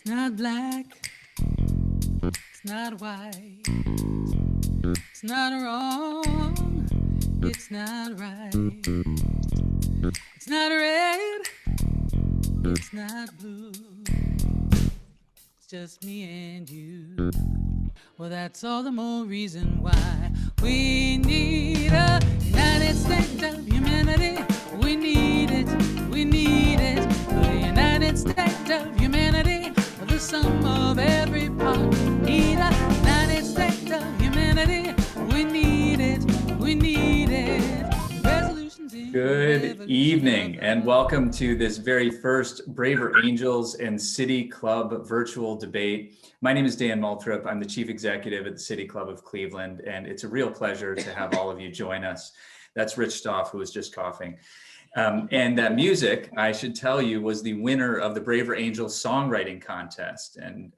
It's not black, it's not white, it's not wrong, it's not right. It's not red, it's not blue, it's just me and you. Well, that's all the more reason why we need a United States of humanity. We need it, we need it. The United States of humanity, the sum of every part. Need a United States of humanity. We need it, we need it. Resolutions in Good evening and welcome to this very first Braver Angels and City Club virtual debate. My name is Dan Moulthrop. I'm the Chief Executive at the City Club of Cleveland, and it's a real pleasure to have all of you join us. That's Rich Stoff, who was just coughing. And that music, I should tell you, was the winner of the Braver Angels songwriting contest. And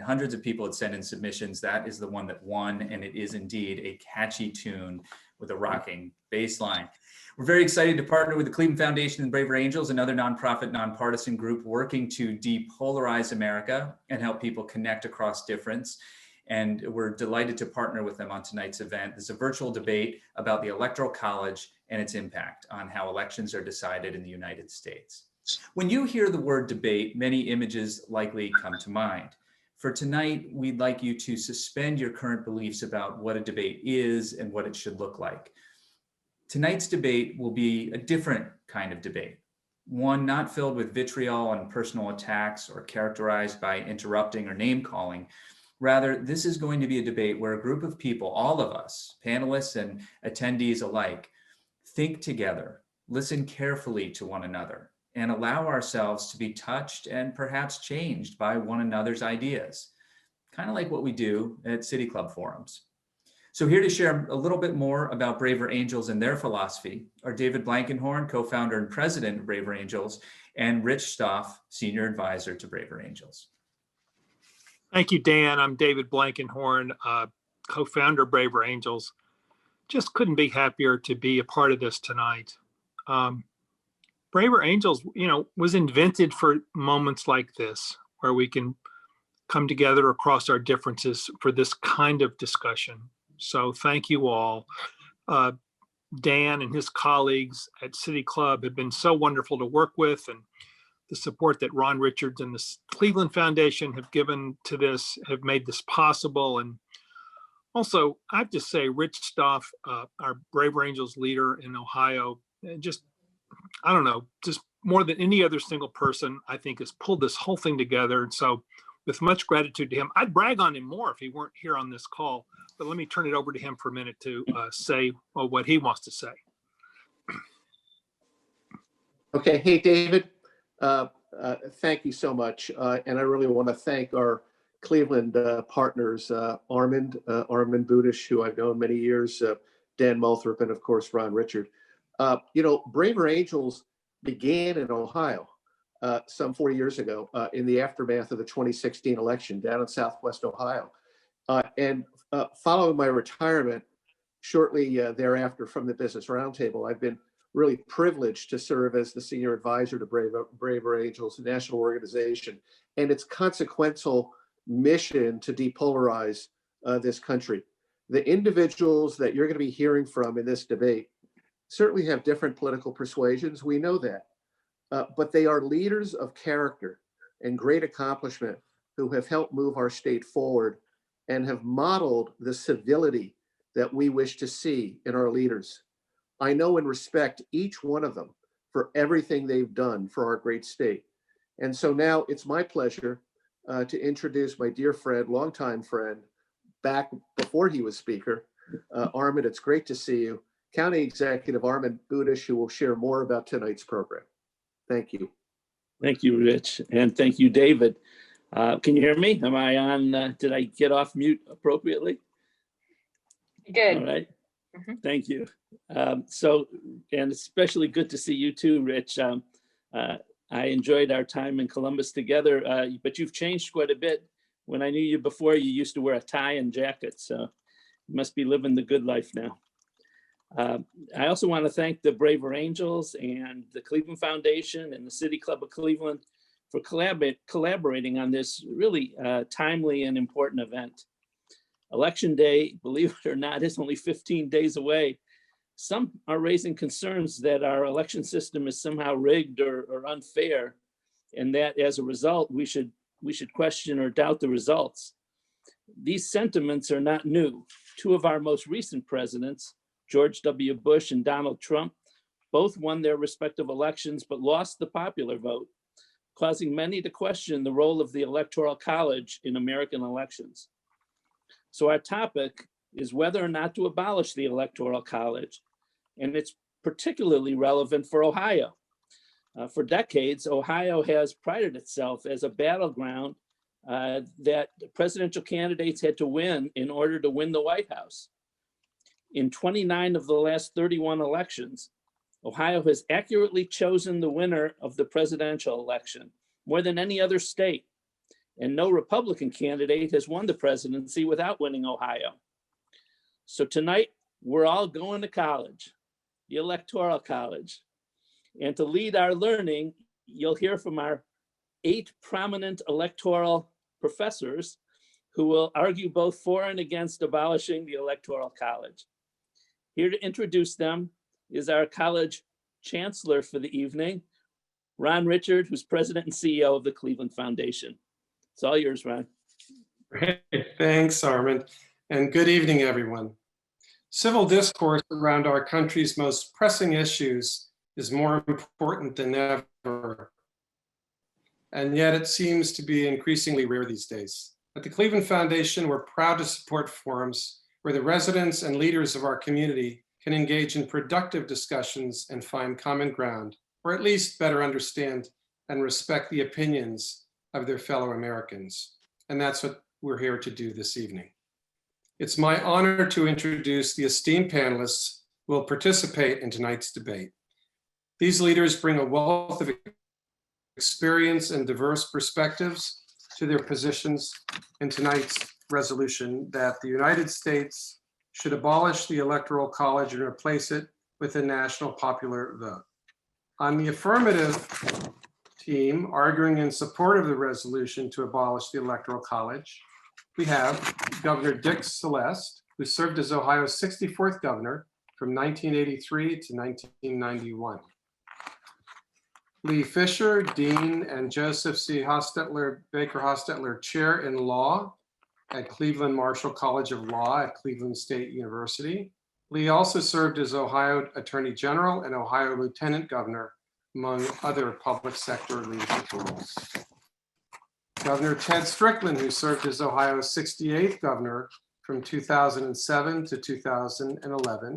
hundreds of people had sent in submissions. That is the one that won, and it is indeed a catchy tune with a rocking bass line. We're very excited to partner with the Cleveland Foundation and Braver Angels, another nonprofit, nonpartisan group working to depolarize America and help people connect across difference. And we're delighted to partner with them on tonight's event. This is a virtual debate about the Electoral College and its impact on how elections are decided in the United States. When you hear the word debate, many images likely come to mind. For tonight, we'd like you to suspend your current beliefs about what a debate is and what it should look like. Tonight's debate will be a different kind of debate, one not filled with vitriol and personal attacks or characterized by interrupting or name calling. Rather, this is going to be a debate where a group of people, all of us, panelists and attendees alike, think together, listen carefully to one another, and allow ourselves to be touched and perhaps changed by one another's ideas, kind of like what we do at City Club forums. So here to share a little bit more about Braver Angels and their philosophy are David Blankenhorn, co-founder and president of Braver Angels, and Rich Stoff, senior advisor to Braver Angels. Thank you, Dan. I'm David Blankenhorn, co-founder of Braver Angels. Just couldn't be happier to be a part of this tonight. Braver Angels, was invented for moments like this, where we can come together across our differences for this kind of discussion. So thank you all. Dan and his colleagues at City Club have been so wonderful to work with, and the support that Ron Richards and the Cleveland Foundation have given to this have made this possible. And also, I have to say, Rich Stoff, our Braver Angels leader in Ohio, just more than any other single person, I think, has pulled this whole thing together. And so with much gratitude to him, I'd brag on him more if he weren't here on this call. But let me turn it over to him for a minute to say what he wants to say. Okay. Hey, David. Thank you so much. And I really want to thank our Cleveland partners, Armand Budish, who I've known many years, Dan Moulthrop, and of course, Ron Richard. Braver Angels began in Ohio some 40 years ago in the aftermath of the 2016 election down in Southwest Ohio. And following my retirement shortly thereafter from the Business Roundtable, I've been really privileged to serve as the senior advisor to Braver Angels, a national organization, and its consequential mission to depolarize this country. The individuals that you're going to be hearing from in this debate certainly have different political persuasions. We know that, but they are leaders of character and great accomplishment who have helped move our state forward and have modeled the civility that we wish to see in our leaders. I know and respect each one of them for everything they've done for our great state. And so now it's my pleasure to introduce my dear friend, longtime friend, back before he was speaker, Armand. It's great to see you. County Executive Armand Budish, who will share more about tonight's program. Thank you. Thank you, Rich. And thank you, David. Can you hear me? Am I on? Did I get off mute appropriately? Good. All right. Mm-hmm. Thank you. And especially good to see you too, Rich. I enjoyed our time in Columbus together, but you've changed quite a bit. When I knew you before, you used to wear a tie and jacket, so you must be living the good life now. I also want to thank the Braver Angels and the Cleveland Foundation and the City Club of Cleveland for collaborating on this really timely and important event. Election Day, believe it or not, is only 15 days away. Some are raising concerns that our election system is somehow rigged or unfair, and that as a result, we should question or doubt the results. These sentiments are not new. Two of our most recent presidents, George W. Bush and Donald Trump, both won their respective elections but lost the popular vote, causing many to question the role of the Electoral College in American elections. So our topic is whether or not to abolish the Electoral College, and it's particularly relevant for Ohio. For decades, Ohio has prided itself as a battleground that presidential candidates had to win in order to win the White House. In 29 of the last 31 elections, Ohio has accurately chosen the winner of the presidential election more than any other state. And no Republican candidate has won the presidency without winning Ohio. So tonight, we're all going to college, the Electoral College. And to lead our learning, you'll hear from our 8 prominent electoral professors who will argue both for and against abolishing the Electoral College. Here to introduce them is our college chancellor for the evening, Ron Richard, who's president and CEO of the Cleveland Foundation. It's all yours, Ron. Great. Thanks, Armin, and good evening, everyone. Civil discourse around our country's most pressing issues is more important than ever, and yet it seems to be increasingly rare these days. At the Cleveland Foundation, we're proud to support forums where the residents and leaders of our community can engage in productive discussions and find common ground, or at least better understand and respect the opinions of their fellow Americans. And that's what we're here to do this evening. It's my honor to introduce the esteemed panelists who will participate in tonight's debate. These leaders bring a wealth of experience and diverse perspectives to their positions in tonight's resolution that the United States should abolish the Electoral College and replace it with a national popular vote. On the affirmative team, arguing in support of the resolution to abolish the Electoral College, we have Governor Dick Celeste, who served as Ohio's 64th governor from 1983 to 1991. Lee Fisher, Dean, and Joseph C. Hostetler-BakerHostetler Chair in Law at Cleveland Marshall College of Law at Cleveland State University. Lee also served as Ohio Attorney General and Ohio Lieutenant Governor, among other public sector leadership roles. Governor Ted Strickland, who served as Ohio's 68th governor from 2007 to 2011.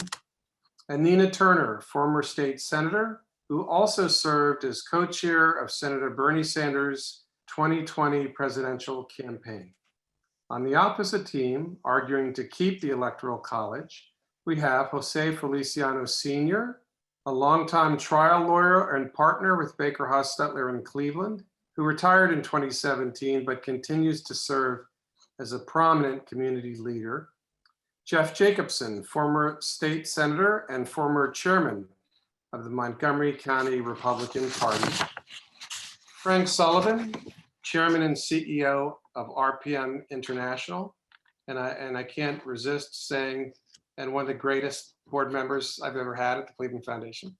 And Nina Turner, former state senator, who also served as co-chair of Senator Bernie Sanders' 2020 presidential campaign. On the opposite team, arguing to keep the Electoral College, we have José Feliciano Sr., a longtime trial lawyer and partner with BakerHostetler in Cleveland, who retired in 2017 but continues to serve as a prominent community leader. Jeff Jacobson, former state senator and former chairman of the Montgomery County Republican Party. Frank Sullivan, chairman and CEO of RPM International, and I can't resist saying, and one of the greatest board members I've ever had at the Cleveland Foundation.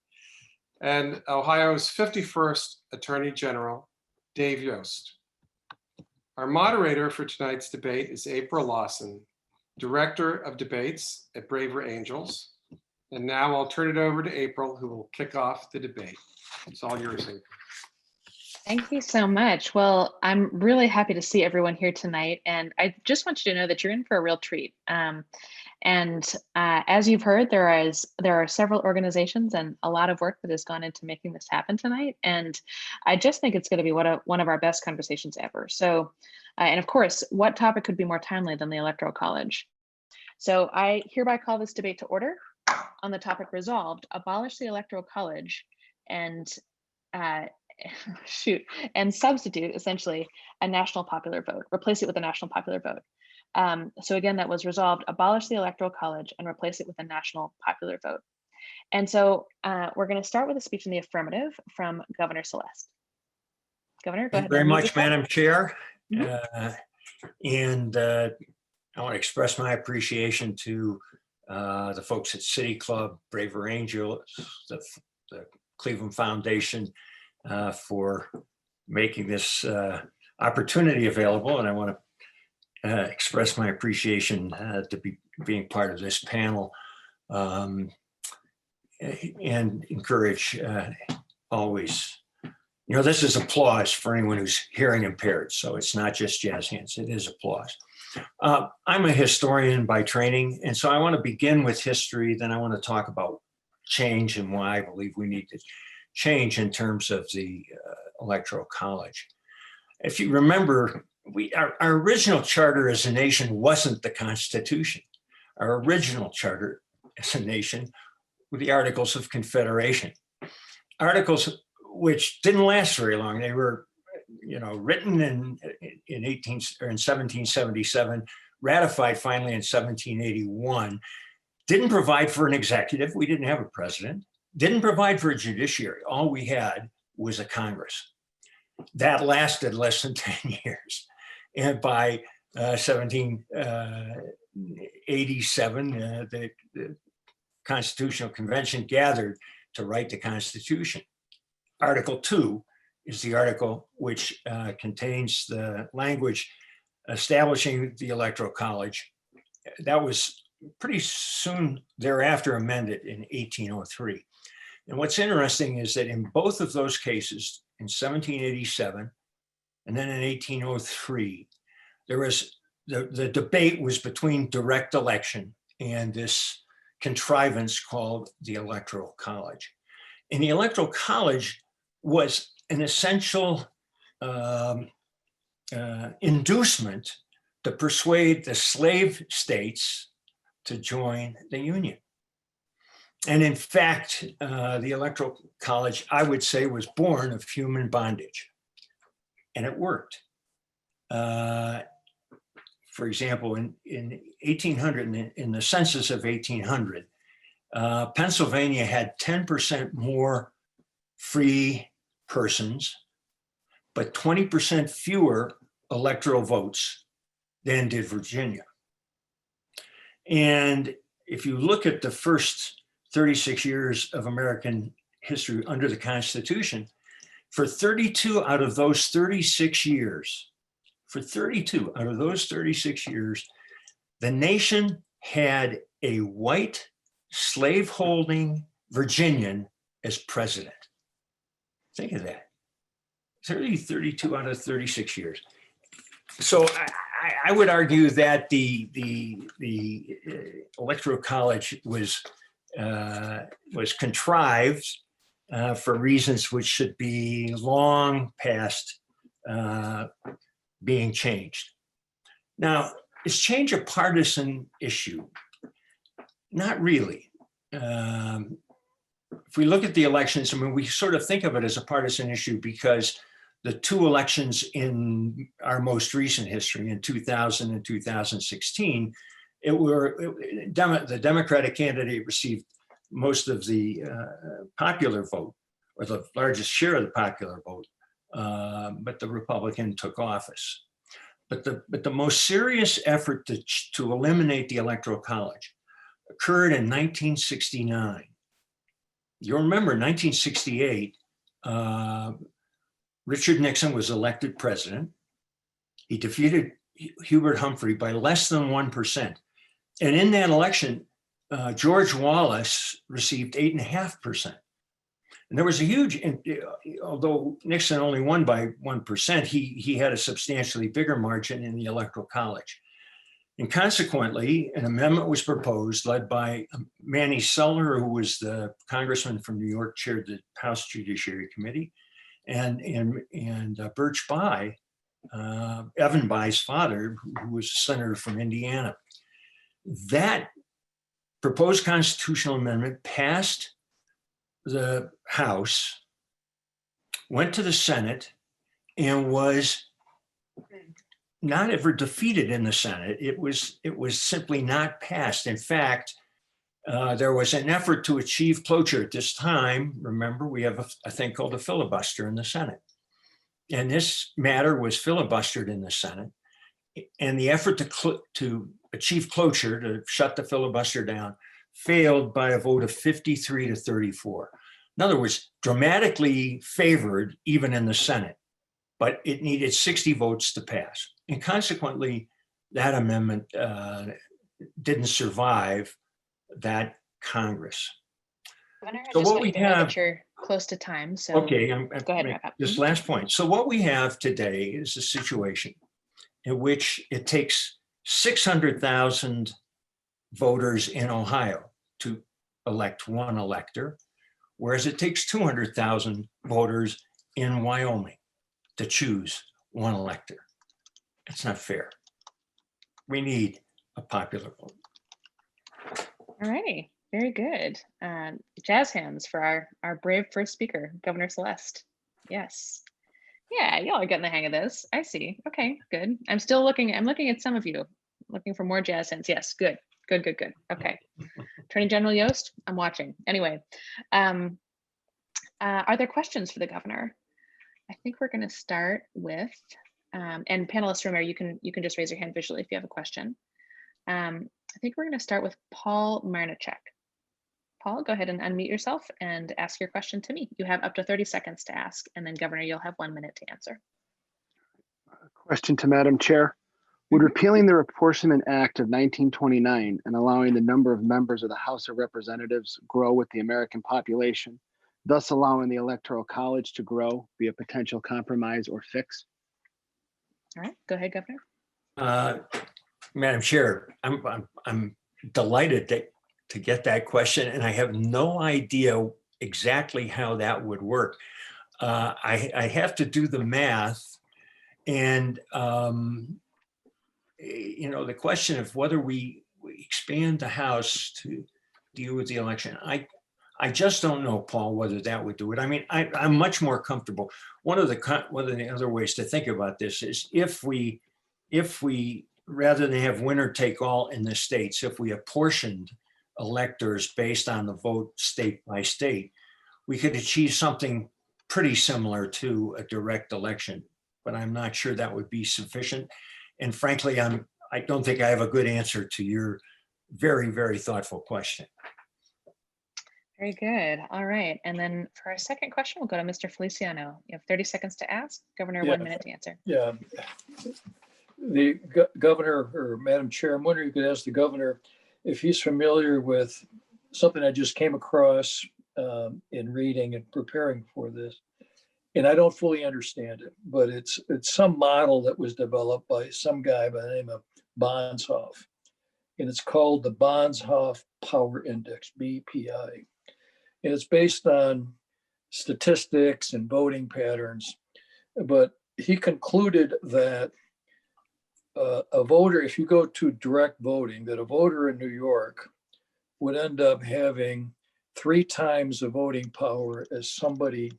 And Ohio's 51st Attorney General, Dave Yost. Our moderator for tonight's debate is April Lawson, Director of Debates at Braver Angels. And now I'll turn it over to April, who will kick off the debate. It's all yours, April. Thank you so much. Well, I'm really happy to see everyone here tonight. And I just want you to know that you're in for a real treat. As you've heard, there are several organizations and a lot of work that has gone into making this happen tonight. And I just think it's going to be one of our best conversations ever. So, and of course, what topic could be more timely than the Electoral College? So I hereby call this debate to order on the topic resolved, abolish the Electoral College and and substitute essentially a national popular vote, replace it with a national popular vote. So again, that was resolved, abolish the Electoral College and replace it with a national popular vote. And so we're going to start with a speech in the affirmative from Governor Celeste. Governor, go Thank ahead. you very and unmute much, yourself. Madam Chair. Mhm. And I want to express my appreciation to the folks at City Club, Braver Angels, the Cleveland Foundation for making this opportunity available. And I want to express my appreciation to being part of this panel and encourage always. You know, this is applause for anyone who's hearing impaired. So it's not just jazz hands, it is applause. I'm a historian by training, and so I want to begin with history. Then I want to talk about change and why I believe we need to change in terms of the Electoral College. If you remember, our original charter as a nation wasn't the Constitution. Our original charter as a nation were the Articles of Confederation. Articles which didn't last very long. They were, written in 1777, ratified finally in 1781. Didn't provide for an executive. We didn't have a president. Didn't provide for a judiciary. All we had was a Congress. That lasted less than 10 years. And by 1787, the Constitutional Convention gathered to write the Constitution. Article 2 is the article which contains the language establishing the Electoral College. That was pretty soon thereafter amended in 1803. And what's interesting is that in both of those cases, in 1787 and then in 1803, there was the debate was between direct election and this contrivance called the Electoral College. And the Electoral College was an essential inducement to persuade the slave states to join the Union. And in fact, the Electoral College, I would say, was born of human bondage, and it worked. For example, in 1800, in the census of 1800, Pennsylvania had 10% more free persons, but 20% fewer electoral votes than did Virginia. And if you look at the first 36 years of American history under the Constitution, for 32 out of those 36 years, the nation had a white slaveholding Virginian as president. Think of that. 32 out of 36 years. So I would argue that the Electoral College was contrived for reasons which should be long past being changed. Now, is change a partisan issue? Not really. If we look at the elections, I mean, we sort of think of it as a partisan issue because the two elections in our most recent history, in 2000 and 2016, the Democratic candidate received most of the popular vote, or the largest share of the popular vote, but the Republican took office. But the most serious effort to eliminate the Electoral College occurred in 1969. You'll remember 1968, Richard Nixon was elected president. He defeated Hubert Humphrey by less than 1%. And in that election, George Wallace received 8.5%. And there was a huge, although Nixon only won by 1%, he had a substantially bigger margin in the Electoral College. And consequently, an amendment was proposed led by Manny Seller, who was the congressman from New York, chaired the House Judiciary Committee, and Birch Bayh, Evan Bayh's father, who was a senator from Indiana. That proposed constitutional amendment passed the House, went to the Senate, and was not ever defeated in the Senate. It was simply not passed. In fact, there was an effort to achieve cloture at this time. Remember, we have a thing called a filibuster in the Senate. And this matter was filibustered in the Senate. And the effort to achieve cloture, to shut the filibuster down, failed by a vote of 53 to 34. In other words, dramatically favored even in the Senate, but it needed 60 votes to pass. And consequently, that amendment didn't survive that Congress. Governor, I So just what want we you to know have, that you're close to time. So okay, go ahead, wrap up. this last point. So what we have today is a situation in which it takes 600,000 voters in Ohio to elect one elector, whereas it takes 200,000 voters in Wyoming to choose one elector. It's not fair. We need a popular vote. All righty, very good. Jazz hands for our brave first speaker, Governor Celeste. Yes. Yeah, y'all are getting the hang of this. I see. Okay, good. I'm looking at some of you, looking for more jazz hands. Yes, good. Okay. Attorney General Yost, I'm watching. Anyway, are there questions for the governor? I think we're going to start with, and panelists, remember, you can just raise your hand visually if you have a question. I think we're going to start with Paul Marnichek. Paul, go ahead and unmute yourself and ask your question to me. You have up to 30 seconds to ask, and then Governor, you'll have 1 minute to answer. Question to Madam Chair. Would repealing the Apportionment Act of 1929 and allowing the number of members of the House of Representatives grow with the American population, thus allowing the Electoral College to grow, be a potential compromise or fix? All right, go ahead, Governor. Madam Chair, I'm delighted to get that question, and I have no idea exactly how that would work. I have to do the math, and the question of whether we expand the House to deal with the election, I just don't know, Paul, whether that would do it. I mean, I'm much more comfortable. One of the other ways to think about this is if we rather than have winner take all in the states, if we apportioned electors based on the vote state by state, we could achieve something pretty similar to a direct election, but I'm not sure that would be sufficient. And frankly, I don't think I have a good answer to your very, very thoughtful question. Very good. All right. And then for our second question, we'll go to Mr. Feliciano. You have 30 seconds to ask. Governor, 1 minute to answer. Yeah. The governor, or Madam Chair, I'm wondering if you could ask the governor if he's familiar with something I just came across in reading and preparing for this. And I don't fully understand it, but it's some model that was developed by some guy by the name of Bonshoff. And it's called the Bonshoff Power Index, BPI. And it's based on statistics and voting patterns. But he concluded that a voter, if you go to direct voting, that a voter in New York would end up having 3 times the voting power as somebody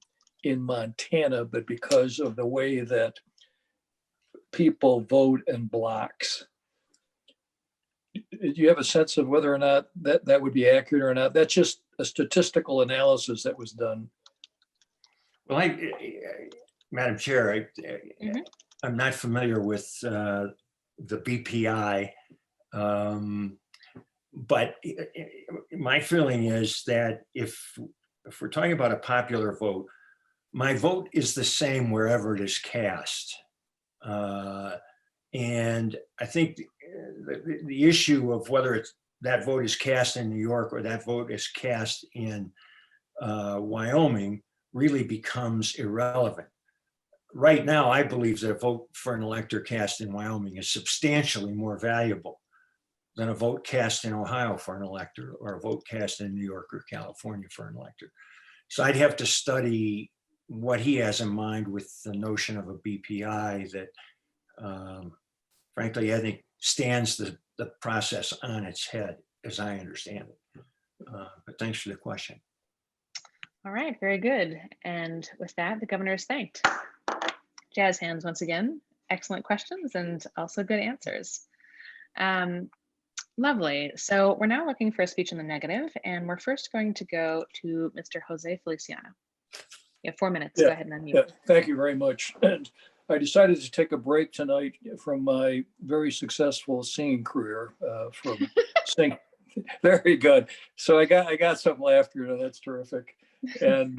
in Montana, but because of the way that people vote in blocks. Do you have a sense of whether or not that would be accurate or not? That's just a statistical analysis that was done. Well, Madam Chair, Mhm. I'm not familiar with the BPI, but my feeling is that if we're talking about a popular vote, my vote is the same wherever it is cast. And I think the issue of whether that vote is cast in New York or that vote is cast in Wyoming really becomes irrelevant. Right now, I believe that a vote for an elector cast in Wyoming is substantially more valuable than a vote cast in Ohio for an elector or a vote cast in New York or California for an elector. So I'd have to study what he has in mind with the notion of a BPI that, frankly, I think stands the process on its head, as I understand it. But thanks for the question. All right, very good. And with that, the governor is thanked. Jazz hands once again. Excellent questions and also good answers. Lovely. So we're now looking for a speech in the negative, and we're first going to go to Mr. José Feliciano. You have 4 minutes. Yeah, Go ahead and unmute. Yeah, thank you very much. And I decided to take a break tonight from my very successful singing career from singing. Very good. So I got some laughter. That's terrific. And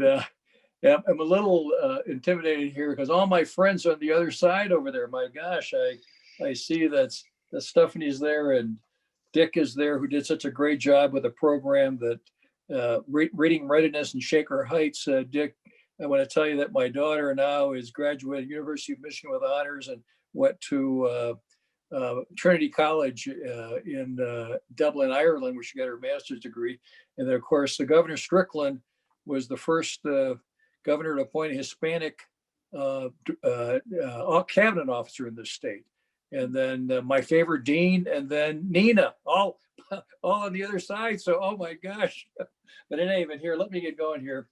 yeah, I'm a little intimidated here because all my friends on the other side over there. My gosh, I see that Stephanie's there and Dick is there, who did such a great job with the program that reading readiness and Shaker Heights. Dick, I want to tell you that my daughter now is graduated University of Michigan with honors and went to Trinity College in Dublin, Ireland, where she got her master's degree. And then, of course, the Governor Strickland was the first governor to appoint a Hispanic cabinet officer in this state. And then my favorite dean, and then Nina, all on the other side. So, oh my gosh. But in any event, here, let me get going here.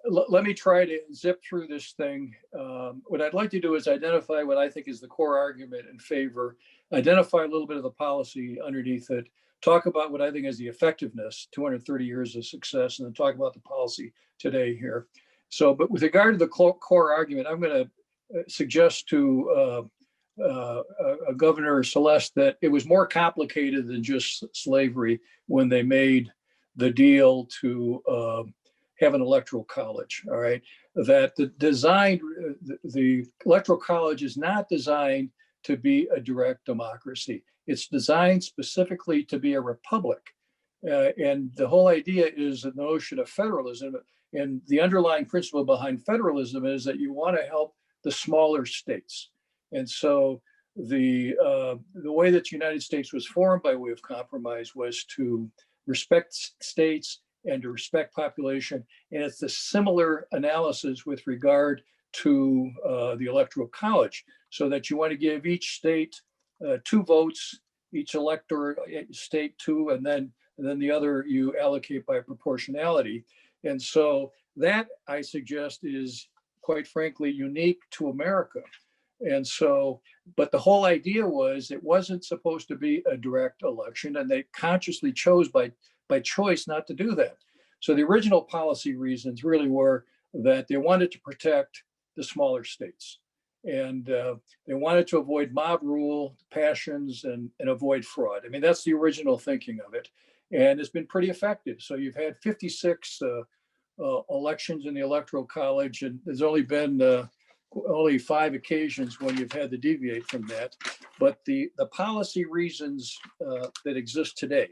Let me try to zip through this thing. What I'd like to do is identify what I think is the core argument in favor, identify a little bit of the policy underneath it, talk about what I think is the effectiveness, 230 years of success, and then talk about the policy today here. So, but with regard to the core argument, I'm going to suggest to Governor Celeste that it was more complicated than just slavery when they made the deal to have an electoral college. All right, that the electoral college is not designed to be a direct democracy. It's designed specifically to be a republic. And the whole idea is the notion of federalism. And the underlying principle behind federalism is that you want to help the smaller states. And so the way that the United States was formed by way of compromise was to respect states and to respect population. And it's a similar analysis with regard to the Electoral College, so that you want to give each state 2 votes, each elector state 2, and then the other you allocate by proportionality. And so that, I suggest, is quite frankly unique to America. And so, but the whole idea was it wasn't supposed to be a direct election, and they consciously chose by choice not to do that. So the original policy reasons really were that they wanted to protect the smaller states, and they wanted to avoid mob rule, passions, and avoid fraud. I mean, that's the original thinking of it, and it's been pretty effective. So you've had 56 elections in the Electoral College, and there's only been only 5 occasions when you've had to deviate from that. But the policy reasons that exist today,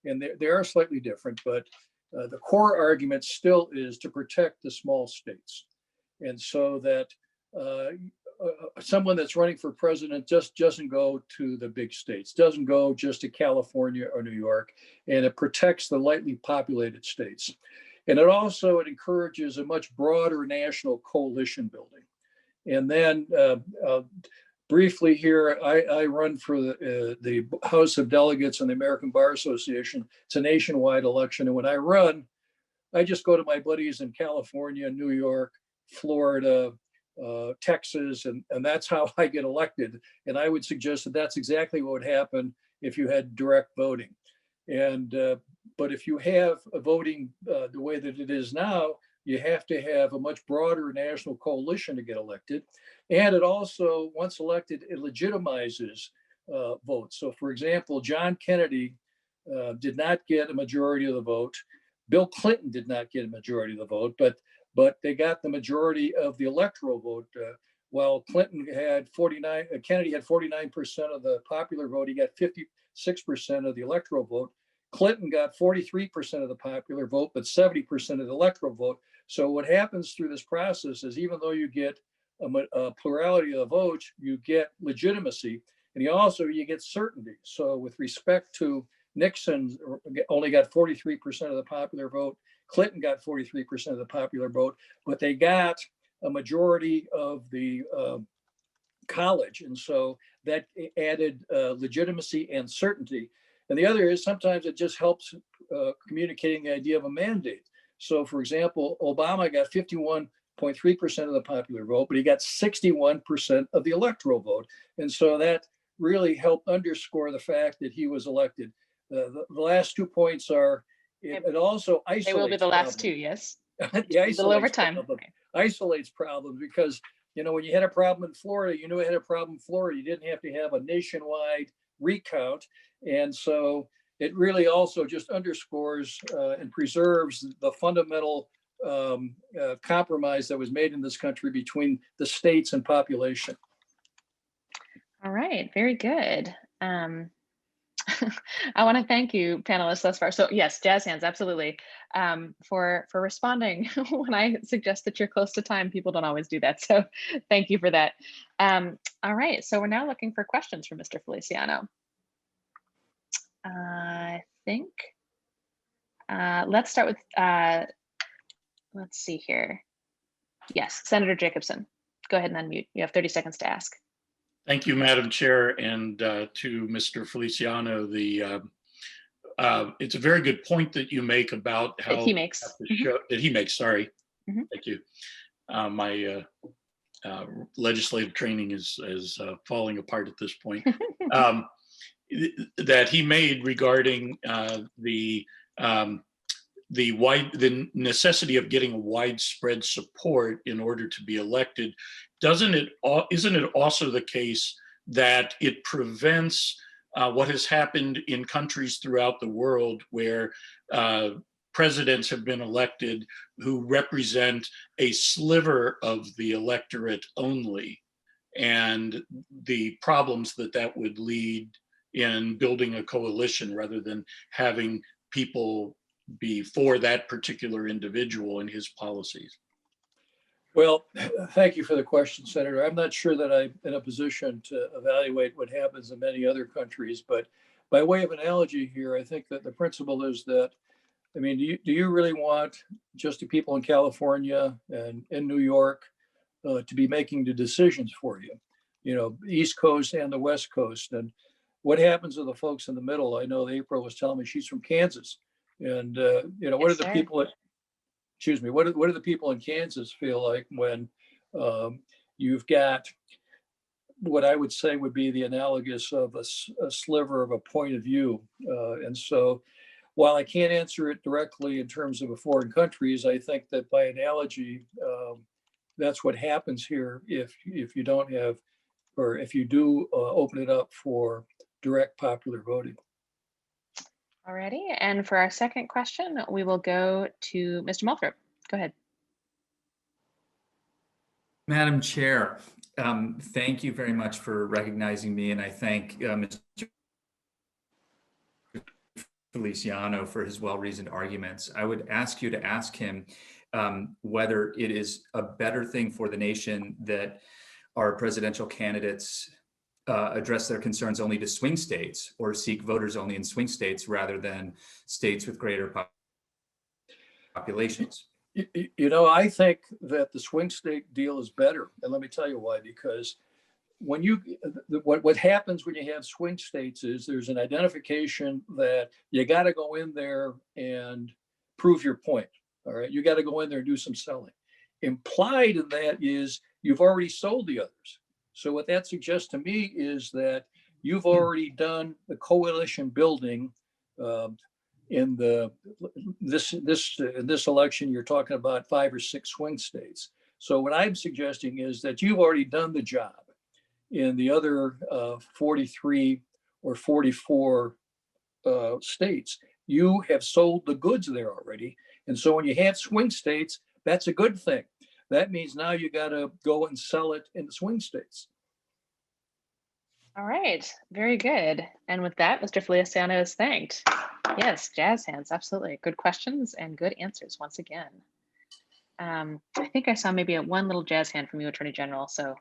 and they are slightly different, but the core argument still is to protect the small states. And so that someone that's running for president just doesn't go to the big states, doesn't go just to California or New York, and it protects the lightly populated states. And it encourages a much broader national coalition building. And then briefly here, I run for the House of Delegates in the American Bar Association. It's a nationwide election. And when I run, I just go to my buddies in California, New York, Florida, Texas, and that's how I get elected. And I would suggest that that's exactly what would happen if you had direct voting. And but if you have a voting the way that it is now, you have to have a much broader national coalition to get elected. And it also, once elected, it legitimizes votes. So for example, John Kennedy did not get a majority of the vote. Bill Clinton did not get a majority of the vote, but they got the majority of the electoral vote. While Clinton had 49, Kennedy had 49% of the popular vote, he got 56% of the electoral vote. Clinton got 43% of the popular vote, but 70% of the electoral vote. So what happens through this process is, even though you get a plurality of the votes, you get legitimacy, and you get certainty. So with respect to Nixon, only got 43% of the popular vote. Clinton got 43% of the popular vote, but they got a majority of the college. And so that added legitimacy and certainty. And the other is sometimes it just helps communicating the idea of a mandate. So for example, Obama got 51.3% of the popular vote, but he got 61% of the electoral vote. And so that really helped underscore the fact that he was elected. The last 2 points are, it also isolates. They will be the last 2, yes? Little overtime. Isolates problems because, when you had a problem in Florida, you knew it had a problem in Florida. You didn't have to have a nationwide recount. And so it really also just underscores and preserves the fundamental compromise that was made in this country between the states and population. All right, very good. I want to thank you, panelists, thus far. So yes, jazz hands, absolutely, for responding. When I suggest that you're close to time, people don't always do that. So thank you for that. All right, so we're now looking for questions for Mr. Feliciano. I think let's start with, let's see here. Yes, Senator Jacobson, go ahead and unmute. You have 30 seconds to ask. Thank you, Madam Chair, and to Mr. Feliciano. It's a very good point that you make about how that he makes. Sorry, thank you. My legislative training is falling apart at this point. That he made regarding the necessity of getting widespread support in order to be elected. Isn't it also the case that it prevents what has happened in countries throughout the world where presidents have been elected who represent a sliver of the electorate only, and the problems that would lead in building a coalition rather than having people be for that particular individual and his policies? Well, thank you for the question, Senator. I'm not sure that I'm in a position to evaluate what happens in many other countries, but by way of analogy here, I think that the principle is that, do you really want just the people in California and in New York to be making the decisions for you? East Coast and the West Coast. And what happens to the folks in the middle? I know April was telling me she's from Kansas. And, what are the people what do the people in Kansas feel like when you've got what I would say would be the analogous of a sliver of a point of view? And so while I can't answer it directly in terms of foreign countries, I think that by analogy, that's what happens here if you don't have, or if you do open it up for direct popular voting. Alrighty, and for our second question, we will go to Mr. Moulthrop. Go ahead. Madam Chair, thank you very much for recognizing me, and I thank Mr. Feliciano for his well-reasoned arguments. I would ask you to ask him whether it is a better thing for the nation that our presidential candidates address their concerns only to swing states or seek voters only in swing states rather than states with greater populations. I think that the swing state deal is better. And let me tell you why, because when what happens when you have swing states is there's an identification that you got to go in there and prove your point. All right. You got to go in there and do some selling. Implied in that is you've already sold the others. So what that suggests to me is that you've already done the coalition building in this election. You're talking about 5 or 6 swing states. So what I'm suggesting is that you've already done the job in the other 43 or 44 states. You have sold the goods there already. And so when you have swing states, that's a good thing. That means now you got to go and sell it in the swing states. All right, very good. And with that, Mr. Feliciano is thanked. Yes, jazz hands, absolutely. Good questions and good answers once again. I think I saw maybe one little jazz hand from you, Attorney General, so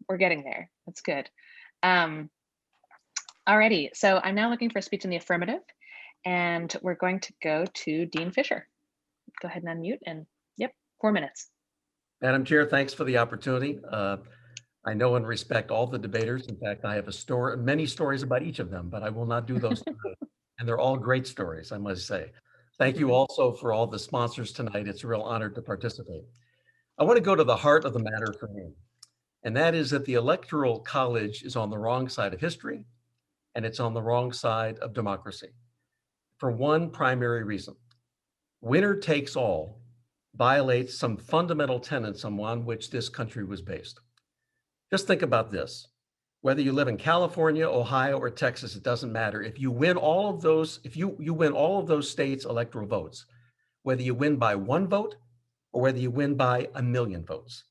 we're getting there. That's good. Alrighty, so I'm now looking for a speech in the affirmative, and we're going to go to Dean Fisher. Go ahead and unmute, and yep, 4 minutes. Madam Chair, thanks for the opportunity. I know and respect all the debaters. In fact, I have many stories about each of them, but I will not do those tonight. And they're all great stories, I must say. Thank you also for all the sponsors tonight. It's a real honor to participate. I want to go to the heart of the matter for me, and that is that the Electoral College is on the wrong side of history, and it's on the wrong side of democracy for one primary reason. Winner takes all violates some fundamental tenets on which this country was based. Just think about this. Whether you live in California, Ohio, or Texas, it doesn't matter. If you win all of those, if you win all of those states' electoral votes, whether you win by 1 vote or whether you win by 1,000,000 votes,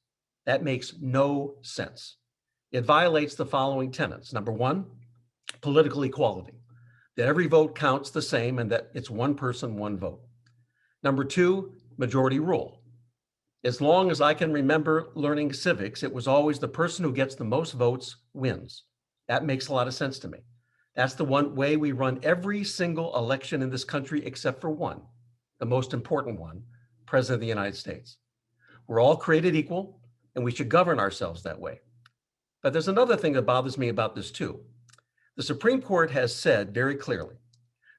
that makes no sense. It violates the following tenets. Number 1, political equality, that every vote counts the same and that it's 1 person, 1 vote. Number 2, majority rule. As long as I can remember learning civics, it was always the person who gets the most votes wins. That makes a lot of sense to me. That's the one way we run every single election in this country except for one, the most important one, President of the United States. We're all created equal and we should govern ourselves that way. But there's another thing that bothers me about this too. The Supreme Court has said very clearly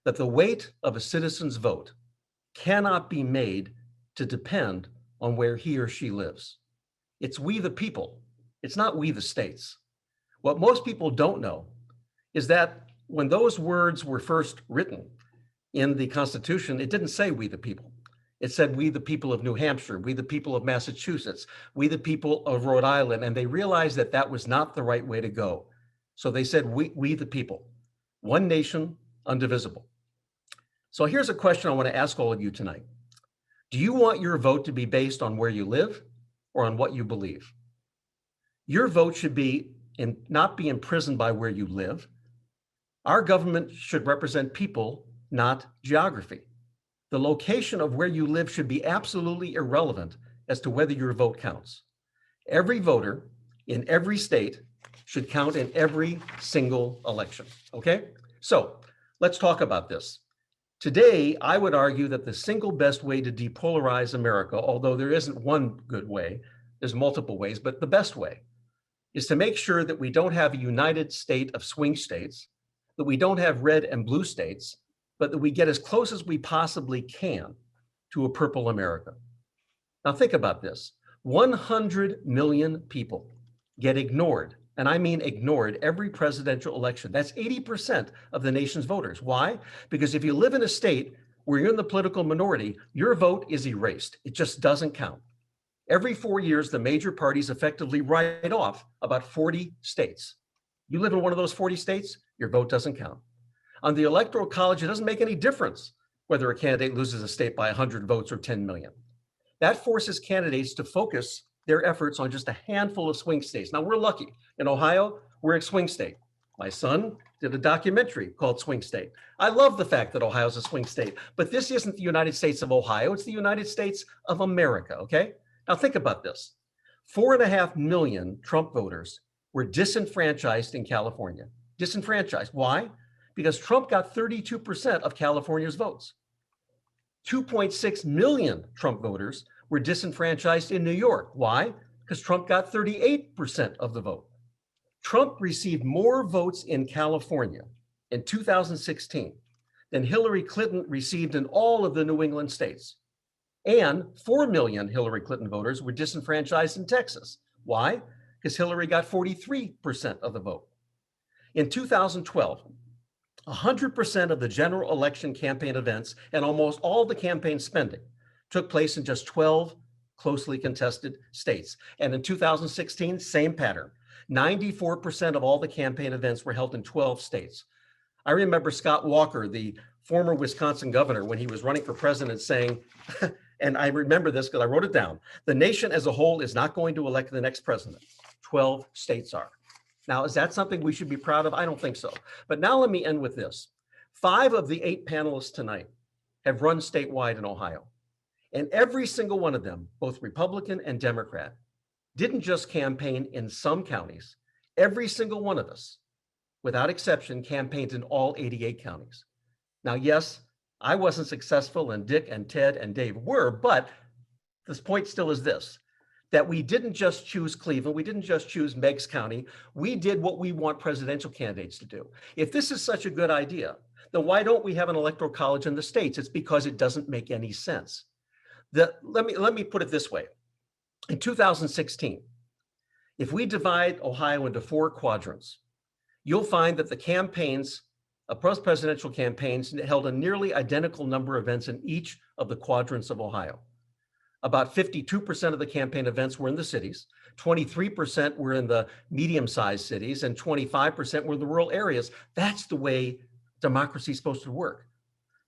that the weight of a citizen's vote cannot be made to depend on where he or she lives. It's we the people, it's not we the states. What most people don't know is that when those words were first written in the Constitution, it didn't say we the people. It said we the people of New Hampshire, we the people of Massachusetts, we the people of Rhode Island, and they realized that that was not the right way to go. So they said we the people, one nation, indivisible. So here's a question I want to ask all of you tonight. Do you want your vote to be based on where you live or on what you believe? Your vote should not be imprisoned by where you live. Our government should represent people, not geography. The location of where you live should be absolutely irrelevant as to whether your vote counts. Every voter in every state should count in every single election, okay? So let's talk about this. Today, I would argue that the single best way to depolarize America, although there isn't one good way, there's multiple ways, but the best way is to make sure that we don't have a united state of swing states, that we don't have red and blue states, but that we get as close as we possibly can to a purple America. Now think about this. 100 million people get ignored, and I mean ignored, every presidential election. That's 80% of the nation's voters. Why? Because if you live in a state where you're in the political minority, your vote is erased. It just doesn't count. Every 4 years, the major parties effectively write off about 40 states. You live in one of those 40 states, your vote doesn't count. On the Electoral College, it doesn't make any difference whether a candidate loses a state by 100 votes or 10 million. That forces candidates to focus their efforts on just a handful of swing states. Now, we're lucky. In Ohio, we're a swing state. My son did a documentary called Swing State. I love the fact that Ohio is a swing state, but this isn't the United States of Ohio. It's the United States of America, okay? Now, think about this. 4.5 million Trump voters were disenfranchised in California. Disenfranchised. Why? Because Trump got 32% of California's votes. 2.6 million Trump voters were disenfranchised in New York. Why? Because Trump got 38% of the vote. Trump received more votes in California in 2016 than Hillary Clinton received in all of the New England states. And 4 million Hillary Clinton voters were disenfranchised in Texas. Why? Because Hillary got 43% of the vote. In 2012, 100% of the general election campaign events and almost all the campaign spending took place in just 12 closely contested states. And in 2016, same pattern. 94% of all the campaign events were held in 12 states. I remember Scott Walker, the former Wisconsin governor, when he was running for president saying, and I remember this because I wrote it down, the nation as a whole is not going to elect the next president. 12 states are. Now, is that something we should be proud of? I don't think so. But now let me end with this. 5 of the 8 panelists tonight have run statewide in Ohio. And every single one of them, both Republican and Democrat, didn't just campaign in some counties. Every single one of us, without exception, campaigned in all 88 counties. Now, yes, I wasn't successful and Dick and Ted and Dave were, but this point still is this, that we didn't just choose Cleveland, we didn't just choose Meigs County, we did what we want presidential candidates to do. If this is such a good idea, then why don't we have an electoral college in the states? It's because it doesn't make any sense. Let me put it this way. In 2016, if we divide Ohio into 4 quadrants, you'll find that the campaigns, presidential campaigns, held a nearly identical number of events in each of the quadrants of Ohio. About 52% of the campaign events were in the cities, 23% were in the medium-sized cities, and 25% were in the rural areas. That's the way democracy is supposed to work.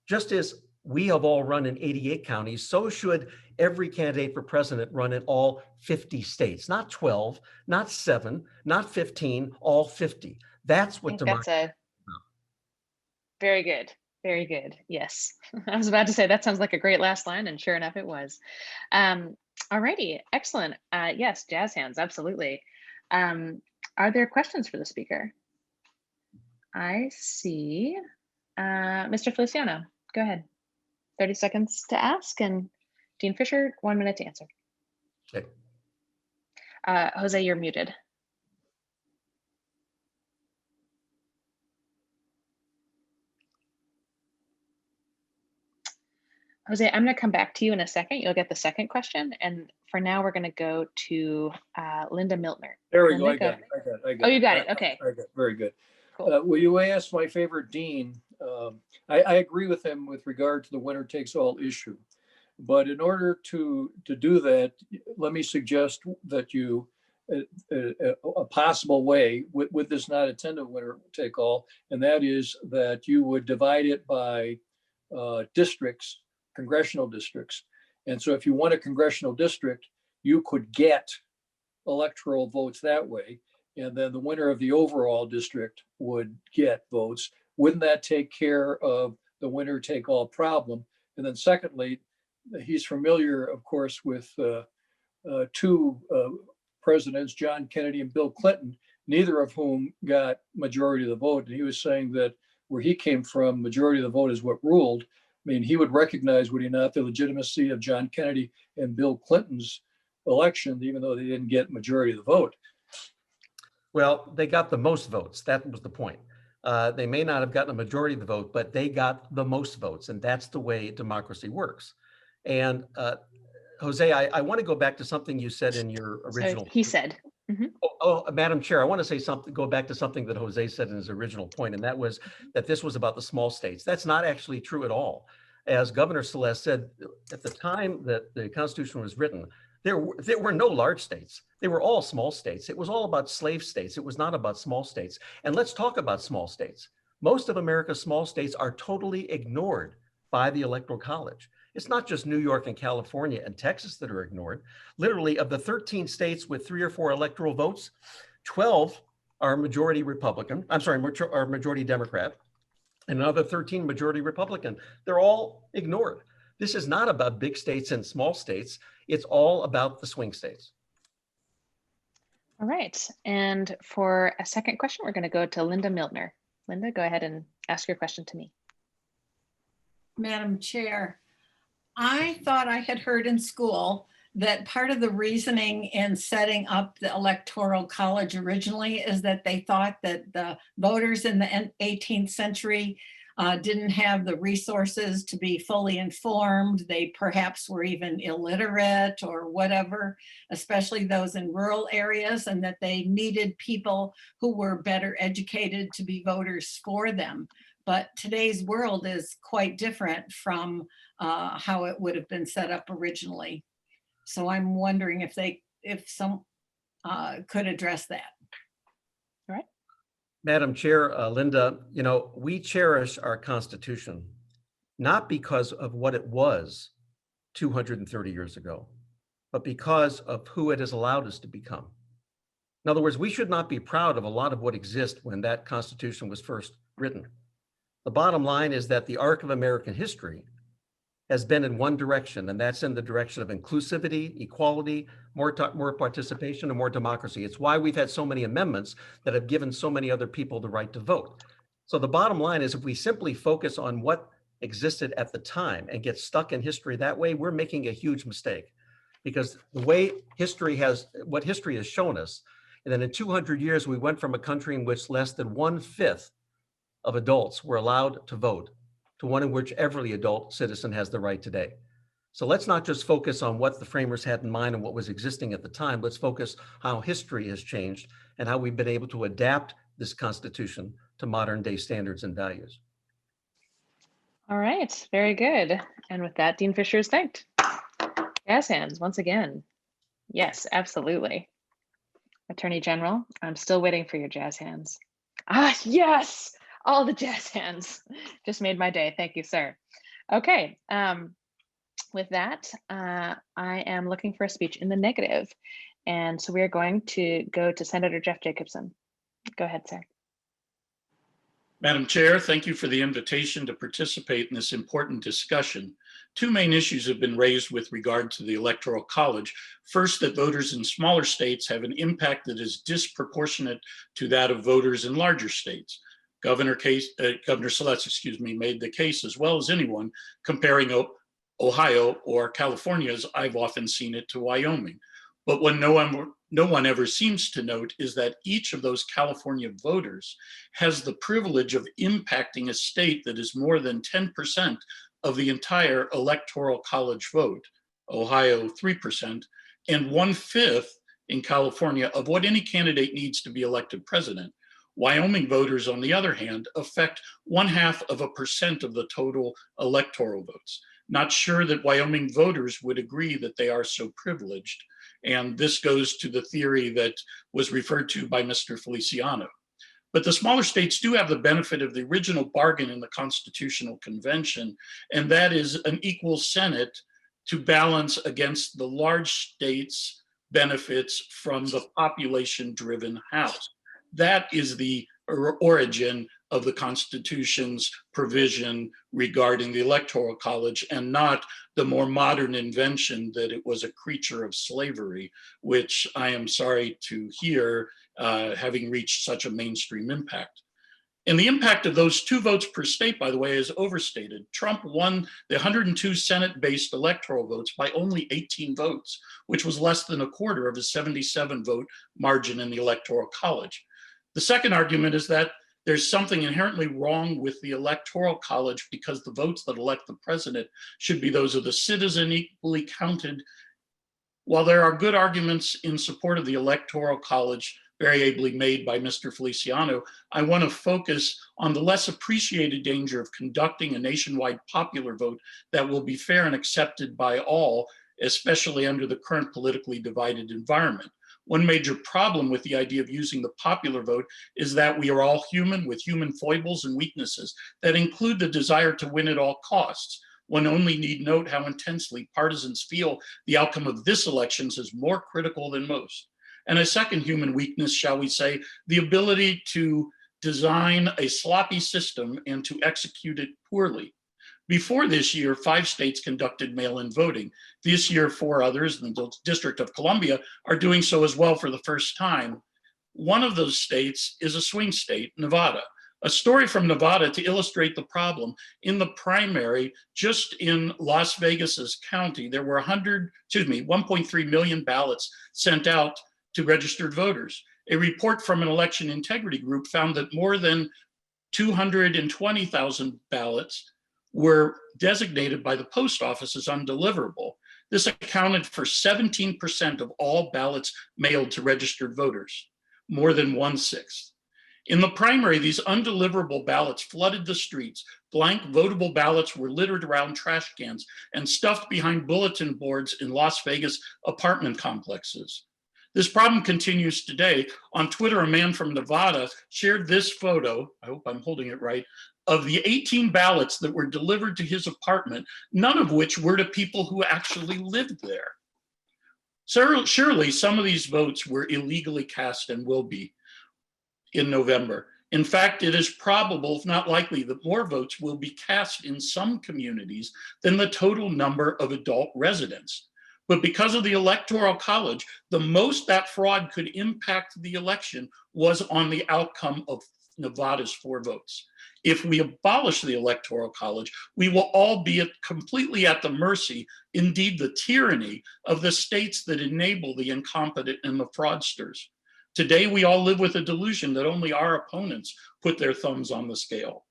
Just as we have all run in 88 counties, so should every candidate for president run in all 50 states, not 12, not 7, not 15, all 50. That's what democracy is about. Very good. Very good. Yes. I was about to say that sounds like a great last line, and sure enough, it was. All righty. Excellent. Yes, jazz hands. Absolutely. Are there questions for the speaker? I see. Mr. Feliciano, go ahead. 30 seconds to ask, and Dean Fisher, 1 minute to answer. Okay. Jose, you're muted. Jose, I'm going to come back to you in a second. You'll get the second question. And for now, we're going to go to Linda Miltner. There we Linda, go. I got it. Oh, you got it. Okay. I got it. Very good. Cool. Well, you asked my favorite dean. I agree with him with regard to the winner takes all issue. But in order to do that, let me suggest that you, a possible way with this not attendant winner take all, and that is that you would divide it by districts, congressional districts. And so if you want a congressional district, you could get electoral votes that way. And then the winner of the overall district would get votes. Wouldn't that take care of the winner take all problem? And then secondly, he's familiar, of course, with two presidents, John Kennedy and Bill Clinton, neither of whom got majority of the vote. And he was saying that where he came from, majority of the vote is what ruled. I mean, he would recognize, would he not, the legitimacy of John Kennedy and Bill Clinton's election, even though they didn't get majority of the vote. Well, they got the most votes. That was the point. They may not have gotten a majority of the vote, but they got the most votes. And that's the way democracy works. And Jose, I want to go back to something you said in your original. So he said. Mm-hmm. Madam Chair, I want to say something, go back to something that Jose said in his original point, and that was that this was about the small states. That's not actually true at all. As Governor Celeste said, at the time that the Constitution was written, there were no large states. They were all small states. It was all about slave states. It was not about small states. And let's talk about small states. Most of America's small states are totally ignored by the Electoral College. It's not just New York and California and Texas that are ignored. Literally, of the 13 states with 3 or 4 electoral votes, 12 are majority Republican. I'm sorry, are majority Democrat, and another 13 majority Republican. They're all ignored. This is not about big states and small states. It's all about the swing states. All right. And for a second question, we're going to go to Linda Miltner. Linda, go ahead and ask your question to me. Madam Chair, I thought I had heard in school that part of the reasoning in setting up the Electoral College originally is that they thought that the voters in the 18th century didn't have the resources to be fully informed. They perhaps were even illiterate or whatever, especially those in rural areas, and that they needed people who were better educated to be voters for them. But today's world is quite different from how it would have been set up originally. So I'm wondering if some could address that. All right. Madam Chair, Linda, we cherish our Constitution, not because of what it was 230 years ago, but because of who it has allowed us to become. In other words, we should not be proud of a lot of what exists when that Constitution was first written. The bottom line is that the arc of American history has been in one direction, and that's in the direction of inclusivity, equality, more participation, and more democracy. It's why we've had so many amendments that have given so many other people the right to vote. So the bottom line is, if we simply focus on what existed at the time and get stuck in history that way, we're making a huge mistake. Because the way what history has shown us, and then in 200 years, we went from a country in which less than 1/5 of adults were allowed to vote to one in which every adult citizen has the right today. So let's not just focus on what the framers had in mind and what was existing at the time. Let's focus how history has changed and how we've been able to adapt this Constitution to modern day standards and values. All right, very good. And with that, Dean Fisher is thanked. Jazz hands once again. Yes, absolutely. Attorney General, I'm still waiting for your jazz hands. Ah, yes, all the jazz hands. Just made my day. Thank you, sir. Okay, with that, I am looking for a speech in the negative. And so we are going to go to Senator Jeff Jacobson. Go ahead, sir. Madam Chair, thank you for the invitation to participate in this important discussion. Two main issues have been raised with regard to the Electoral College. First, that voters in smaller states have an impact that is disproportionate to that of voters in larger states. Governor Celeste, made the case as well as anyone comparing Ohio or California, as I've often seen it, to Wyoming. But what no one ever seems to note is that each of those California voters has the privilege of impacting a state that is more than 10% of the entire Electoral College vote, Ohio 3%, and 1/5 in California of what any candidate needs to be elected president. Wyoming voters, on the other hand, affect 0.5% of the total electoral votes. Not sure that Wyoming voters would agree that they are so privileged. And this goes to the theory that was referred to by Mr. Feliciano. But the smaller states do have the benefit of the original bargain in the Constitutional Convention, and that is an equal Senate to balance against the large states' benefits from the population-driven House. That is the origin of the Constitution's provision regarding the Electoral College, and not the more modern invention that it was a creature of slavery, which I am sorry to hear having reached such a mainstream impact. And the impact of those 2 votes per state, by the way, is overstated. Trump won the 102 Senate-based electoral votes by only 18 votes, which was less than a quarter of his 77 vote margin in the Electoral College. The second argument is that there's something inherently wrong with the Electoral College because the votes that elect the president should be those of the citizen, equally counted. While there are good arguments in support of the Electoral College, very ably made by Mr. Feliciano, I want to focus on the less appreciated danger of conducting a nationwide popular vote that will be fair and accepted by all, especially under the current politically divided environment. One major problem with the idea of using the popular vote is that we are all human with human foibles and weaknesses that include the desire to win at all costs. One only need note how intensely partisans feel the outcome of this election is more critical than most. And a second human weakness, shall we say, the ability to design a sloppy system and to execute it poorly. Before this year, 5 states conducted mail-in voting. This year, 4 others in the District of Columbia are doing so as well for the first time. One of those states is a swing state, Nevada. A story from Nevada to illustrate the problem. In the primary, just in Las Vegas's county, there were 1.3 million ballots sent out to registered voters. A report from an election integrity group found that more than 220,000 ballots were designated by the post office as undeliverable. This accounted for 17% of all ballots mailed to registered voters, more than 1/6. In the primary, these undeliverable ballots flooded the streets. Blank votable ballots were littered around trash cans and stuffed behind bulletin boards in Las Vegas apartment complexes. This problem continues today. On Twitter, a man from Nevada shared this photo, I hope I'm holding it right, of the 18 ballots that were delivered to his apartment, none of which were to people who actually lived there. So surely some of these votes were illegally cast and will be in November. In fact, it is probable, if not likely, that more votes will be cast in some communities than the total number of adult residents. But because of the Electoral College, the most that fraud could impact the election was on the outcome of Nevada's 4 votes. If we abolish the Electoral College, we will all be completely at the mercy, indeed the tyranny, of the states that enable the incompetent and the fraudsters. Today, we all live with a delusion that only our opponents put their thumbs on the scale.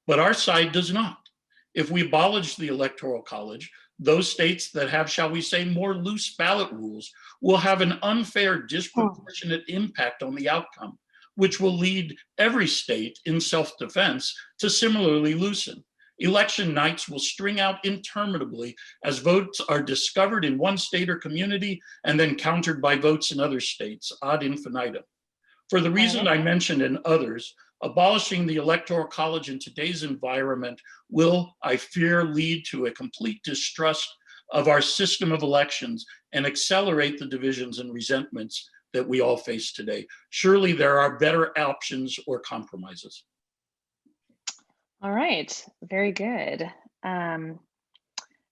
But our side does not. If we abolish the Electoral College, those states that have, shall we say, more loose ballot rules will have an unfair, disproportionate impact on the outcome, which will lead every state in self-defense to similarly loosen. Election nights will string out interminably as votes are discovered in one state or community and then countered by votes in other states, ad infinitum. For the reason I mentioned and others, abolishing the Electoral College in today's environment will, I fear, lead to a complete distrust of our system of elections and accelerate the divisions and resentments that we all face today. Surely there are better options or compromises. All right, very good.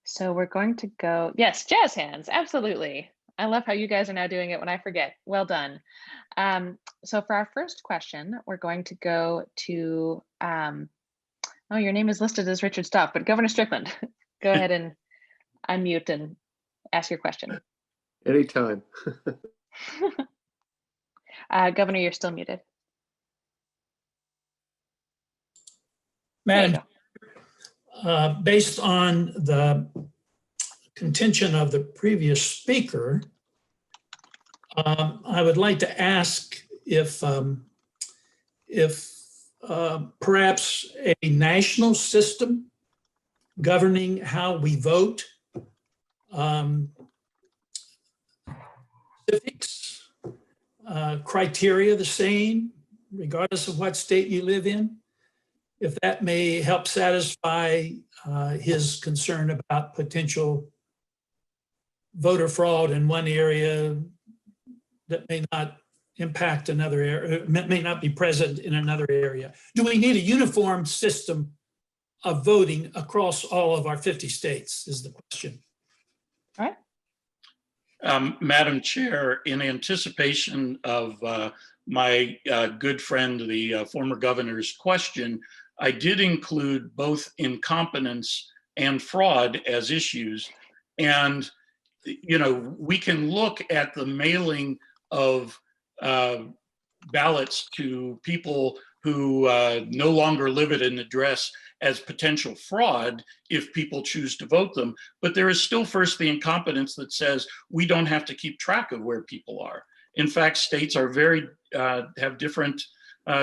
So we're going to go, yes, jazz hands, absolutely. I love how you guys are now doing it when I forget. Well done. So for our first question, we're going to go to, oh, your name is listed as Richard Stoff, but Governor Strickland, go ahead and unmute and ask your question. Anytime. Governor, you're still muted. Madam, based on the contention of the previous speaker, I would like to ask if perhaps a national system governing how we vote, specifics, criteria the same, regardless of what state you live in, if that may help satisfy his concern about potential voter fraud in one area that may not impact another area, may not be present in another area. Do we need a uniform system of voting across all of our 50 states is the question. All right. Madam Chair, in anticipation of my good friend, the former governor's question, I did include both incompetence and fraud as issues. And, you know, we can look at the mailing of ballots to people who no longer live at an address as potential fraud if people choose to vote them. But there is still first the incompetence that says we don't have to keep track of where people are. In fact, states are very, have different,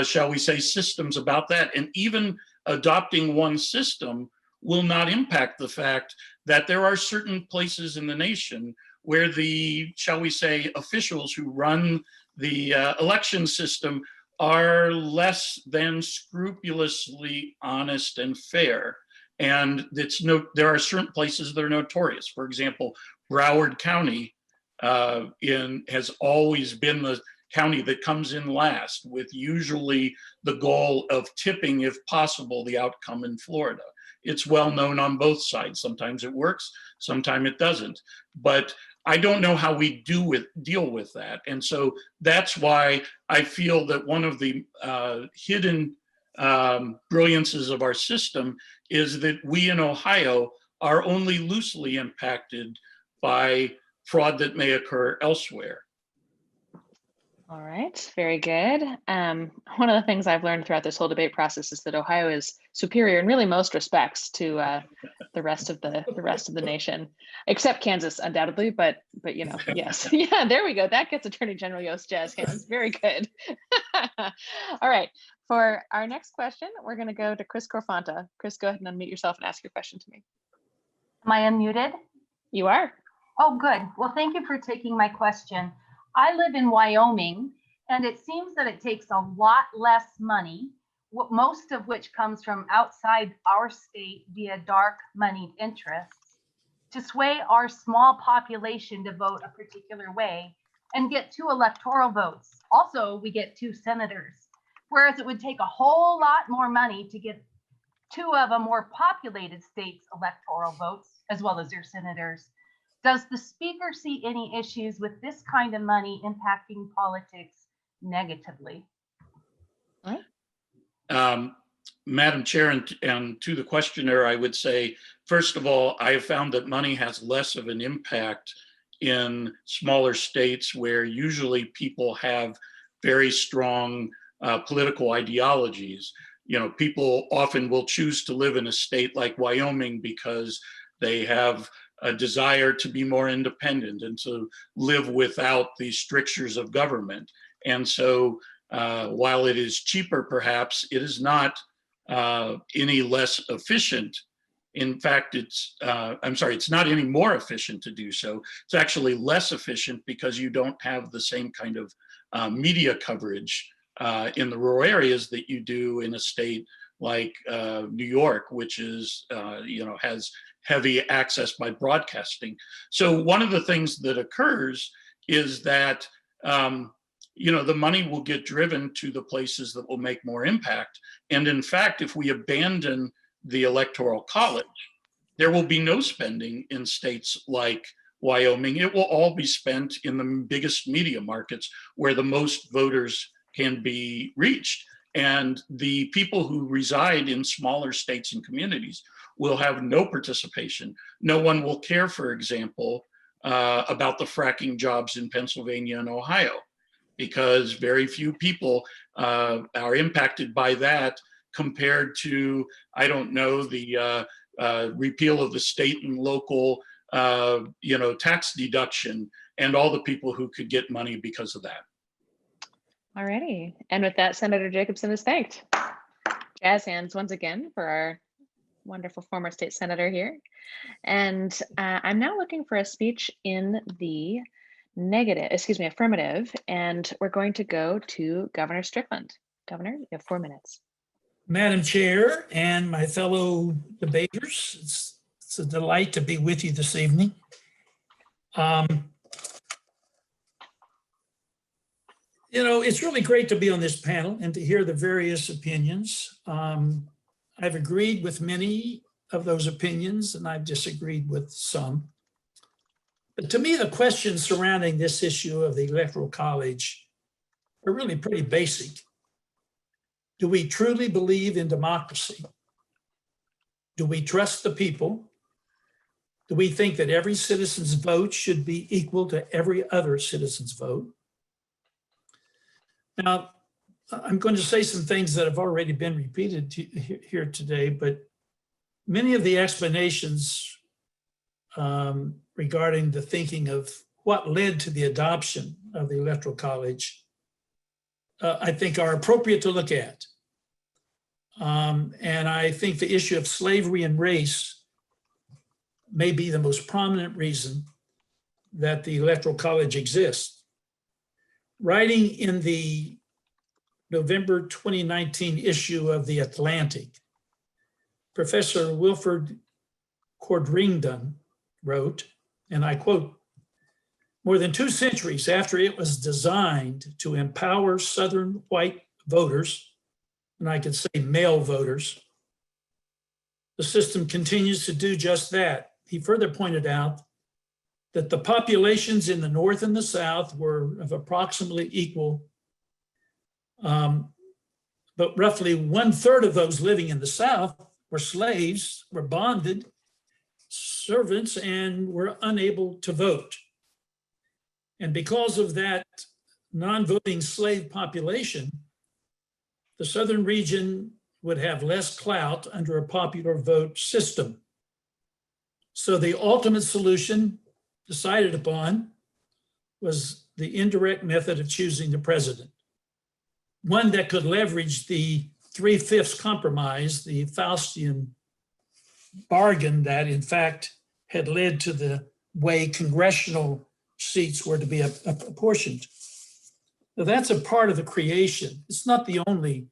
shall we say, systems about that. And even adopting one system will not impact the fact that there are certain places in the nation where the, shall we say, officials who run the election system are less than scrupulously honest and fair. And it's there are certain places that are notorious. For example, Broward County has always been the county that comes in last, with usually the goal of tipping, if possible, the outcome in Florida. It's well known on both sides. Sometimes it works, sometimes it doesn't. But I don't know how we deal with that. And so that's why I feel that one of the hidden brilliances of our system is that we in Ohio are only loosely impacted by fraud that may occur elsewhere. All right, very good. One of the things I've learned throughout this whole debate process is that Ohio is superior in really most respects to the rest of the nation, except Kansas, undoubtedly. But you know, yes, yeah, there we go. That gets Attorney General Yost jazz hands. Very good. All right, for our next question, we're going to go to Chris Corfanta. Chris, go ahead and unmute yourself and ask your question to me. Am I unmuted? You are. Oh, good. Well, thank you for taking my question. I live in Wyoming, and it seems that it takes a lot less money, most of which comes from outside our state via dark moneyed interests, to sway our small population to vote a particular way and get 2 electoral votes. Also, we get 2 senators, whereas it would take a whole lot more money to get 2 of a more populated states' electoral votes, as well as their senators. Does the speaker see any issues with this kind of money impacting politics negatively? Madam Chair, and to the questioner, I would say, first of all, I have found that money has less of an impact in smaller states where usually people have very strong political ideologies. You know, people often will choose to live in a state like Wyoming because they have a desire to be more independent and to live without the strictures of government. And so while it is cheaper, perhaps, it is not any less efficient. In fact, it's not any more efficient to do so. It's actually less efficient because you don't have the same kind of media coverage in the rural areas that you do in a state like New York, which is, has heavy access by broadcasting. So one of the things that occurs is that, the money will get driven to the places that will make more impact. And in fact, if we abandon the Electoral College, there will be no spending in states like Wyoming. It will all be spent in the biggest media markets where the most voters can be reached. And the people who reside in smaller states and communities will have no participation. No one will care, for example, about the fracking jobs in Pennsylvania and Ohio, because very few people are impacted by that compared to, I don't know, the repeal of the state and local, tax deduction and all the people who could get money because of that. All righty. And with that, Senator Jacobson is thanked. Jazz hands once again for our wonderful former state senator here. And I'm now looking for a speech in the affirmative, and we're going to go to Governor Strickland. Governor, you have 4 minutes. Madam Chair and my fellow debaters, it's a delight to be with you this evening. It's really great to be on this panel and to hear the various opinions. I've agreed with many of those opinions and I've disagreed with some. But to me, the questions surrounding this issue of the Electoral College are really pretty basic. Do we truly believe in democracy? Do we trust the people? Do we think that every citizen's vote should be equal to every other citizen's vote? Now, I'm going to say some things that have already been repeated here today, but many of the explanations regarding the thinking of what led to the adoption of the Electoral College, I think are appropriate to look at. And I think the issue of slavery and race may be the most prominent reason that the Electoral College exists. Writing in the November 2019 issue of The Atlantic, Professor Wilford Cordrington wrote, and I quote, "More than 2 centuries after it was designed to empower Southern white voters," and I could say male voters, "the system continues to do just that." He further pointed out that the populations in the North and the South were of approximately equal, but roughly 1/3 of those living in the South were slaves, were bonded servants, and were unable to vote. And because of that non-voting slave population, the Southern region would have less clout under a popular vote system. So the ultimate solution decided upon was the indirect method of choosing the president, one that could leverage the 3/5 compromise, the Faustian bargain that in fact had led to the way congressional seats were to be apportioned. Now, that's a part of the creation. It's not the only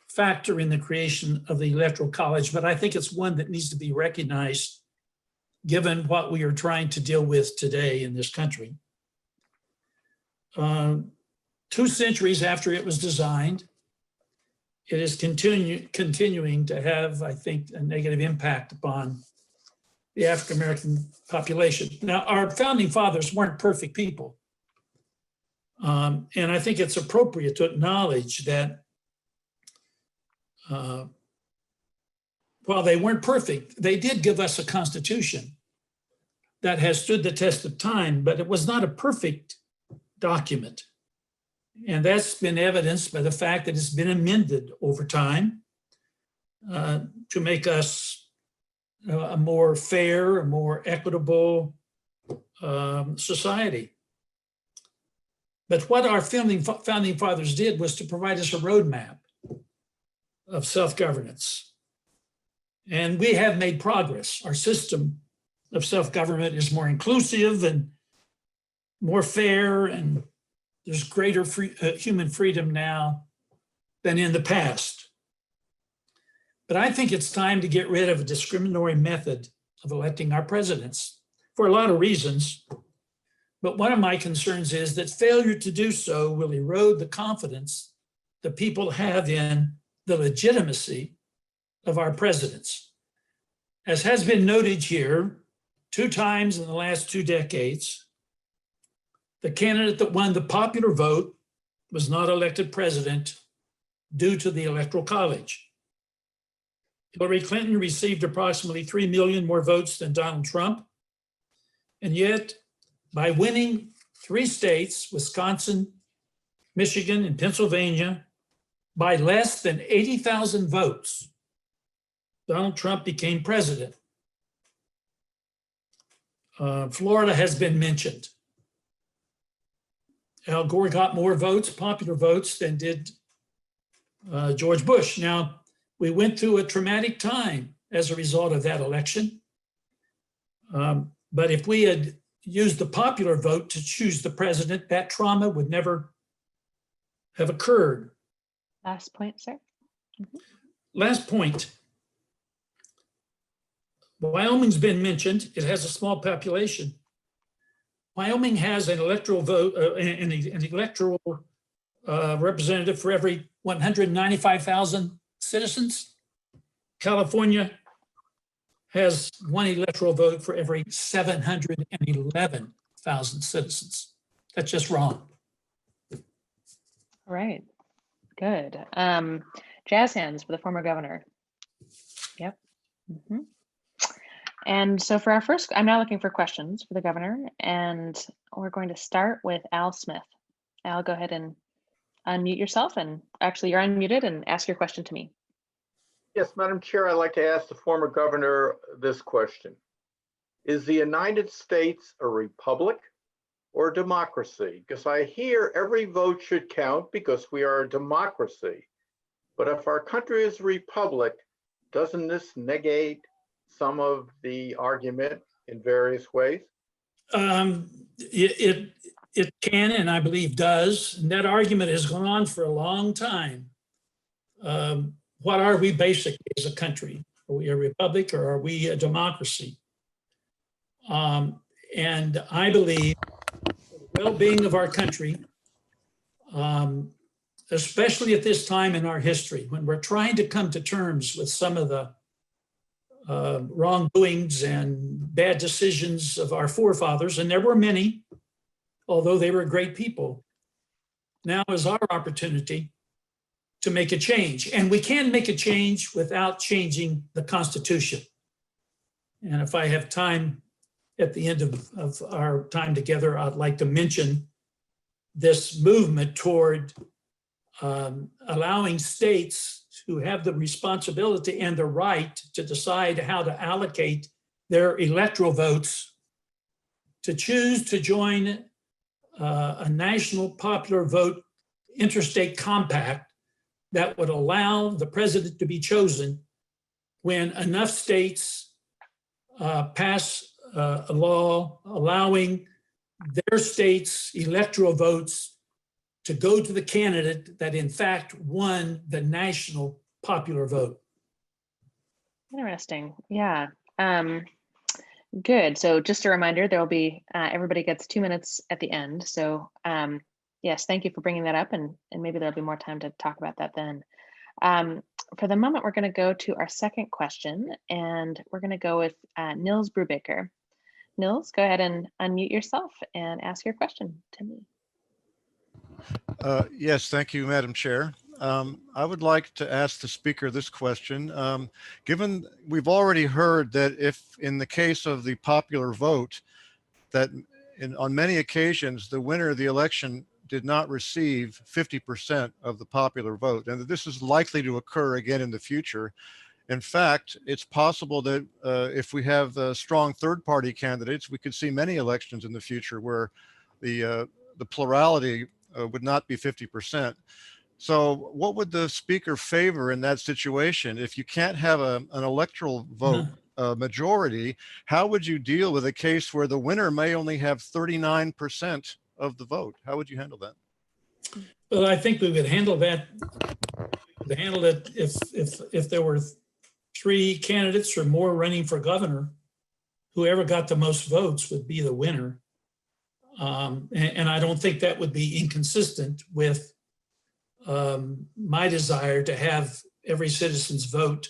factor in the creation of the Electoral College, but I think it's one that needs to be recognized given what we are trying to deal with today in this country. 2 centuries after it was designed, it is continuing to have, I think, a negative impact upon the African-American population. Now, our founding fathers weren't perfect people. And I think it's appropriate to acknowledge that while they weren't perfect, they did give us a constitution that has stood the test of time, but it was not a perfect document. And that's been evidenced by the fact that it's been amended over time to make us a more fair, a more equitable society. But what our founding fathers did was to provide us a roadmap. of self-governance. And we have made progress. Our system of self-government is more inclusive and more fair, and there's greater human freedom now than in the past. But I think it's time to get rid of a discriminatory method of electing our presidents for a lot of reasons. But one of my concerns is that failure to do so will erode the confidence that people have in the legitimacy of our presidents. As has been noted here, 2 times in the last 2 decades, the candidate that won the popular vote was not elected president due to the Electoral College. Hillary Clinton received approximately 3 million more votes than Donald Trump. And yet, by winning 3 states, Wisconsin, Michigan, and Pennsylvania, by less than 80,000 votes, Donald Trump became president. Florida has been mentioned. Al Gore got more votes, popular votes, than did George Bush. Now, we went through a traumatic time as a result of that election. But if we had used the popular vote to choose the president, that trauma would never have occurred. Last point, sir. Last point. Wyoming's been mentioned. It has a small population. Wyoming has an electoral vote, an electoral representative for every 195,000 citizens. California has 1 electoral vote for every 711,000 citizens. That's just wrong. All right, good. Jazz hands for the former governor. Yep. And so for our first, I'm now looking for questions for the governor, and we're going to start with Al Smith. Al, go ahead and unmute yourself, and actually you're unmuted, and ask your question to me. Yes, Madam Chair, I'd like to ask the former governor this question. Is the United States a republic or a democracy? Because I hear every vote should count because we are a democracy. But if our country is a republic, doesn't this negate some of the argument in various ways? It can, and I believe does. And that argument has gone on for a long time. What are we basically as a country? Are we a republic or are we a democracy? And I believe the well-being of our country, especially at this time in our history, when we're trying to come to terms with some of the wrongdoings and bad decisions of our forefathers, and there were many, although they were great people. Now is our opportunity to make a change. And we can make a change without changing the Constitution. And if I have time at the end of our time together, I'd like to mention this movement toward allowing states who have the responsibility and the right to decide how to allocate their electoral votes to choose to join a national popular vote interstate compact that would allow the president to be chosen when enough states pass a law allowing their state's electoral votes to go to the candidate that in fact won the national popular vote. Interesting. Yeah. Good. So just a reminder, there will be, everybody gets 2 minutes at the end. So yes, thank you for bringing that up, and maybe there'll be more time to talk about that then. For the moment, we're going to go to our second question, and we're going to go with Nils Brubaker. Nils, go ahead and unmute yourself and ask your question to me. Yes, thank you, Madam Chair. I would like to ask the speaker this question. Given we've already heard that if in the case of the popular vote, that on many occasions, the winner of the election did not receive 50% of the popular vote, and that this is likely to occur again in the future. In fact, it's possible that if we have strong third-party candidates, we could see many elections in the future where the plurality would not be 50%. So what would the speaker favor in that situation? If you can't have an electoral vote majority, how would you deal with a case where the winner may only have 39% of the vote? How would you handle that? Well, I think we would handle that. To handle it if there were 3 candidates or more running for governor, whoever got the most votes would be the winner. And I don't think that would be inconsistent with my desire to have every citizen's vote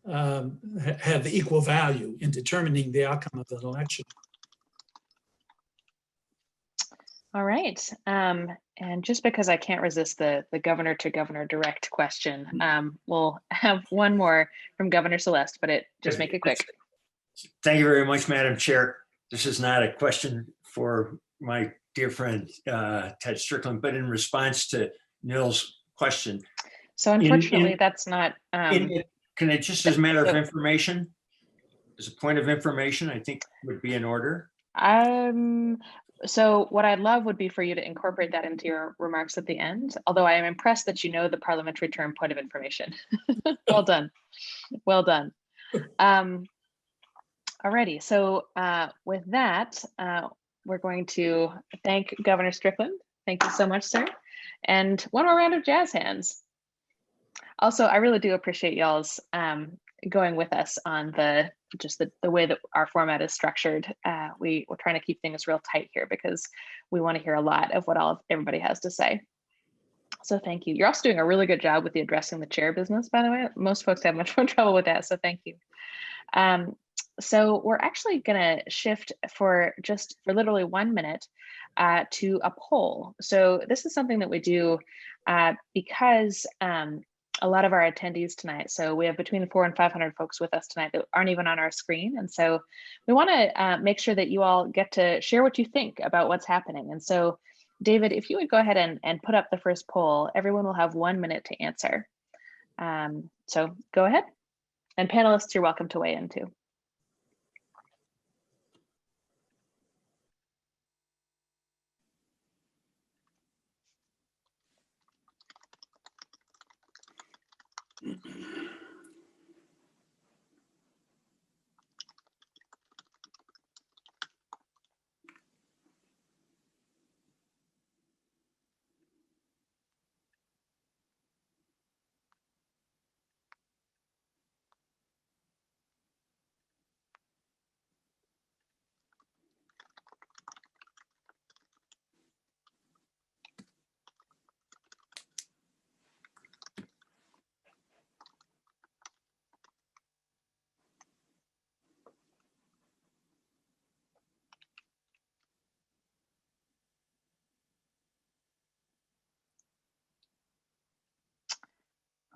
have equal value in determining the outcome of an election. All right. And just because I can't resist the governor to governor direct question, we'll have one more from Governor Celeste, but just make it quick. Thank you very much, Madam Chair. This is not a question for my dear friend Ted Strickland, but in response to Nils' question. So unfortunately, that's not. Can it just as a matter of information, as a point of information, I think would be in order. So what I'd love would be for you to incorporate that into your remarks at the end, although I am impressed that you know the parliamentary term point of information. Well done. Well done. Alrighty, so with that, we're going to thank Governor Strickland. Thank you so much, sir. And one more round of jazz hands. Also, I really do appreciate y'all's going with us on the way that our format is structured. We're trying to keep things real tight here because we want to hear a lot of what everybody has to say. So thank you. You're also doing a really good job with the addressing the chair business, by the way. Most folks have much more trouble with that, so thank you. So we're actually going to shift for literally 1 minute to a poll. So this is something that we do because a lot of our attendees tonight, so we have between 400 and 500 folks with us tonight that aren't even on our screen. And so we want to make sure that you all get to share what you think about what's happening. And so David, if you would go ahead and put up the first poll, everyone will have 1 minute to answer. So go ahead. And panelists, you're welcome to weigh in too.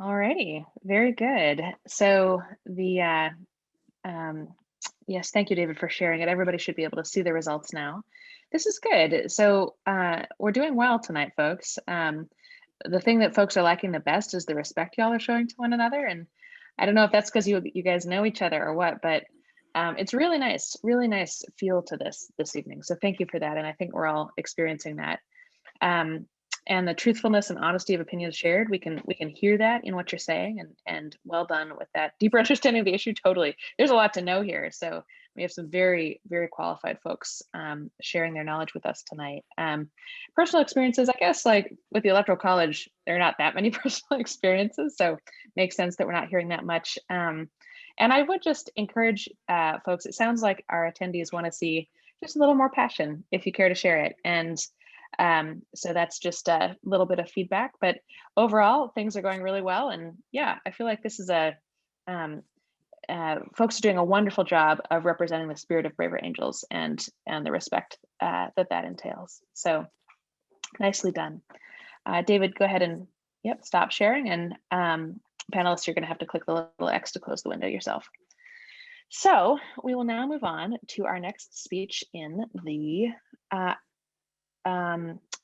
All righty, very good. So yes, thank you, David, for sharing it. Everybody should be able to see the results now. This is good. So we're doing well tonight, folks. The thing that folks are liking the best is the respect y'all are showing to one another. And I don't know if that's because you guys know each other or what, but it's really nice feel to this evening. So thank you for that. And I think we're all experiencing that. And the truthfulness and honesty of opinions shared, we can hear that in what you're saying, and well done with that deeper understanding of the issue. Totally, there's a lot to know here. So we have some very, very qualified folks sharing their knowledge with us tonight. Personal experiences, I guess, like with the Electoral College, there are not that many personal experiences, so it makes sense that we're not hearing that much. And I would just encourage folks, it sounds like our attendees want to see just a little more passion if you care to share it. And so that's just a little bit of feedback, but overall things are going really well. And yeah, I feel like this is folks are doing a wonderful job of representing the spirit of Braver Angels and the respect that entails. So nicely done. David, go ahead and stop sharing, and panelists, you're going to have to click the little X to close the window yourself. So we will now move on to our next speech in the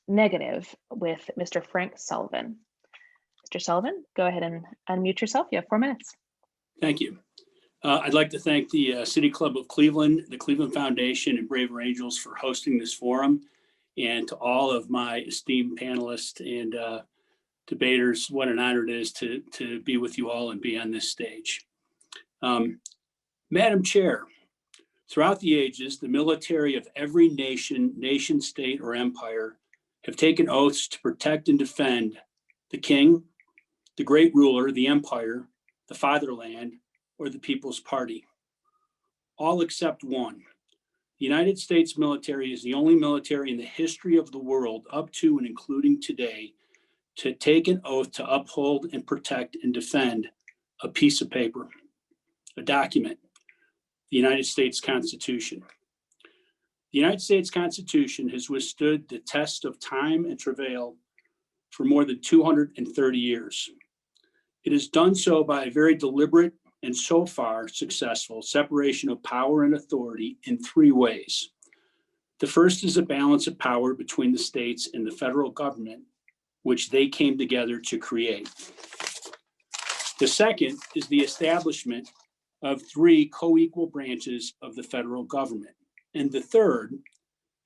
negative with Mr. Frank Sullivan. Mr. Sullivan, go ahead and unmute yourself. You have 4 minutes. Thank you. I'd like to thank the City Club of Cleveland, the Cleveland Foundation, and Braver Angels for hosting this forum, and to all of my esteemed panelists and debaters. What an honor it is to be with you all and be on this stage. Madam Chair, throughout the ages, the military of every nation, state, or empire have taken oaths to protect and defend the king, the great ruler, the empire, the fatherland, or the People's Party. All except one. The United States military is the only military in the history of the world, up to and including today, to take an oath to uphold and protect and defend a piece of paper, a document, the United States Constitution. The United States Constitution has withstood the test of time and travail for more than 230 years. It has done so by a very deliberate and so far successful separation of power and authority in three ways. The first is a balance of power between the states and the federal government, which they came together to create. The second is the establishment of three co-equal branches of the federal government. And the third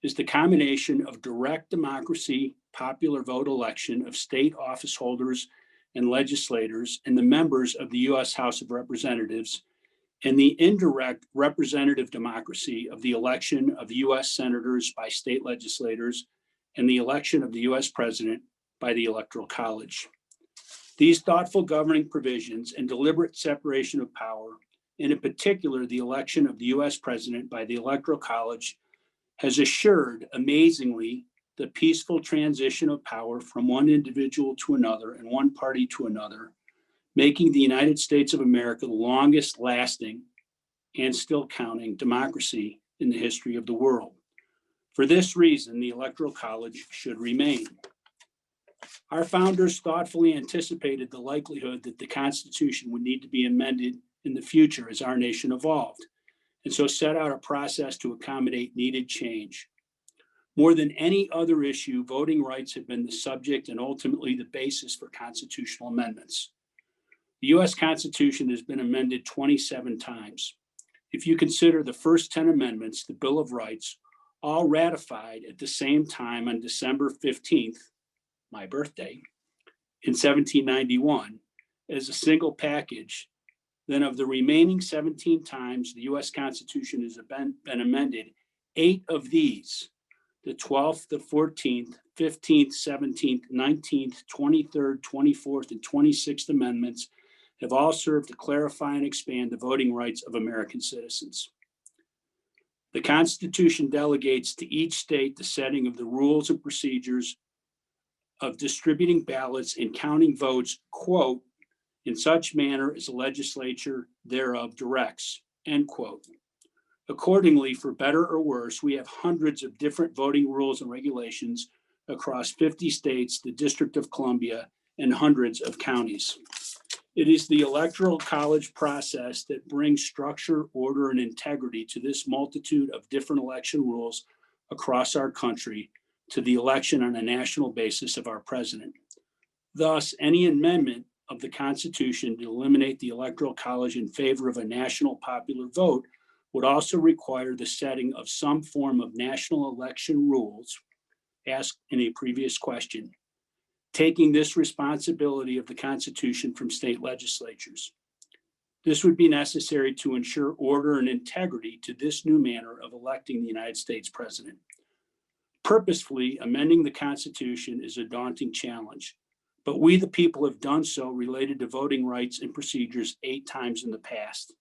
is the combination of direct democracy, popular vote election of state office holders and legislators and the members of the U.S. House of Representatives, and the indirect representative democracy of the election of U.S. senators by state legislators and the election of the U.S. president by the Electoral College. These thoughtful governing provisions and deliberate separation of power, and in particular the election of the U.S. president by the Electoral College, has assured, amazingly, the peaceful transition of power from one individual to another and one party to another, making the United States of America the longest lasting and still counting democracy in the history of the world. For this reason, the Electoral College should remain. Our founders thoughtfully anticipated the likelihood that the Constitution would need to be amended in the future as our nation evolved, and so set out a process to accommodate needed change. More than any other issue, voting rights have been the subject and ultimately the basis for constitutional amendments. The US Constitution has been amended 27 times. If you consider the first 10 amendments, the Bill of Rights, all ratified at the same time on December 15th, my birthday, in 1791, as a single package, then of the remaining 17 times the US Constitution has been amended, 8 of these, the 12th, the 14th, 15th, 17th, 19th, 23rd, 24th, and 26th amendments have all served to clarify and expand the voting rights of American citizens. The Constitution delegates to each state the setting of the rules and procedures of distributing ballots and counting votes, quote, in such manner as the legislature thereof directs, end quote. Accordingly, for better or worse, we have hundreds of different voting rules and regulations across 50 states, the District of Columbia, and hundreds of counties. It is the Electoral College process that brings structure, order, and integrity to this multitude of different election rules across our country to the election on a national basis of our president. Thus, any amendment of the Constitution to eliminate the Electoral College in favor of a national popular vote would also require the setting of some form of national election rules, asked in a previous question, taking this responsibility of the Constitution from state legislatures. This would be necessary to ensure order and integrity to this new manner of electing the United States president. Purposefully amending the Constitution is a daunting challenge, but we the people have done so related to voting rights and procedures 8 times in the past.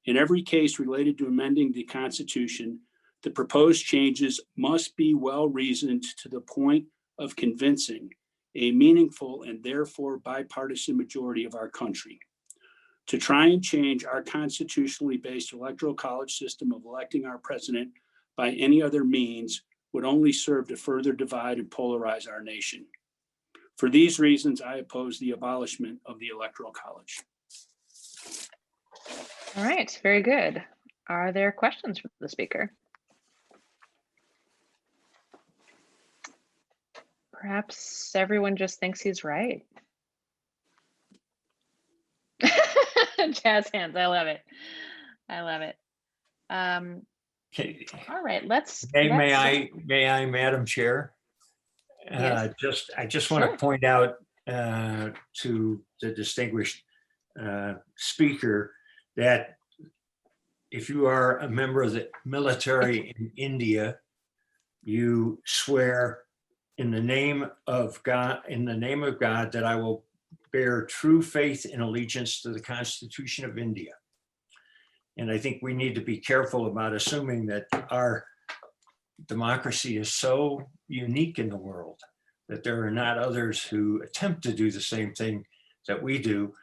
In every case related to amending the Constitution, the proposed changes must be well reasoned to the point of convincing a meaningful and therefore bipartisan majority of our country. To try and change our constitutionally based electoral college system of electing our president by any other means would only serve to further divide and polarize our nation. For these reasons, I oppose the abolishment of the Electoral College. All right, very good. Are there questions from the speaker? Perhaps everyone just thinks he's right. Jazz hands, I love it. I love it. Okay. All right, let's. May I, Madam Chair? Yes. I just want Sure. to point out to the distinguished speaker that if you are a member of the military in India, you swear in the name of God, that I will bear true faith and allegiance to the Constitution of India. And I think we need to be careful about assuming that our democracy is so unique in the world that there are not others who attempt to do the same thing that we do,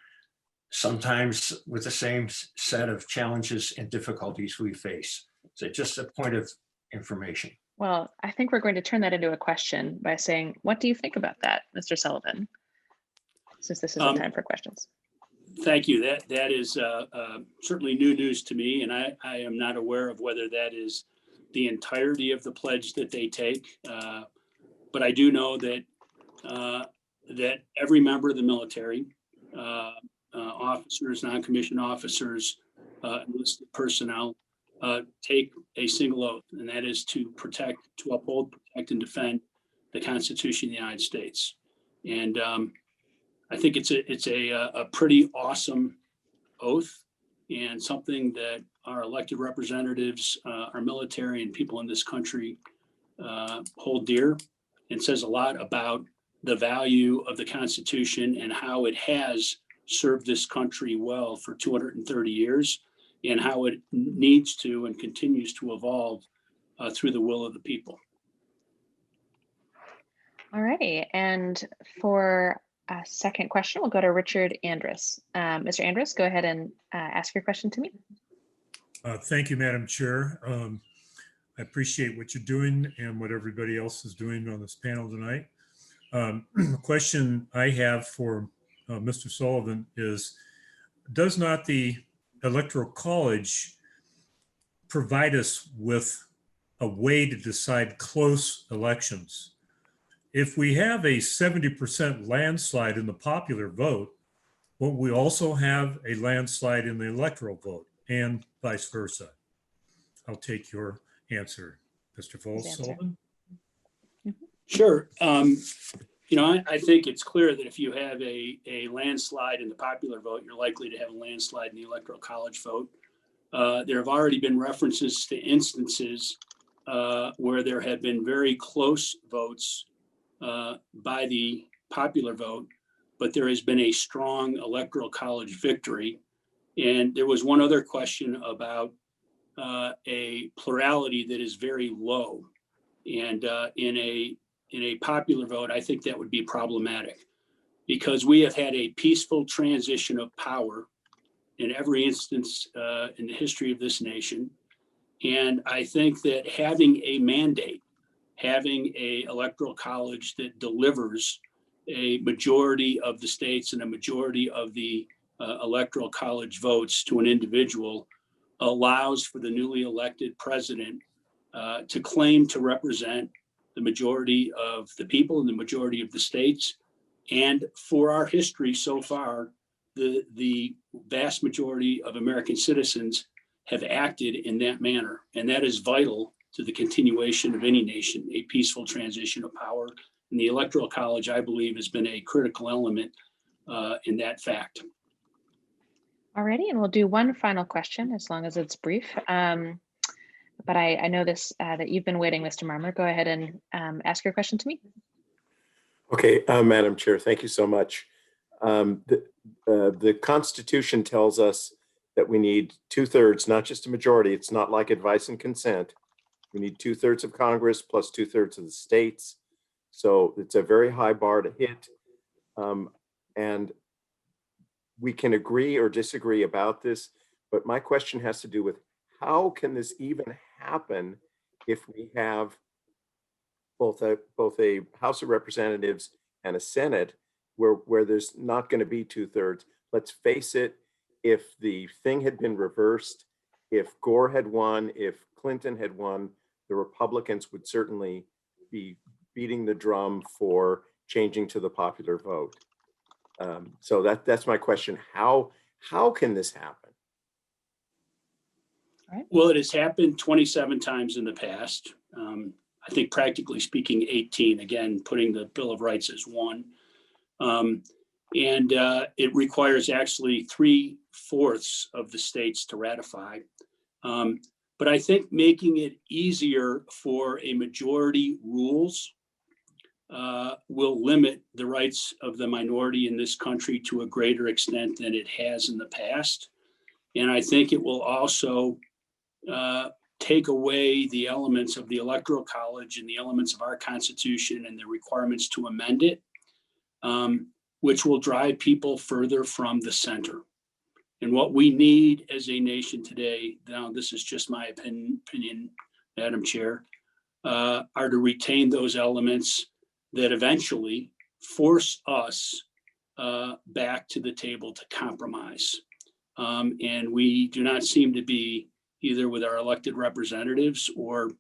sometimes with the same set of challenges and difficulties we face. So just a point of information. Well, I think we're going to turn that into a question by saying, what do you think about that, Mr. Sullivan? Since this is the time for questions. Thank you. That is certainly new news to me, and I am not aware of whether that is the entirety of the pledge that they take. But I do know that that every member of the military, officers, non-commissioned officers, enlisted personnel, take a single oath, and that is to protect, to uphold, protect, and defend the Constitution of the United States. And I think it's a pretty awesome oath, and something that our elected representatives, our military, and people in this country hold dear, and says a lot about the value of the Constitution and how it has served this country well for 230 years, and how it needs to and continues to evolve through the will of the people. All righty, and for a second question, we'll go to Richard Andrus. Mr. Andrus, go ahead and ask your question to me. Thank you, Madam Chair. I appreciate what you're doing and what everybody else is doing on this panel tonight. The question I have for Mr. Sullivan is, does not the Electoral College provide us with a way to decide close elections? If we have a 70% landslide in the popular vote, won't we also have a landslide in the electoral vote, and vice versa? I'll take your answer, Mr. Sullivan. Sure. You know, I think it's clear that if you have a landslide in the popular vote, you're likely to have a landslide in the Electoral College vote. There have already been references to instances where there have been very close votes by the popular vote, but there has been a strong Electoral College victory. And there was one other question about a plurality that is very low. And in a popular vote, I think that would be problematic, because we have had a peaceful transition of power in every instance in the history of this nation. And I think that having a mandate, having a electoral college that delivers a majority of the states and a majority of the electoral college votes to an individual allows for the newly elected president to claim to represent the majority of the people and the majority of the states. And for our history so far, the vast majority of American citizens have acted in that manner. And that is vital to the continuation of any nation, a peaceful transition of power. And the Electoral College, I believe, has been a critical element in that fact. Alrighty, and we'll do one final question, as long as it's brief. But I know this that you've been waiting, Mr. Marmer. Go ahead and ask your question to me. Okay, Madam Chair, thank you so much. The Constitution tells us that we need 2/3, not just a majority. It's not like advice and consent. We need 2/3 of Congress plus 2/3 of the states. So it's a very high bar to hit. And we can agree or disagree about this, but my question has to do with how can this even happen if we have both a House of Representatives and a Senate where there's not going to be 2/3. Let's face it, if the thing had been reversed, if Gore had won, if Clinton had won, the Republicans would certainly be beating the drum for changing to the popular vote. So that's my question. How can this happen? Well, it has happened 27 times in the past. I think practically speaking, 18, again, putting the Bill of Rights as one. It requires actually 3/4 of the states to ratify. But I think making it easier for a majority rules will limit the rights of the minority in this country to a greater extent than it has in the past. And I think it will also take away the elements of the Electoral College and the elements of our Constitution and the requirements to amend it, which will drive people further from the center. And what we need as a nation today, now this is just my opinion, Madam Chair, are to retain those elements that eventually force us back to the table to compromise. And we do not seem to be, either with our elected representatives or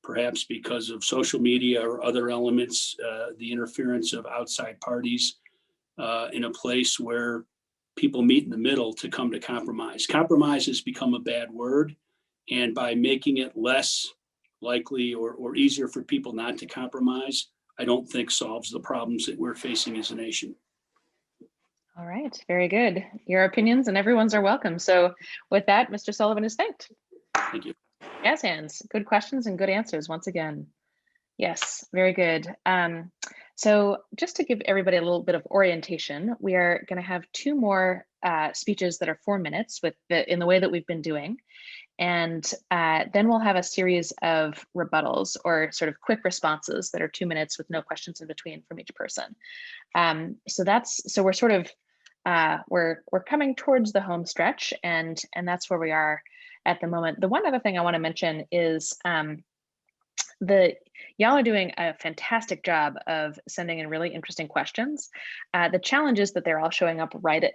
perhaps because of social media or other elements, the interference of outside parties, in a place where people meet in the middle to come to compromise. Compromise has become a bad word, and by making it less likely or easier for people not to compromise, I don't think solves the problems that we're facing as a nation. All right, very good. Your opinions and everyone's are welcome. So with that, Mr. Sullivan is thanked. Thank you. Yes, hands. Good questions and good answers once again. Yes, very good. So just to give everybody a little bit of orientation, we are going to have 2 more speeches that are 4 minutes in the way that we've been doing. And then we'll have a series of rebuttals or sort of quick responses that are 2 minutes with no questions in between from each person. So we're sort of, we're coming towards the home stretch, and that's where we are at the moment. The one other thing I want to mention is y'all are doing a fantastic job of sending in really interesting questions. The challenge is that they're all showing up right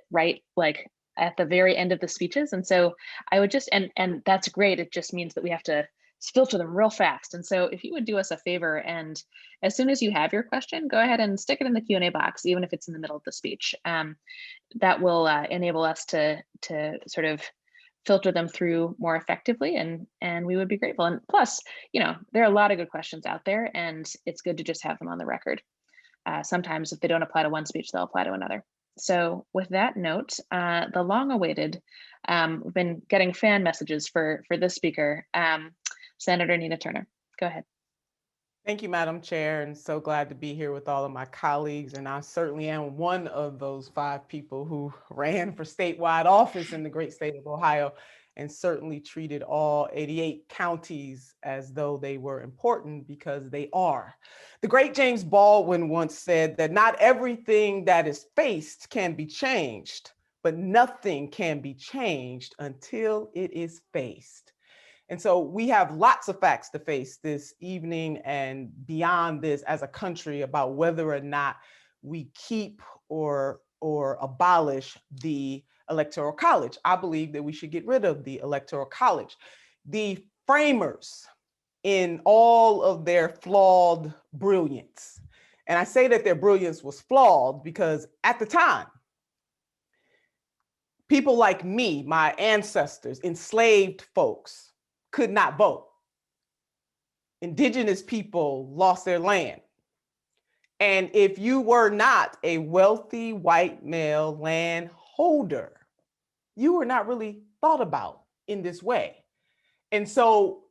like at the very end of the speeches. And so I would just, and that's great. It just means that we have to filter them real fast. And so if you would do us a favor, and as soon as you have your question, go ahead and stick it in the Q&A box, even if it's in the middle of the speech. That will enable us to sort of filter them through more effectively, and we would be grateful. And plus, there are a lot of good questions out there, and it's good to just have them on the record. Sometimes if they don't apply to one speech, they'll apply to another. So with that note, the long-awaited, we've been getting fan messages for this speaker, Senator Nina Turner. Go ahead. Thank you, Madam Chair, and so glad to be here with all of my colleagues. And I certainly am one of those 5 people who ran for statewide office in the great state of Ohio, and certainly treated all 88 counties as though they were important, because they are. The great James Baldwin once said that not everything that is faced can be changed, but nothing can be changed until it is faced. And so we have lots of facts to face this evening and beyond this as a country about whether or not we keep or abolish the Electoral College. I believe that we should get rid of the Electoral College. The framers, in all of their flawed brilliance, and I say that their brilliance was flawed because at the time, people like me, my ancestors, enslaved folks, could not vote. Indigenous people lost their land. And if you were not a wealthy white male landholder, you were not really thought about in this way. And so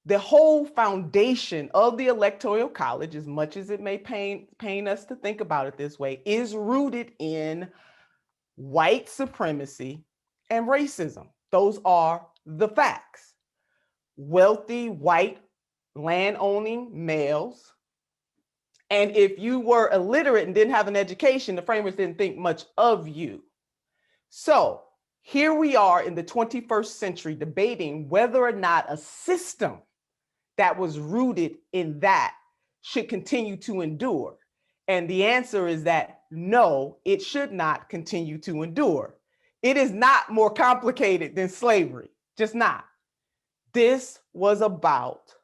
the whole foundation of the Electoral College, as much as it may pain us to think about it this way, is rooted in white supremacy and racism. Those are the facts. Wealthy white land-owning males. And if you were illiterate and didn't have an education, the framers didn't think much of you. So here we are in the 21st century debating whether or not a system that was rooted in that should continue to endure. And the answer is that no, it should not continue to endure. It is not more complicated than slavery, just not. This was about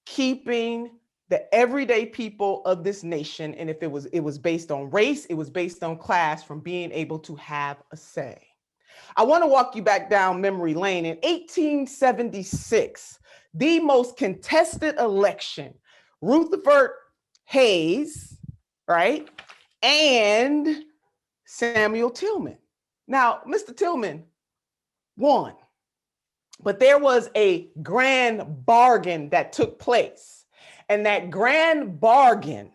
keeping the everyday people of this nation, and if it was based on race, it was based on class, from being able to have a say. I want to walk you back down memory lane. In 1876, the most contested election, Rutherford Hayes, right, and Samuel Tillman. Now, Mr. Tillman won, but there was a grand bargain that took place. And that grand bargain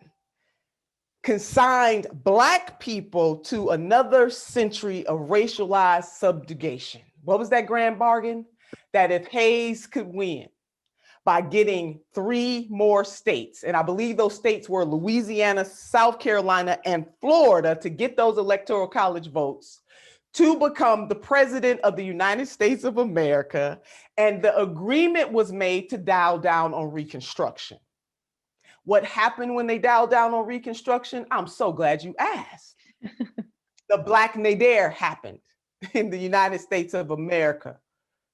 consigned Black people to another century of racialized subjugation. What was that grand bargain? That if Hayes could win by getting 3 more states, and I believe those states were Louisiana, South Carolina, and Florida, to get those electoral college votes to become the president of the United States of America, and the agreement was made to dial down on Reconstruction. What happened when they dialed down on Reconstruction? I'm so glad you asked. The Black Nadir happened in the United States of America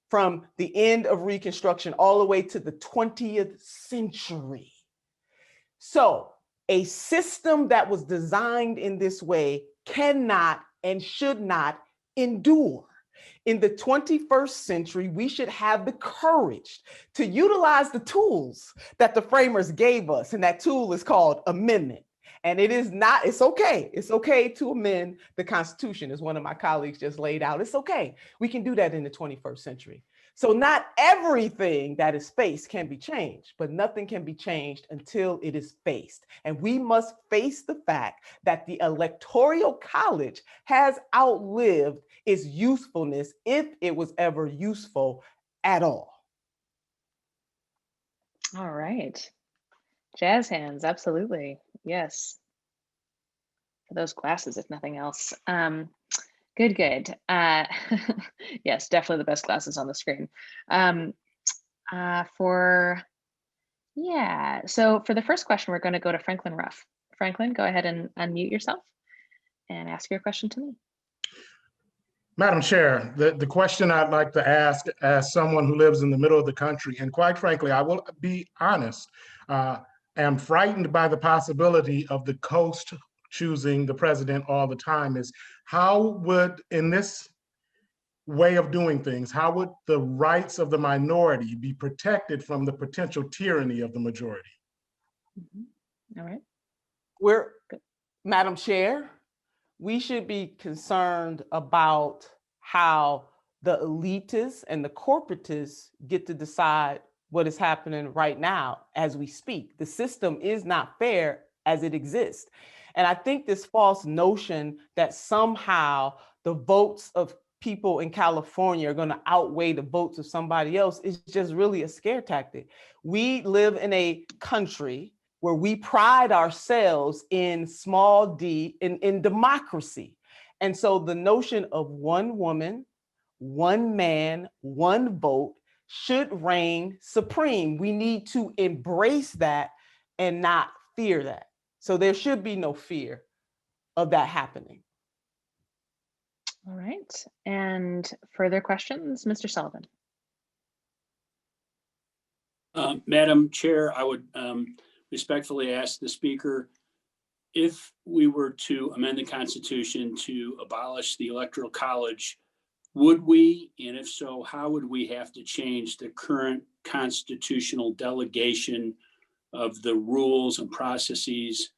from the end of Reconstruction all the way to the 20th century. So a system that was designed in this way cannot and should not endure. In the 21st century, we should have the courage to utilize the tools that the framers gave us. And that tool is called amendment. And it is not, it's okay. It's okay to amend the Constitution, as one of my colleagues just laid out. It's okay. We can do that in the 21st century. So not everything that is faced can be changed, but nothing can be changed until it is faced. And we must face the fact that the Electoral College has outlived its usefulness, if it was ever useful at all. All right. Jazz hands, absolutely. Yes. For those classes, if nothing else. Good. Yes, definitely the best classes on the screen. So for the first question, we're going to go to Franklin Ruff. Franklin, go ahead and unmute yourself and ask your question to me. Madam Chair, the question I'd like to ask, as someone who lives in the middle of the country, and quite frankly, I will be honest, am frightened by the possibility of the coast choosing the president all the time, is how would, in this way of doing things, how would the rights of the minority be protected from the potential tyranny of the majority? Mm-hmm. All right. Madam Chair, we should be concerned about how the elitists and the corporatists get to decide what is happening right now as we speak. The system is not fair as it exists. And I think this false notion that somehow the votes of people in California are going to outweigh the votes of somebody else is just really a scare tactic. We live in a country where we pride ourselves in small d, in democracy. And so the notion of one woman, one man, one vote should reign supreme. We need to embrace that and not fear that. So there should be no fear of that happening. All right. And further questions, Mr. Sullivan? Madam Chair, I would respectfully ask the speaker, if we were to amend the Constitution to abolish the Electoral College, would we, and if so, how would we have to change the current constitutional delegation of the rules and processes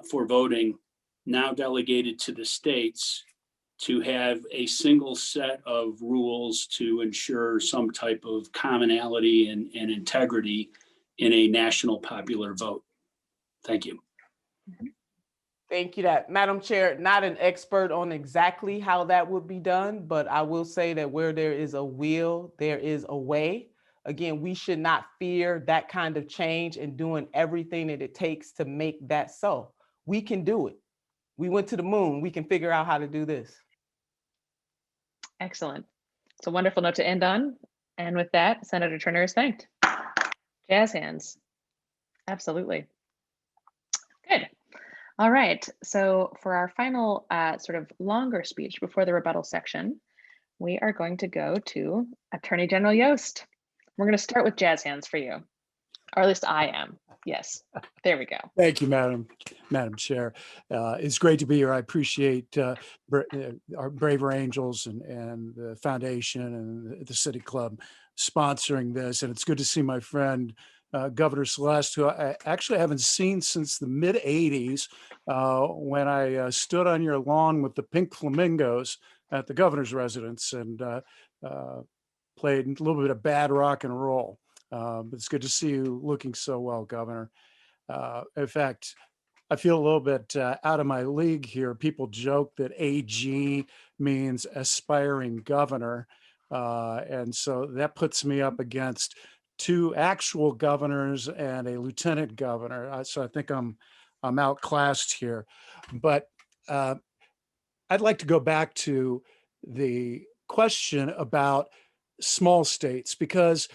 for voting, now delegated to the states, to have a single set of rules to ensure some type of commonality and integrity in a national popular vote? Thank you. Thank you, Madam Chair, not an expert on exactly how that would be done, but I will say that where there is a will, there is a way. Again, we should not fear that kind of change and doing everything that it takes to make that so. We can do it. We went to the moon. We can figure out how to do this. Excellent. It's a wonderful note to end on. And with that, Senator Turner is thanked. Jazz hands. Absolutely. Good. All right. So for our final sort of longer speech before the rebuttal section, we are going to go to Attorney General Yost. We're going to start with jazz hands for you, or at least I am. Yes, there we go. Thank you, Madam Chair. It's great to be here. I appreciate our Braver Angels and the foundation and the City Club sponsoring this. And it's good to see my friend Governor Celeste, who I actually haven't seen since the mid 80s when I stood on your lawn with the pink flamingos at the governor's residence and played a little bit of bad rock and roll. But it's good to see you looking so well, Governor. In fact, I feel a little bit out of my league here. People joke that AG means aspiring governor. And so that puts me up against 2 actual governors and a lieutenant governor. So I think I'm outclassed here. But I'd like to go back to the question about small states, because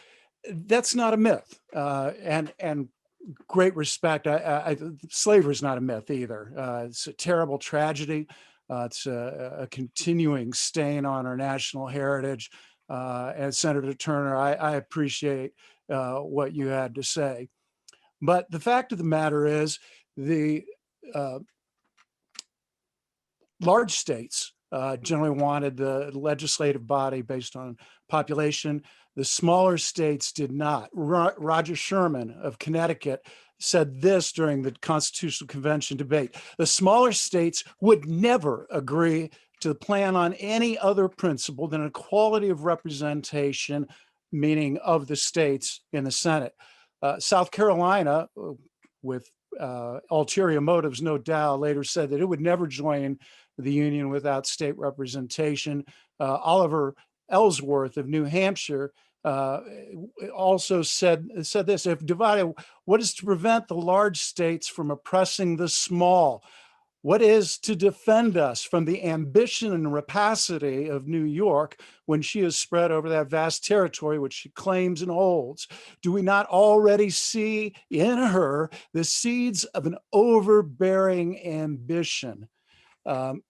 that's not a myth. And great respect. Slavery is not a myth either. It's a terrible tragedy. It's a continuing stain on our national heritage. And Senator Turner, I appreciate what you had to say. But the fact of the matter is, the large states generally wanted the legislative body based on population. The smaller states did not. Roger Sherman of Connecticut said this during the Constitutional Convention debate: the smaller states would never agree to the plan on any other principle than equality of representation, meaning of the states in the Senate. South Carolina, with ulterior motives, no doubt, later said that it would never join the Union without state representation. Oliver Ellsworth of New Hampshire also said this: if divided, what is to prevent the large states from oppressing the small? What is to defend us from the ambition and rapacity of New York when she is spread over that vast territory which she claims and holds? Do we not already see in her the seeds of an overbearing ambition? And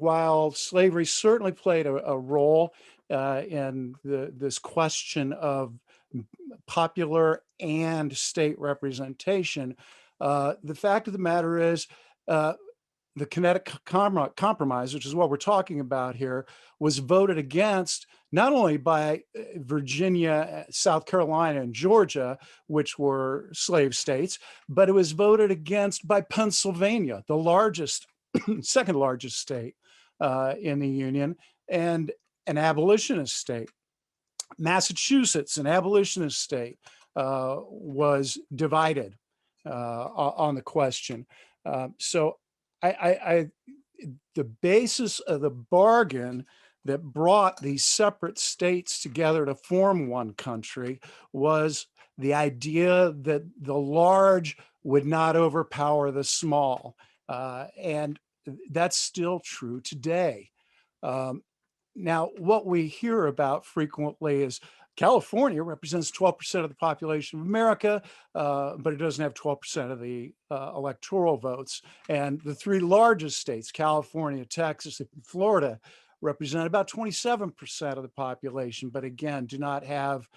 while slavery certainly played a role in this question of popular and state representation, the fact of the matter is the Connecticut Compromise, which is what we're talking about here, was voted against not only by Virginia, South Carolina, and Georgia, which were slave states, but it was voted against by Pennsylvania, the largest, second largest state in the Union, and an abolitionist state. Massachusetts, an abolitionist state, was divided on the question. So the basis of the bargain that brought these separate states together to form one country was the idea that the large would not overpower the small. And that's still true today. Now, what we hear about frequently is California represents 12% of the population of America, but it doesn't have 12% of the electoral votes. And the 3 largest states, California, Texas, and Florida, represent about 27% of the population, but again, do not have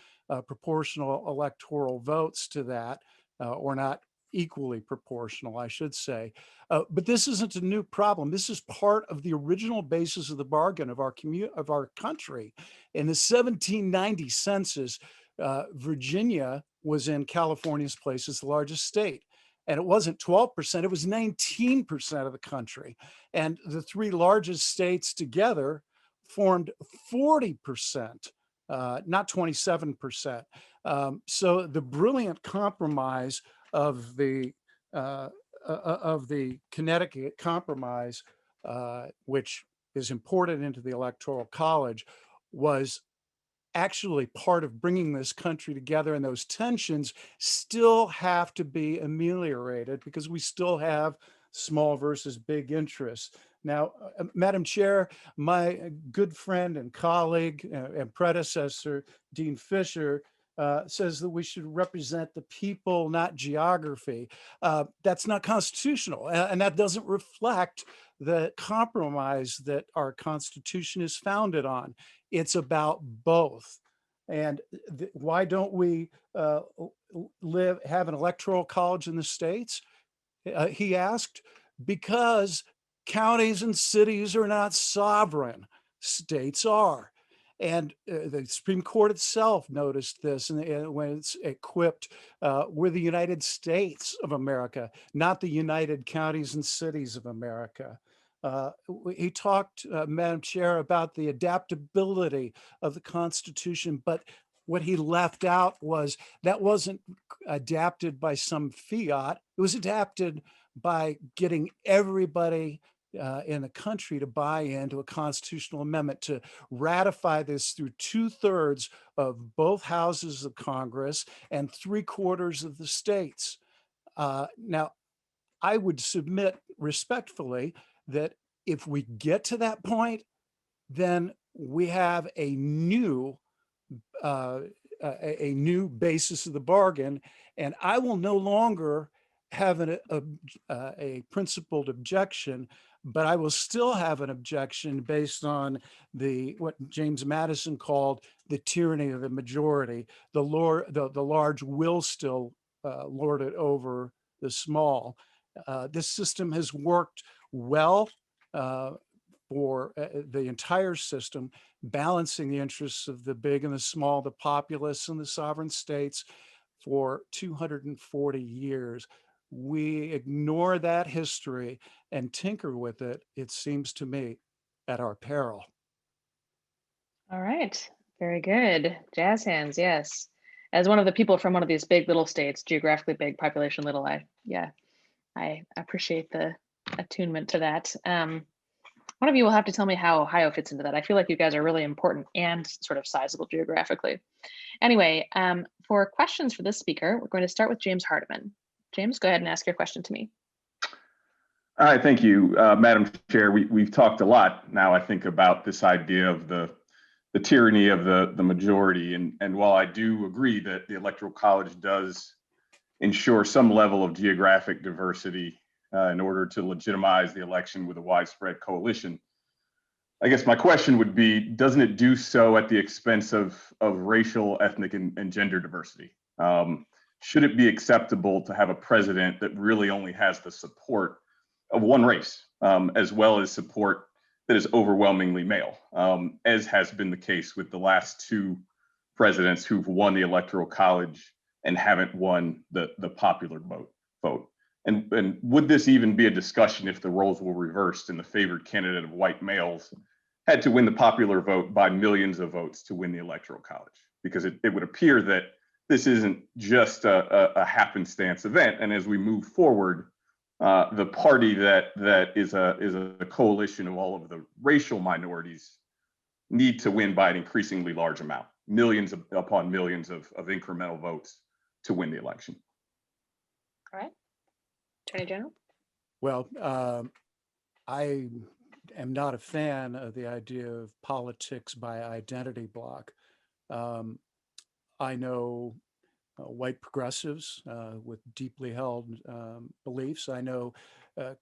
proportional electoral votes to that, or not equally proportional, I should say. But this isn't a new problem. This is part of the original basis of the bargain of our country. In the 1790 census, Virginia was in California's place as the largest state. And it wasn't 12%, it was 19% of the country. And the 3 largest states together formed 40%, not 27%. So the brilliant compromise of the Connecticut Compromise, which is imported into the Electoral College, was actually part of bringing this country together, and those tensions still have to be ameliorated because we still have small versus big interests. Now, Madam Chair, my good friend and colleague and predecessor, Dean Fisher, says that we should represent the people, not geography. That's not constitutional, and that doesn't reflect the compromise that our Constitution is founded on. It's about both. And why don't we have an electoral college in the states? He asked. Because counties and cities are not sovereign, states are. And the Supreme Court itself noticed this, and when it's equipped, we're the United States of America, not the United Counties and Cities of America. He talked, Madam Chair, about the adaptability of the Constitution, but what he left out was that wasn't adapted by some fiat. It was adapted by getting everybody in the country to buy into a constitutional amendment, to ratify this through 2/3 of both houses of Congress and 3/4 of the states. Now, I would submit respectfully that if we get to that point, then we have a new basis of the bargain, and I will no longer have a principled objection, but I will still have an objection based on what James Madison called the tyranny of the majority. The large will still lord it over the small. This system has worked well for the entire system, balancing the interests of the big and the small, the populace and the sovereign states for 240 years. We ignore that history and tinker with it, it seems to me, at our peril. All right, very good. Jazz hands, yes. As one of the people from one of these big little states, geographically big, population little, I appreciate the attunement to that. One of you will have to tell me how Ohio fits into that. I feel like you guys are really important and sort of sizable geographically. Anyway, for questions for this speaker, we're going to start with James Hardiman. James, go ahead and ask your question to me. All right, thank you, Madam Chair. We've talked a lot now, I think, about this idea of the tyranny of the majority. And while I do agree that the Electoral College does ensure some level of geographic diversity in order to legitimize the election with a widespread coalition, I guess my question would be, doesn't it do so at the expense of racial, ethnic, and gender diversity? Should it be acceptable to have a president that really only has the support of one race, as well as support that is overwhelmingly male, as has been the case with the last two presidents who've won the Electoral College and haven't won the popular vote? And would this even be a discussion if the roles were reversed and the favored candidate of white males had to win the popular vote by millions of votes to win the Electoral College? Because it would appear that this isn't just a happenstance event. And as we move forward, the party that is a coalition of all of the racial minorities need to win by an increasingly large amount, millions upon millions of incremental votes to win the election. All right. Attorney General? Well, I am not a fan of the idea of politics by identity block. I know white progressives with deeply held beliefs. I know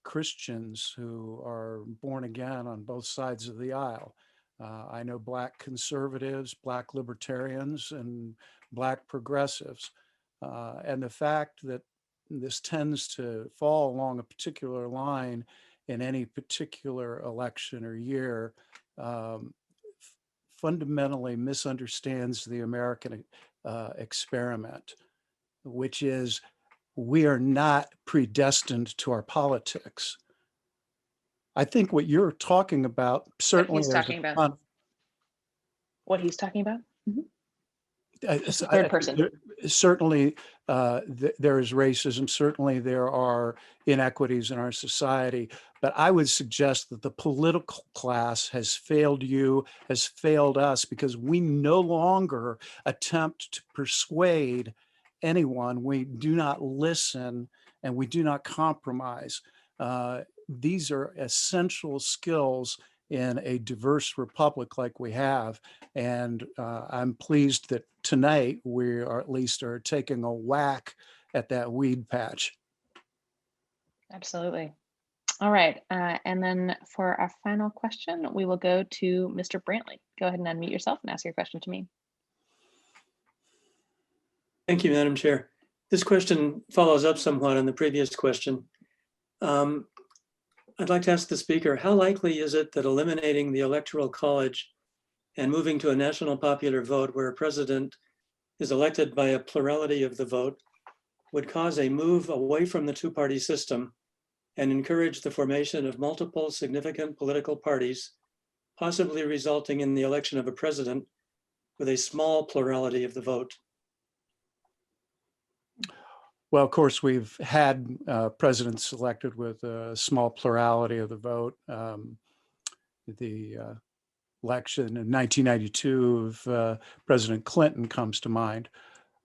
Christians who are born again on both sides of the aisle. I know Black conservatives, Black libertarians, and Black progressives. And the fact that this tends to fall along a particular line in any particular election or year fundamentally misunderstands the American experiment, which is we are not predestined to our politics. I think what you're talking about certainly What he's talking about. What he's talking about? Third person. Certainly, there is racism. Certainly, there are inequities in our society. But I would suggest that the political class has failed you, has failed us, because we no longer attempt to persuade anyone. We do not listen, and we do not compromise. These are essential skills in a diverse republic like we have. And I'm pleased that tonight we are at least taking a whack at that weed patch. Absolutely. All right. And then for our final question, we will go to Mr. Brantley. Go ahead and unmute yourself and ask your question to me. Thank you, Madam Chair. This question follows up somewhat on the previous question. I'd like to ask the speaker, how likely is it that eliminating the Electoral College and moving to a national popular vote where a president is elected by a plurality of the vote would cause a move away from the two-party system and encourage the formation of multiple significant political parties, possibly resulting in the election of a president with a small plurality of the vote. Well, of course, we've had presidents elected with a small plurality of the vote. The election in 1992 of President Clinton comes to mind.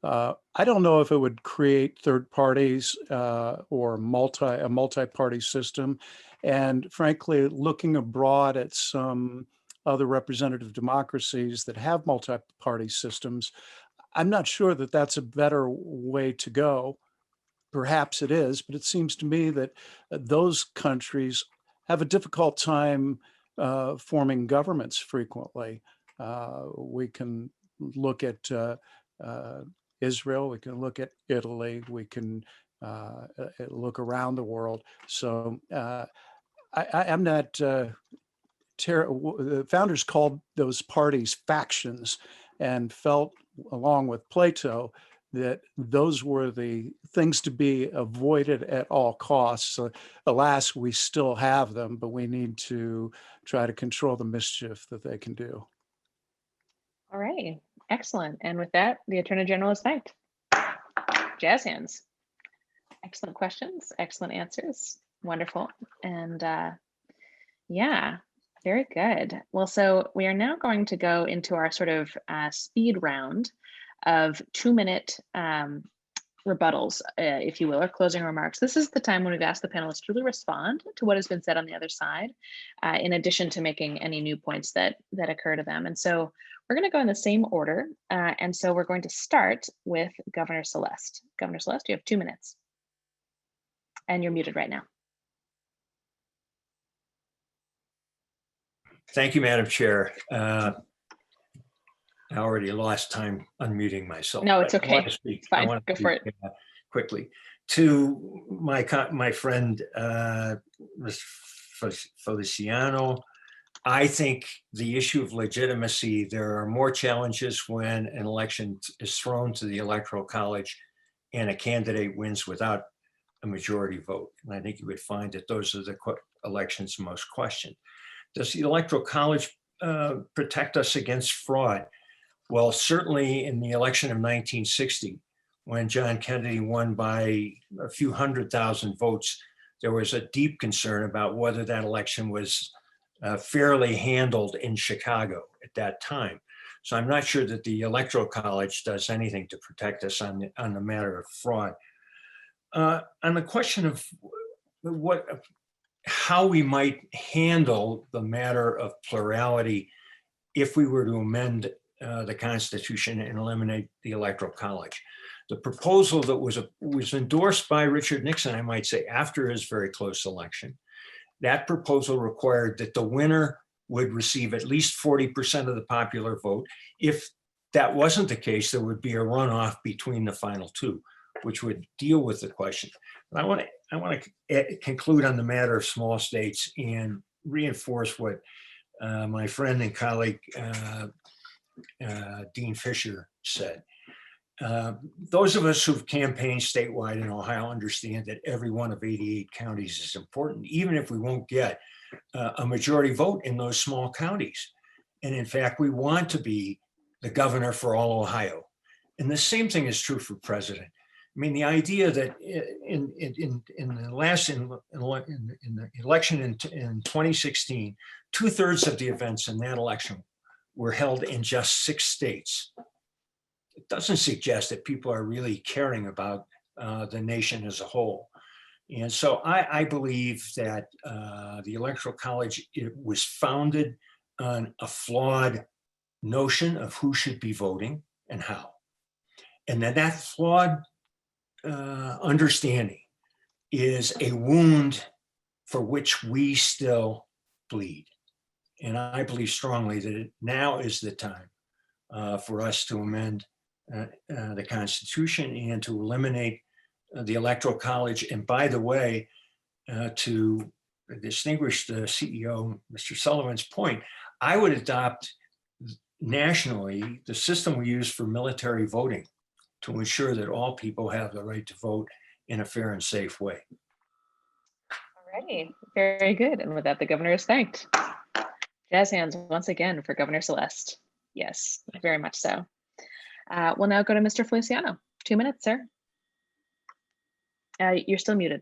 I don't know if it would create third parties or a multi-party system. And frankly, looking abroad at some other representative democracies that have multi-party systems, I'm not sure that that's a better way to go. Perhaps it is, but it seems to me that those countries have a difficult time forming governments frequently. We can look at Israel, we can look at Italy, we can look around the world. So I'm not, the founders called those parties factions and felt, along with Plato, that those were the things to be avoided at all costs. So, alas, we still have them, but we need to try to control the mischief that they can do. All right, excellent. And with that, the Attorney General is thanked. Jazz hands. Excellent questions, excellent answers. Wonderful. And yeah, very good. Well, so we are now going to go into our sort of speed round of 2-minute rebuttals, if you will, or closing remarks. This is the time when we've asked the panelists to really respond to what has been said on the other side, in addition to making any new points that occur to them. And so we're going to go in the same order. And so we're going to start with Governor Celeste. Governor Celeste, you have 2 minutes. And you're muted right now. Thank you, Madam Chair. I already lost time unmuting myself. No, it's okay. It's fine. Go for it. Quickly. To my friend, Ms. Feliciano, I think the issue of legitimacy, there are more challenges when an election is thrown to the Electoral College and a candidate wins without a majority vote. And I think you would find that those are the elections most questioned. Does the Electoral College protect us against fraud? Well, certainly in the election of 1960, when John Kennedy won by a few 100,000 votes, there was a deep concern about whether that election was fairly handled in Chicago at that time. So I'm not sure that the Electoral College does anything to protect us on the matter of fraud. On the question of how we might handle the matter of plurality if we were to amend the Constitution and eliminate the Electoral College. The proposal that was endorsed by Richard Nixon, I might say, after his very close election, that proposal required that the winner would receive at least 40% of the popular vote. If that wasn't the case, there would be a runoff between the final two, which would deal with the question. But I want to conclude on the matter of small states and reinforce what my friend and colleague Dean Fisher said. Those of us who've campaigned statewide in Ohio understand that every one of 88 counties is important, even if we won't get a majority vote in those small counties. And in fact, we want to be the governor for all Ohio. And the same thing is true for president. I mean, the idea that in the election in 2016, 2/3 of the events in that election were held in just 6 states. It doesn't suggest that people are really caring about the nation as a whole. And so I believe that the Electoral College, it was founded on a flawed notion of who should be voting and how. And that flawed understanding is a wound for which we still bleed. And I believe strongly that now is the time for us to amend the Constitution and to eliminate the Electoral College. And by the way, to distinguish the CEO, Mr. Sullivan's point, I would adopt nationally the system we use for military voting to ensure that all people have the right to vote in a fair and safe way. Alrighty, very good. And with that, the governor is thanked. Jazz hands once again for Governor Celeste. Yes, very much so. We'll now go to Mr. Feliciano. 2 minutes, sir. You're still muted.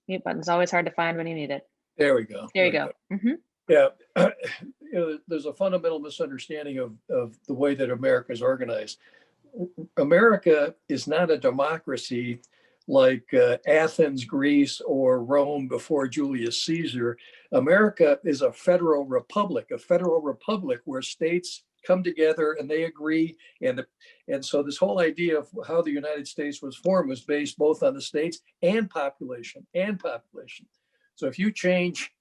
Mute button's always hard to find when you need it. There we go. There you go. Yeah, there's a fundamental misunderstanding of the way that America is organized. America is not a democracy like Athens, Greece, or Rome before Julius Caesar. America is a federal republic where states come together and they agree. And so this whole idea of how the United States was formed was based both on the states and population. So if you change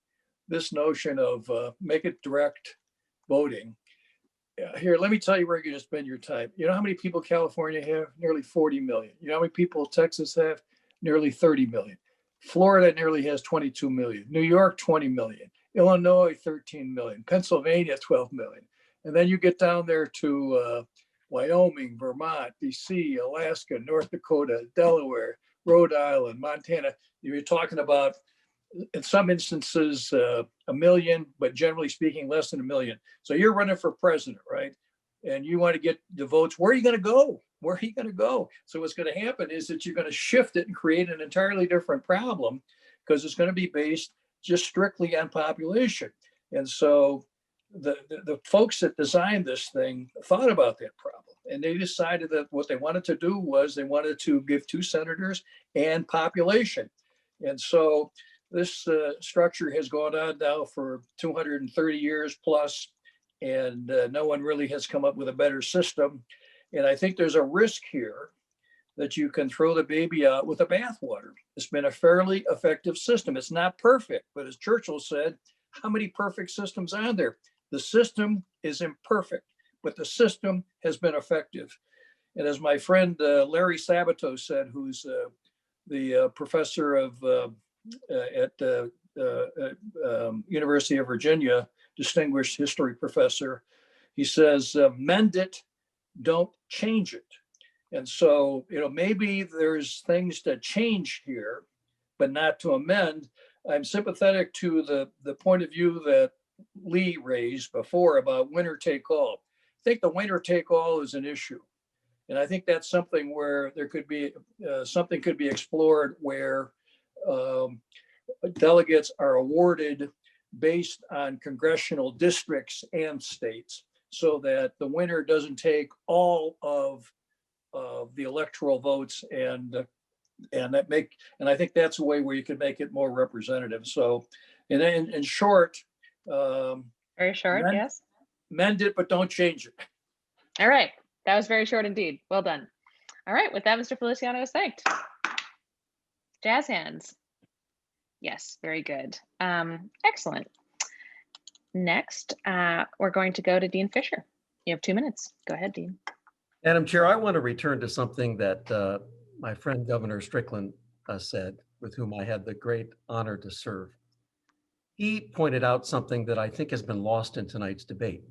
this notion of make it direct voting, here, let me tell you where you're going to spend your time. You know how many people California have? Nearly 40 million. You know how many people Texas have? Nearly 30 million. Florida nearly has 22 million. New York, 20 million. Illinois, 13 million. Pennsylvania, 12 million. And then you get down there to Wyoming, Vermont, DC, Alaska, North Dakota, Delaware, Rhode Island, Montana. You're talking about, in some instances, 1 million, but generally speaking, less than 1 million. So you're running for president, right? And you want to get the votes. Where are you going to go? So what's going to happen is that you're going to shift it and create an entirely different problem, because it's going to be based just strictly on population. And so the folks that designed this thing thought about that problem, and they decided that what they wanted to do was they wanted to give 2 senators and population. And so this structure has gone on now for 230 years plus, and no one really has come up with a better system. And I think there's a risk here that you can throw the baby out with the bathwater. It's been a fairly effective system. It's not perfect, but as Churchill said, how many perfect systems are there? The system is imperfect, but the system has been effective. And as my friend Larry Sabato said, who's the professor of at the University of Virginia, distinguished history professor, he says, mend it, don't change it. And so, maybe there's things to change here, but not to amend. I'm sympathetic to the point of view that Lee raised before about winner take all. I think the winner take all is an issue. And I think that's something where there could be, something could be explored where delegates are awarded based on congressional districts and states, so that the winner doesn't take all of the electoral votes, and I think that's a way where you could make it more representative. So, in short, very short, yes. Mend it, but don't change it. All right, that was very short indeed. Well done. All right, with that, Mr. Feliciano is thanked. Jazz hands. Yes, very good. Excellent. Next, we're going to go to Dean Fisher. You have 2 minutes. Go ahead, Dean. Madam Chair, I want to return to something that my friend Governor Strickland said, with whom I had the great honor to serve. He pointed out something that I think has been lost in tonight's debate.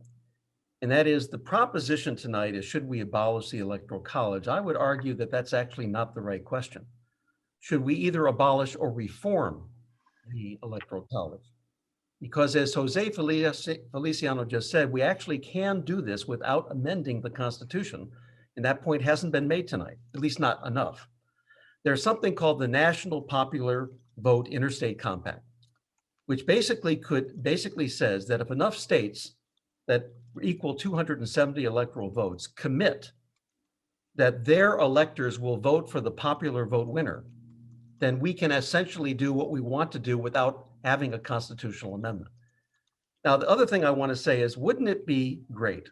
And that is the proposition tonight is, should we abolish the Electoral College? I would argue that that's actually not the right question. Should we either abolish or reform the Electoral College? Because as José Feliciano just said, we actually can do this without amending the Constitution. And that point hasn't been made tonight, at least not enough. There's something called the National Popular Vote Interstate Compact, which basically says that if enough states that equal 270 electoral votes commit that their electors will vote for the popular vote winner, then we can essentially do what we want to do without having a constitutional amendment. Now, the other thing I want to say is, wouldn't it be great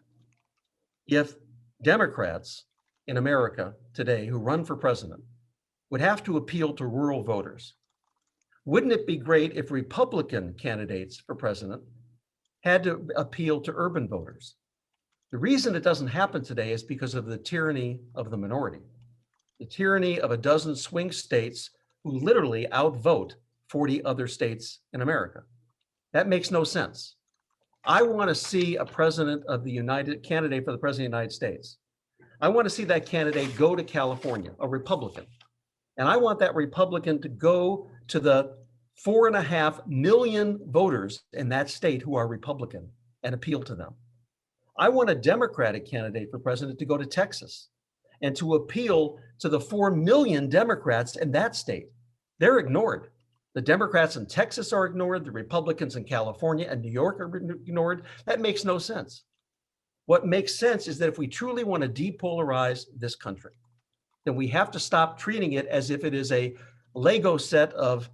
if Democrats in America today who run for president would have to appeal to rural voters? Wouldn't it be great if Republican candidates for president had to appeal to urban voters? The reason it doesn't happen today is because of the tyranny of the minority, the tyranny of a dozen swing states who literally outvote 40 other states in America. That makes no sense. I want to see a president of the candidate for the president of the United States. I want to see that candidate go to California, a Republican. And I want that Republican to go to the 4.5 million voters in that state who are Republican and appeal to them. I want a Democratic candidate for president to go to Texas and to appeal to the 4 million Democrats in that state. They're ignored. The Democrats in Texas are ignored. The Republicans in California and New York are ignored. That makes no sense. What makes sense is that if we truly want to depolarize this country, then we have to stop treating it as if it is a Lego set of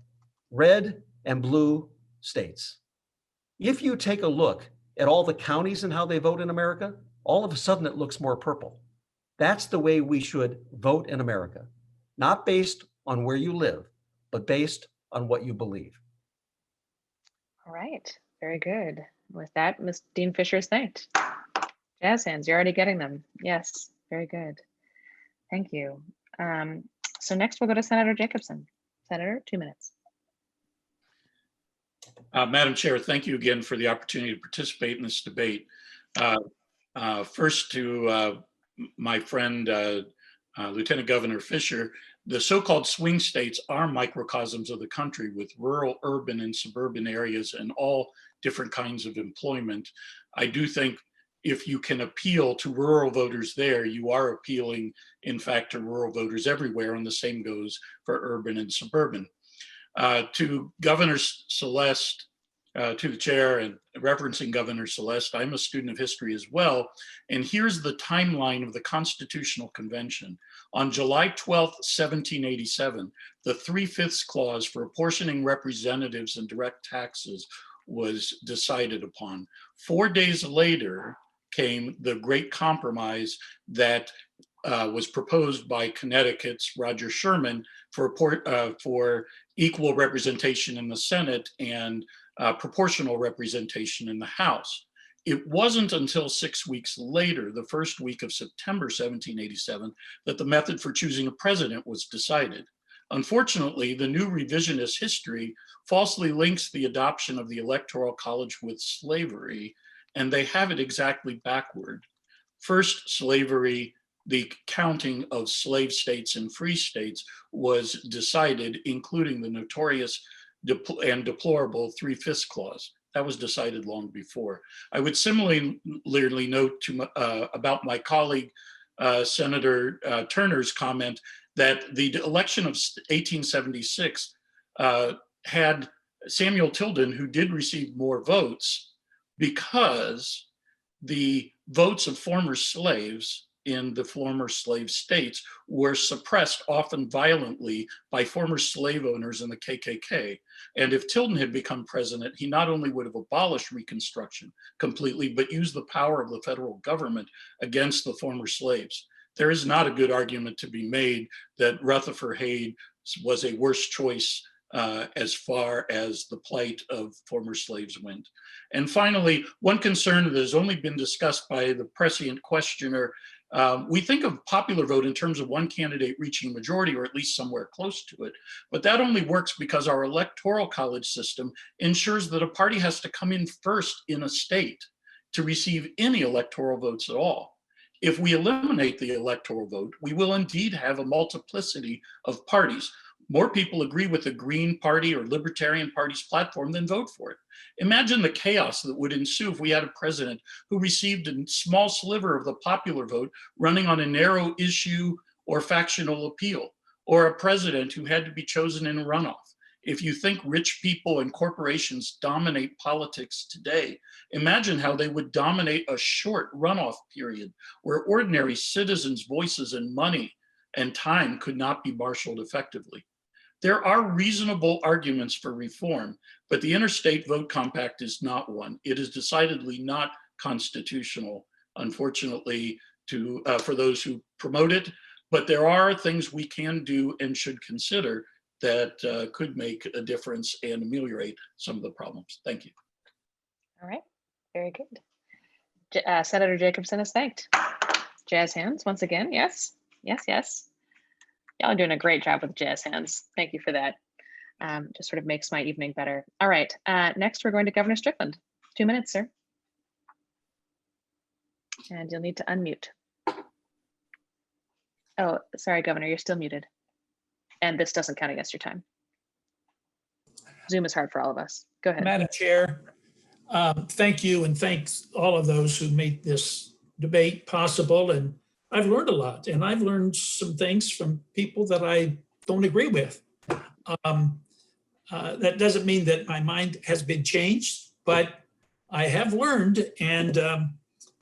red and blue states. If you take a look at all the counties and how they vote in America, all of a sudden it looks more purple. That's the way we should vote in America, not based on where you live, but based on what you believe. All right, very good. With that, Ms. Dean Fisher is thanked. Jazz hands, you're already getting them. Yes, very good. Thank you. So next we'll go to Senator Jacobson. Senator, 2 minutes. Madam Chair, thank you again for the opportunity to participate in this debate. First to my friend, Lieutenant Governor Fisher, the so-called swing states are microcosms of the country with rural, urban, and suburban areas and all different kinds of employment. I do think if you can appeal to rural voters there, you are appealing, in fact, to rural voters everywhere, and the same goes for urban and suburban. To Governor Celeste, to the chair, and referencing Governor Celeste, I'm a student of history as well, and here's the timeline of the Constitutional Convention. On July 12th, 1787, the 3/5 clause for apportioning representatives and direct taxes was decided upon. 4 days later came the Great Compromise that was proposed by Connecticut's Roger Sherman for equal representation in the Senate and proportional representation in the House. It wasn't until 6 weeks later, the first week of September 1787, that the method for choosing a president was decided. Unfortunately, the new revisionist history falsely links the adoption of the Electoral College with slavery, and they have it exactly backward. First, slavery, the counting of slave states and free states, was decided, including the notorious and deplorable 3/5 clause. That was decided long before. I would similarly note about my colleague, Senator Turner's comment that the election of 1876 had Samuel Tilden, who did receive more votes, because the votes of former slaves in the former slave states were suppressed, often violently, by former slave owners in the KKK. And if Tilden had become president, he not only would have abolished Reconstruction completely, but used the power of the federal government against the former slaves. There is not a good argument to be made that Rutherford Hayes was a worse choice as far as the plight of former slaves went. And finally, one concern that has only been discussed by the prescient questioner, we think of popular vote in terms of one candidate reaching majority, or at least somewhere close to it, but that only works because our electoral college system ensures that a party has to come in first in a state to receive any electoral votes at all. If we eliminate the electoral vote, we will indeed have a multiplicity of parties. More people agree with the Green Party or Libertarian Party's platform than vote for it. Imagine the chaos that would ensue if we had a president who received a small sliver of the popular vote running on a narrow issue or factional appeal, or a president who had to be chosen in a runoff. If you think rich people and corporations dominate politics today, imagine how they would dominate a short runoff period where ordinary citizens' voices and money and time could not be marshaled effectively. There are reasonable arguments for reform, but the Interstate Vote Compact is not one. It is decidedly not constitutional, unfortunately, for those who promote it, but there are things we can do and should consider that could make a difference and ameliorate some of the problems. Thank you. All right, very good. Senator Jacobson is thanked. Jazz hands once again, yes, yes, yes. Y'all are doing a great job with jazz hands. Thank you for that. Just sort of makes my evening better. All right, next we're going to Governor Strickland. 2 minutes, sir. And you'll need to unmute. Oh, sorry, Governor, you're still muted. And this doesn't count against your time. Zoom is hard for all of us. Go ahead. Madam Chair, thank you, and thanks all of those who made this debate possible. And I've learned a lot, and I've learned some things from people that I don't agree with. That doesn't mean that my mind has been changed, but I have learned, and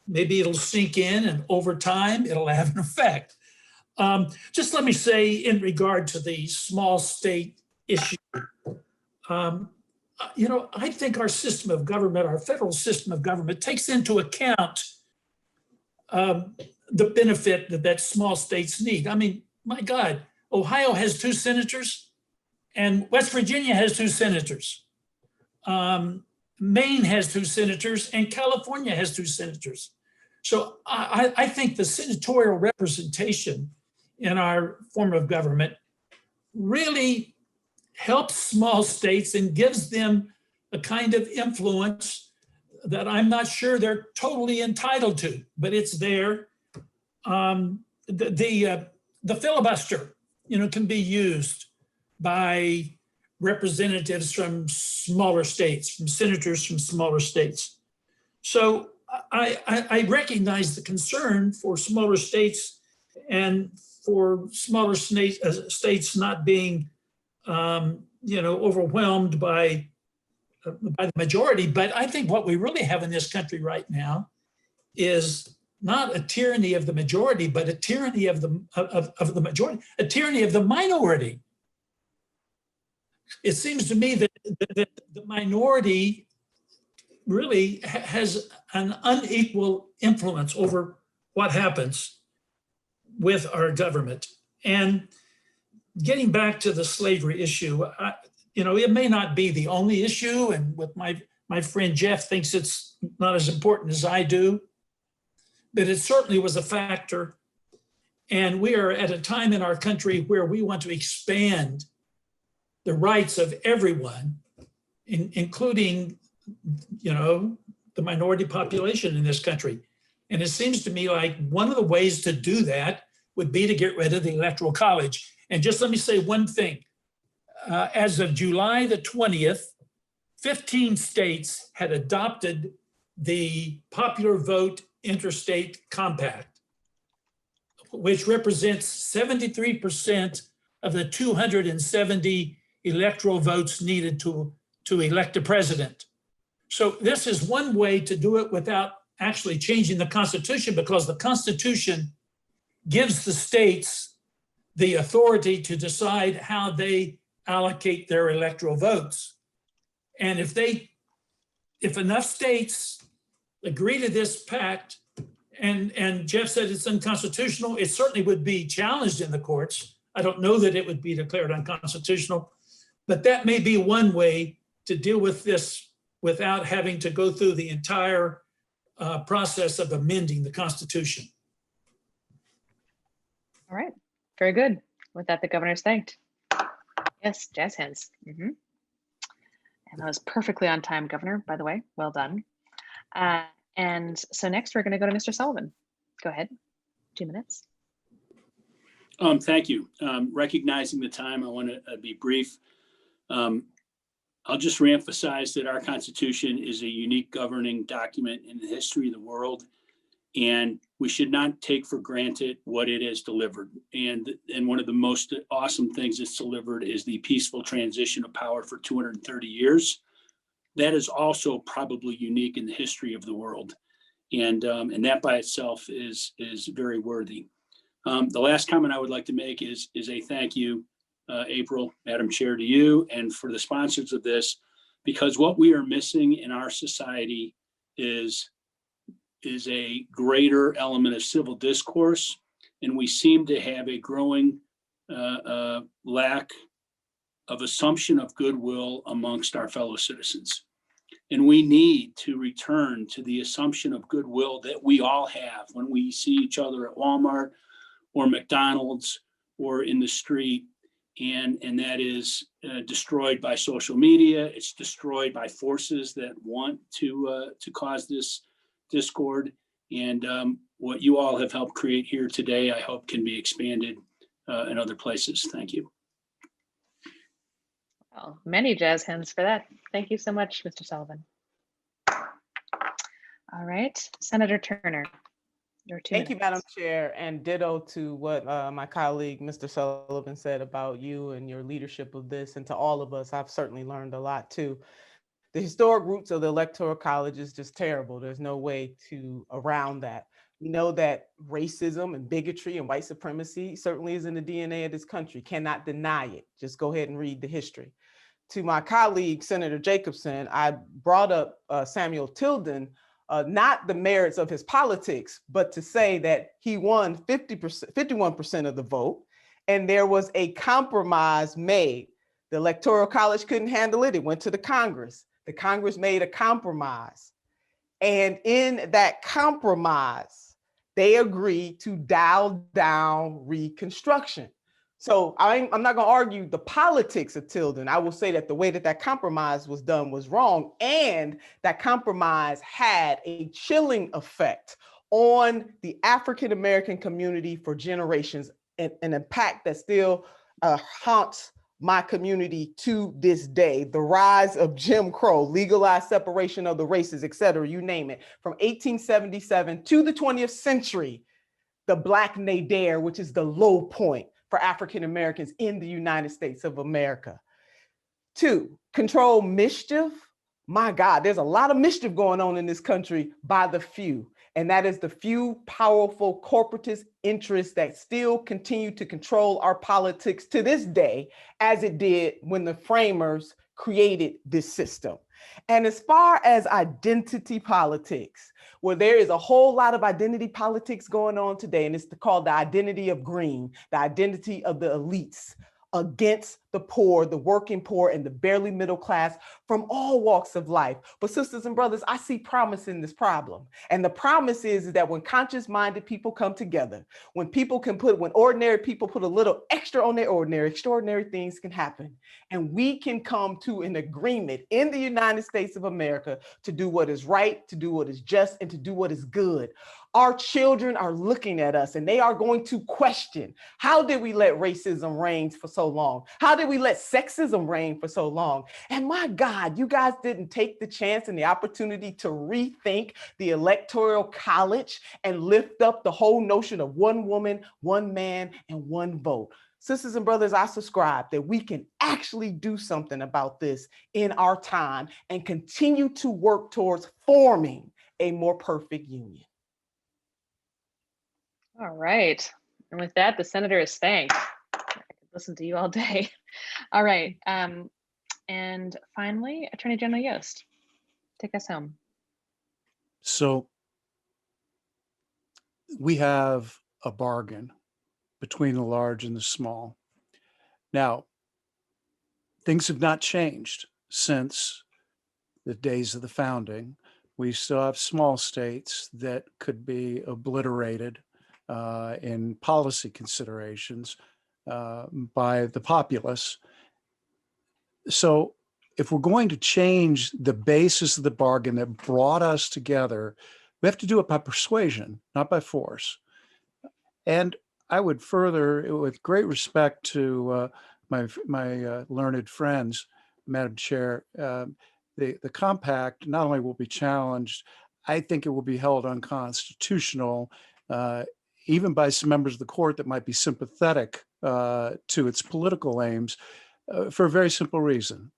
maybe it'll sink in, and over time it'll have an effect. Just let me say, in regard to the small state issue, you know, I think our system of government, our federal system of government, takes into account the benefit that small states need. I mean, my God, Ohio has 2 senators, and West Virginia has 2 senators. Maine has 2 senators, and California has 2 senators. So I think the senatorial representation in our form of government really helps small states and gives them a kind of influence that I'm not sure they're totally entitled to, but it's there. The filibuster, you know, can be used by representatives from smaller states, from senators from smaller states. So I recognize the concern for smaller states and for smaller states not being, you know, overwhelmed by the majority. But I think what we really have in this country right now is not a tyranny of the majority, but a tyranny of the majority, a tyranny of the minority. It seems to me that the minority really has an unequal influence over what happens with our government. And getting back to the slavery issue, you know, it may not be the only issue, and with my friend Jeff thinks it's not as important as I do, but it certainly was a factor. And we are at a time in our country where we want to expand the rights of everyone, including, you know, the minority population in this country. And it seems to me like one of the ways to do that would be to get rid of the Electoral College. And just let me say one thing. As of July the 20th, 15 states had adopted the popular vote interstate compact, which represents 73% of the 270 electoral votes needed to elect a president. So this is one way to do it without actually changing the Constitution, because the Constitution gives the states the authority to decide how they allocate their electoral votes. And if enough states agree to this pact, and Jeff said it's unconstitutional, it certainly would be challenged in the courts. I don't know that it would be declared unconstitutional, but that may be one way to deal with this without having to go through the entire process of amending the Constitution. All right, very good. With that, the governor's thanked. Yes, jazz hands. And that was perfectly on time, Governor, by the way. Well done. And so next we're going to go to Mr. Sullivan. Go ahead, 2 minutes. Thank you. Recognizing the time, I want to be brief. I'll just reemphasize that our Constitution is a unique governing document in the history of the world, and we should not take for granted what it has delivered. And one of the most awesome things it's delivered is the peaceful transition of power for 230 years. That is also probably unique in the history of the world. And that by itself is very worthy. The last comment I would like to make is a thank you, April, Madam Chair, to you and for the sponsors of this, because what we are missing in our society is a greater element of civil discourse. And we seem to have a growing lack of assumption of goodwill amongst our fellow citizens. And we need to return to the assumption of goodwill that we all have when we see each other at Walmart or McDonald's or in the street. And that is destroyed by social media. It's destroyed by forces that want to cause this discord. And what you all have helped create here today, I hope can be expanded in other places. Thank you. Well, many jazz hands for that. Thank you so much, Mr. Sullivan. All right, Senator Turner, your 2 Thank minutes. you, Madam Chair, and ditto to what my colleague, Mr. Sullivan, said about you and your leadership of this, and to all of us. I've certainly learned a lot too. The historic roots of the Electoral College is just terrible. There's no way around that. We know that racism and bigotry and white supremacy certainly is in the DNA of this country. Cannot deny it. Just go ahead and read the history. To my colleague, Senator Jacobson, I brought up Samuel Tilden, not the merits of his politics, but to say that he won 51% of the vote, and there was a compromise made. The Electoral College couldn't handle it. It went to the Congress. The Congress made a compromise. And in that compromise, they agreed to dial down Reconstruction. So I'm not going to argue the politics of Tilden. I will say that the way that compromise was done was wrong. And that compromise had a chilling effect on the African-American community for generations, an impact that still haunts my community to this day. The rise of Jim Crow, legalized separation of the races, et cetera, you name it. From 1877 to the 20th century, the Black nadir, which is the low point for African Americans in the United States of America. 2, control mischief. My God, there's a lot of mischief going on in this country by the few. And that is the few powerful corporatist interests that still continue to control our politics to this day, as it did when the framers created this system. And as far as identity politics, where there is a whole lot of identity politics going on today, and it's called the identity of green, the identity of the elites against the poor, the working poor, and the barely middle class from all walks of life. But sisters and brothers, I see promise in this problem. And the promise is that when conscious-minded people come together, when ordinary people put a little extra on their ordinary, extraordinary things can happen. And we can come to an agreement in the United States of America to do what is right, to do what is just, and to do what is good. Our children are looking at us and they are going to question, how did we let racism reign for so long? How did we let sexism reign for so long? And my God, you guys didn't take the chance and the opportunity to rethink the Electoral College and lift up the whole notion of one woman, one man, and one vote. Sisters and brothers, I subscribe that we can actually do something about this in our time and continue to work towards forming a more perfect union. All right. And with that, the senator is thanked. I could listen to you all day. All right. And finally, Attorney General Yost, take us home. So we have a bargain between the large and the small. Now, things have not changed since the days of the founding. We still have small states that could be obliterated in policy considerations by the populace. So if we're going to change the basis of the bargain that brought us together, we have to do it by persuasion, not by force. And I would further, with great respect to my learned friends, Madam Chair, the compact not only will be challenged, I think it will be held unconstitutional, even by some members of the court that might be sympathetic to its political aims, for a very simple reason.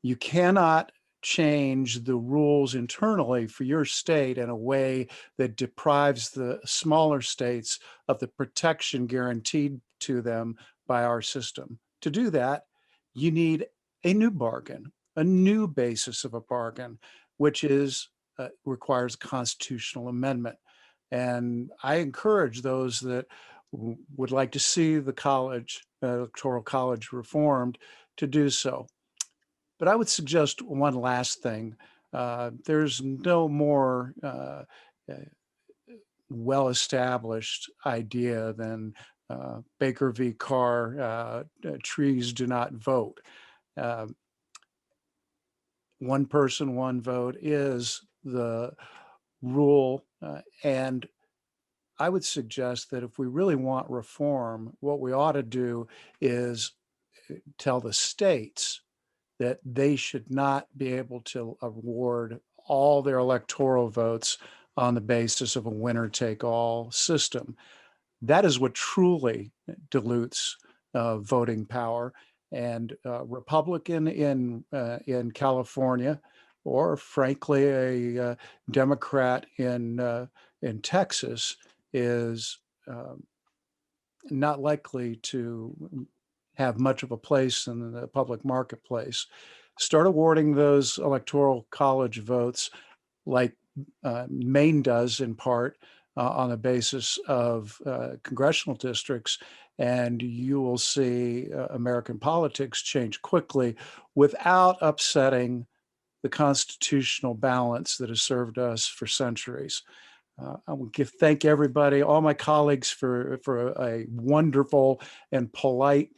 You cannot change the rules internally for your state in a way that deprives the smaller states of the protection guaranteed to them by our system. To do that, you need a new bargain, a new basis of a bargain, which requires a constitutional amendment. And I encourage those that would like to see the Electoral College reformed to do so. But I would suggest one last thing. There's no more well-established idea than Baker v. Carr, trees do not vote. One person, one vote is the rule. And I would suggest that if we really want reform, what we ought to do is tell the states that they should not be able to award all their electoral votes on the basis of a winner-take-all system. That is what truly dilutes voting power. And Republican in California, or frankly a Democrat in Texas, is not likely to have much of a place in the public marketplace. Start awarding those electoral college votes like Maine does in part on the basis of congressional districts, and you will see American politics change quickly without upsetting the constitutional balance that has served us for centuries. I will thank everybody, all my colleagues for a wonderful and polite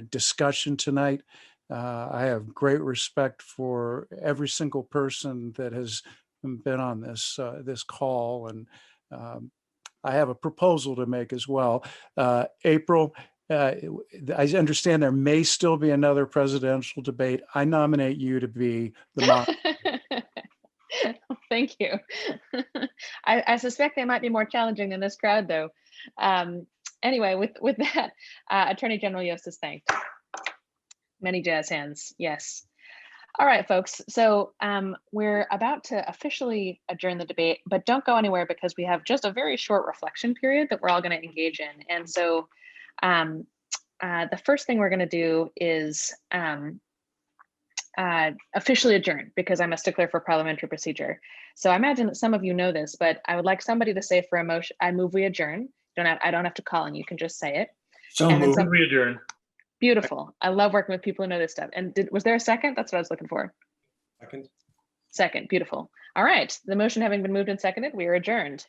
discussion tonight. I have great respect for every single person that has been on this call, and I have a proposal to make as well. April, I understand there may still be another presidential debate. I nominate you to be the moderator. Thank you. I suspect they might be more challenging than this crowd, though. Anyway, with that, Attorney General Yost is thanked. Many jazz hands, yes. All right, folks. So we're about to officially adjourn the debate, but don't go anywhere because we have just a very short reflection period that we're all going to engage in. And so the first thing we're going to do is officially adjourn, because I'm a stickler for parliamentary procedure. So I imagine that some of you know this, but I would like somebody to say for a motion, I move we adjourn. I don't have to call on you, can just say it. So moved. We adjourn. Beautiful. I love working with people who know this stuff. And was there a second? That's what I was looking for. Second, beautiful. All right, the motion having been moved and seconded, we are adjourned.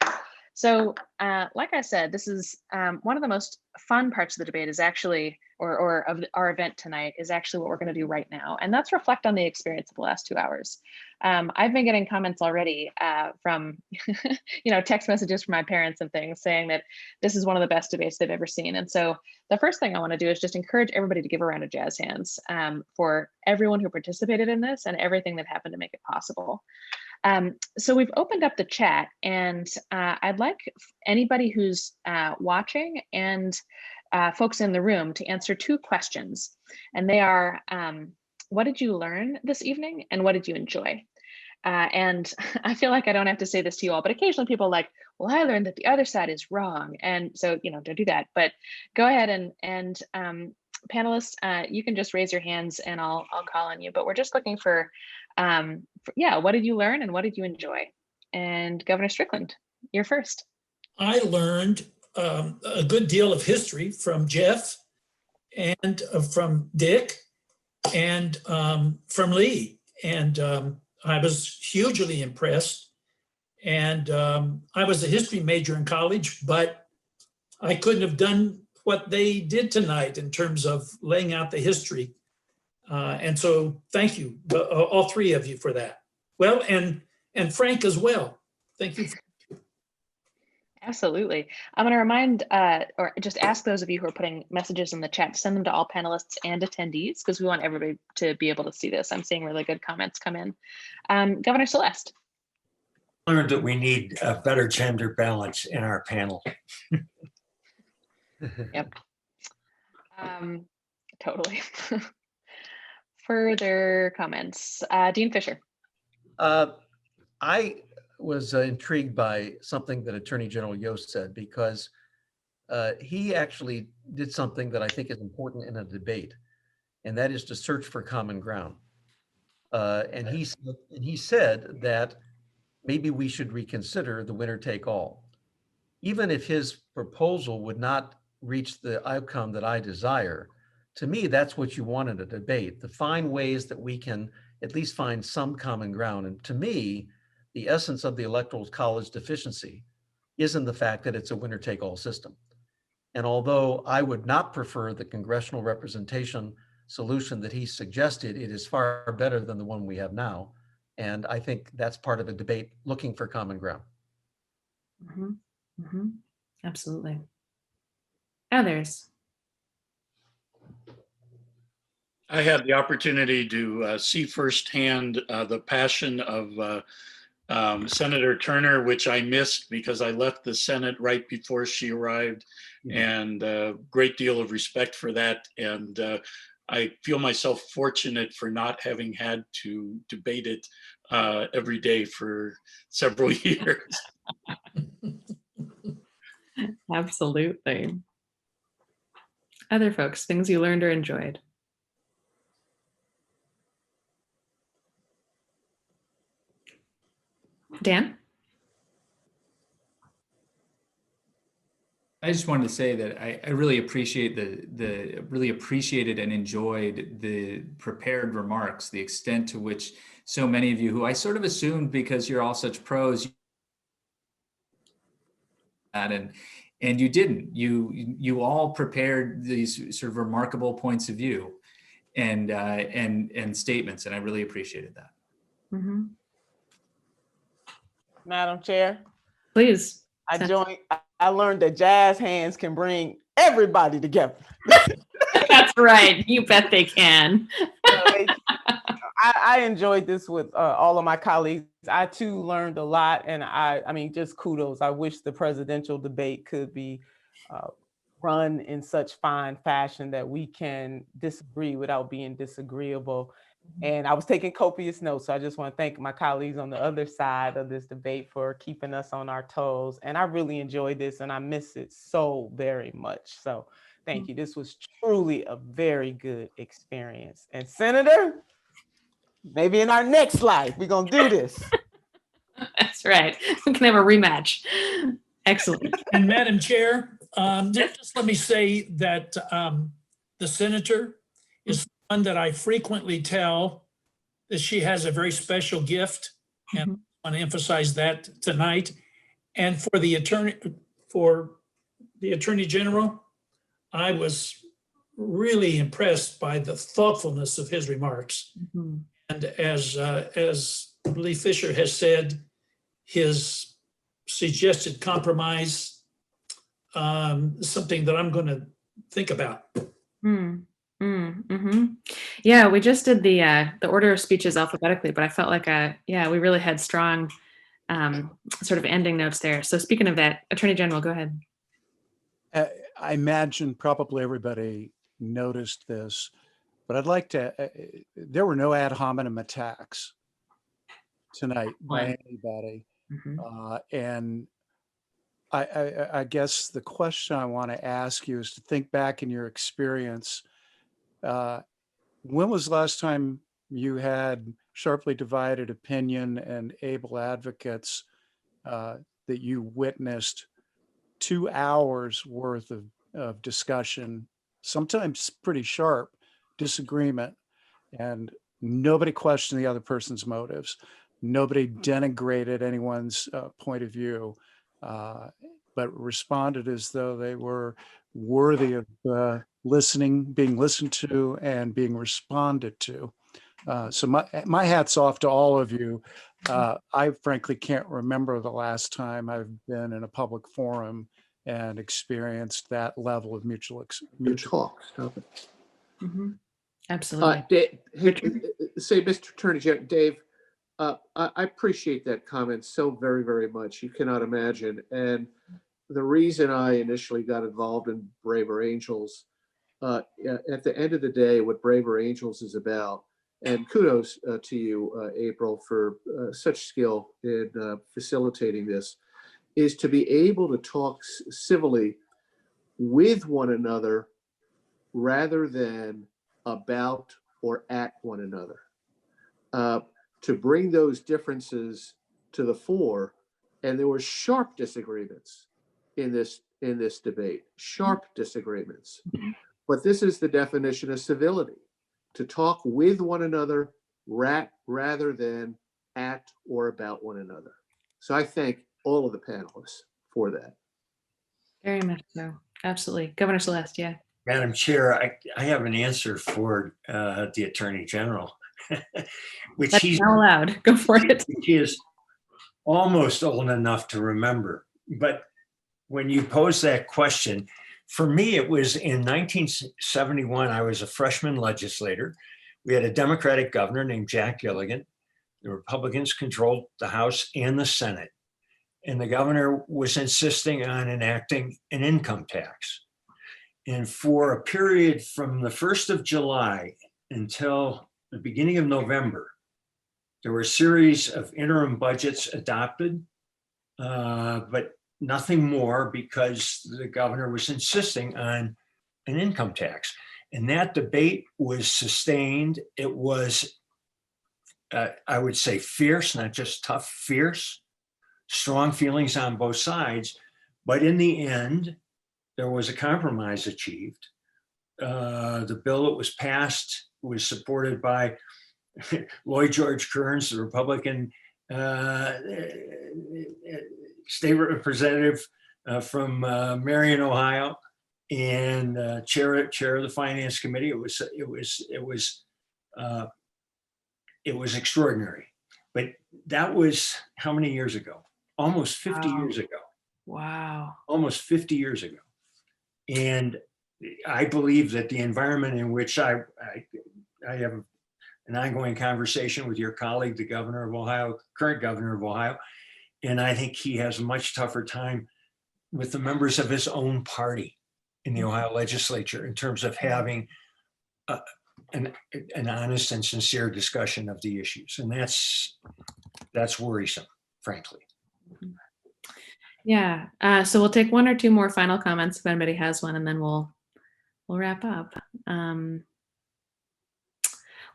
So like I said, this is one of the most fun parts of the debate is actually, or of our event tonight, is actually what we're going to do right now. And that's reflect on the experience of the last 2 hours. I've been getting comments already from, text messages from my parents and things saying that this is one of the best debates they've ever seen. And so the first thing I want to do is just encourage everybody to give a round of jazz hands for everyone who participated in this and everything that happened to make it possible. So we've opened up the chat, and I'd like anybody who's watching and folks in the room to answer 2 questions. And they are, what did you learn this evening and what did you enjoy? And I feel like I don't have to say this to you all, but occasionally people are like, well, I learned that the other side is wrong. And so, don't do that, but go ahead and panelists, you can just raise your hands and I'll call on you, but we're just looking for what did you learn and what did you enjoy? And Governor Strickland, you're first. I learned a good deal of history from Jeff and from Dick and from Lee. And I was hugely impressed. And I was a history major in college, but I couldn't have done what they did tonight in terms of laying out the history. And so thank you, all 3 of you, for that. Well, and Frank as well. Thank you. Absolutely. I'm going to remind or just ask those of you who are putting messages in the chat to send them to all panelists and attendees, because we want everybody to be able to see this. I'm seeing really good comments come in. Governor Celeste. I learned that we need a better gender balance in our panel. Yep. Totally. Further comments. Dean Fisher. I was intrigued by something that Attorney General Yost said, because he actually did something that I think is important in a debate, and that is to search for common ground. And he said that maybe we should reconsider the winner take all. Even if his proposal would not reach the outcome that I desire, to me, that's what you want in a debate, to find ways that we can at least find some common ground. And to me, the essence of the Electoral College deficiency isn't the fact that it's a winner-take-all system. And although I would not prefer the congressional representation solution that he suggested, it is far better than the one we have now. And I think that's part of the debate, looking for common ground. Absolutely. Others? I had the opportunity to see firsthand the passion of Senator Turner, which I missed because I left the Senate right before she arrived, and a great deal of respect for that. And I feel myself fortunate for not having had to debate it every day for several years. Absolutely. Other folks, things you learned or enjoyed? Dan? I just wanted to say that I really appreciate really appreciated and enjoyed the prepared remarks, the extent to which so many of you, who I sort of assumed because you're all such pros, and you didn't. You all prepared these sort of remarkable points of view and statements, and I really appreciated that. Madam Chair. Please. I learned that jazz hands can bring everybody together. That's right. You bet they can. I enjoyed this with all of my colleagues. I too learned a lot, and I mean, just kudos. I wish the presidential debate could be run in such fine fashion that we can disagree without being disagreeable. And I was taking copious notes, so I just want to thank my colleagues on the other side of this debate for keeping us on our toes. And I really enjoyed this, and I miss it so very much. So thank you. This was truly a very good experience. And Senator, maybe in our next life, we're going to do this. That's right. We can have a rematch. Excellent. And Madam Chair, just let me say that the senator is one that I frequently tell that she has a very special gift, and I want to emphasize that tonight. And for the Attorney General, I was really impressed by the thoughtfulness of his remarks. And as Lee Fisher has said, his suggested compromise, something that I'm going to think about. Yeah, we just did the order of speeches alphabetically, but I felt like we really had strong sort of ending notes there. So speaking of that, Attorney General, go ahead. I imagine probably everybody noticed this, but I'd like to, there were no ad hominem attacks tonight by anybody. And I guess the question I want to ask you is to think back in your experience. When was the last time you had sharply divided opinion and able advocates that you witnessed 2 hours worth of discussion, sometimes pretty sharp disagreement, and nobody questioned the other person's motives? Nobody denigrated anyone's point of view, but responded as though they were worthy of being listened to and being responded to. So my hat's off to all of you. I frankly can't remember the last time I've been in a public forum and experienced that level of mutual talk. Stop it. Absolutely. Mr. Attorney General, Dave, I appreciate that comment so very, very much. You cannot imagine. And the reason I initially got involved in Braver Angels, at the end of the day, what Braver Angels is about, and kudos to you, April, for such skill in facilitating this, is to be able to talk civilly with one another rather than about or at one another. To bring those differences to the fore, and there were sharp disagreements in this debate, sharp disagreements. But this is the definition of civility: to talk with one another rather than at or about one another. So I thank all of the panelists for that. Very much so. Absolutely. Governor Celeste, yeah. Madam Chair, I have an answer for the Attorney General, which That's not allowed. Go for it. he is almost old enough to remember. But when you pose that question, for me, it was in 1971. I was a freshman legislator. We had a Democratic governor named Jack Gilligan. The Republicans controlled the House and the Senate. And the governor was insisting on enacting an income tax. And for a period from the 1st of July until the beginning of November, there were a series of interim budgets adopted, but nothing more, because the governor was insisting on an income tax. And that debate was sustained. It was, I would say, fierce, not just tough, fierce, strong feelings on both sides. But in the end, there was a compromise achieved. The bill that was passed was supported by Lloyd George Kearns, the Republican state representative from Marion, Ohio, and chair of the Finance Committee. It was extraordinary. But that was how many years ago? Almost 50 years ago. Wow. Almost 50 years ago. And I believe that the environment in which I have an ongoing conversation with your colleague, the governor of Ohio, current governor of Ohio, and I think he has a much tougher time with the members of his own party in the Ohio legislature in terms of having an honest and sincere discussion of the issues. And that's worrisome, frankly. Yeah. So we'll take one or two more final comments if anybody has one, and then we'll wrap up. Well,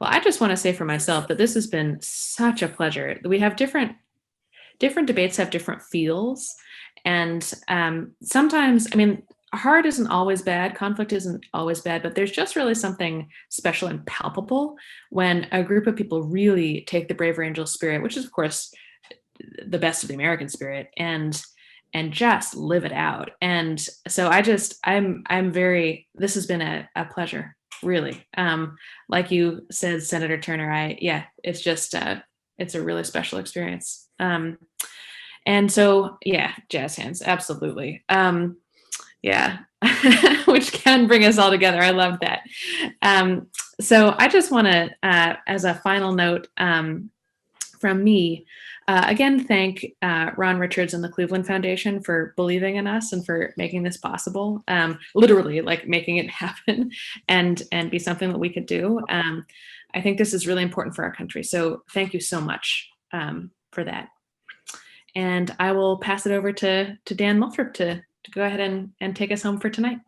I just want to say for myself that this has been such a pleasure. We have different debates have different feels, and sometimes, I mean, hard isn't always bad, conflict isn't always bad, but there's just really something special and palpable when a group of people really take the Braver Angel spirit, which is of course the best of the American spirit, and just live it out. And so this has been a pleasure, really. Like you said, Senator Turner, it's just, it's a really special experience. And so, yeah, jazz hands, absolutely. Yeah, which can bring us all together. I love that. So I just want to, as a final note from me, again, thank Ron Richards and the Cleveland Foundation for believing in us and for making this possible, literally like making it happen and be something that we could do. I think this is really important for our country. So thank you so much for that. And I will pass it over to Dan Moulthrop to go ahead and take us home for tonight.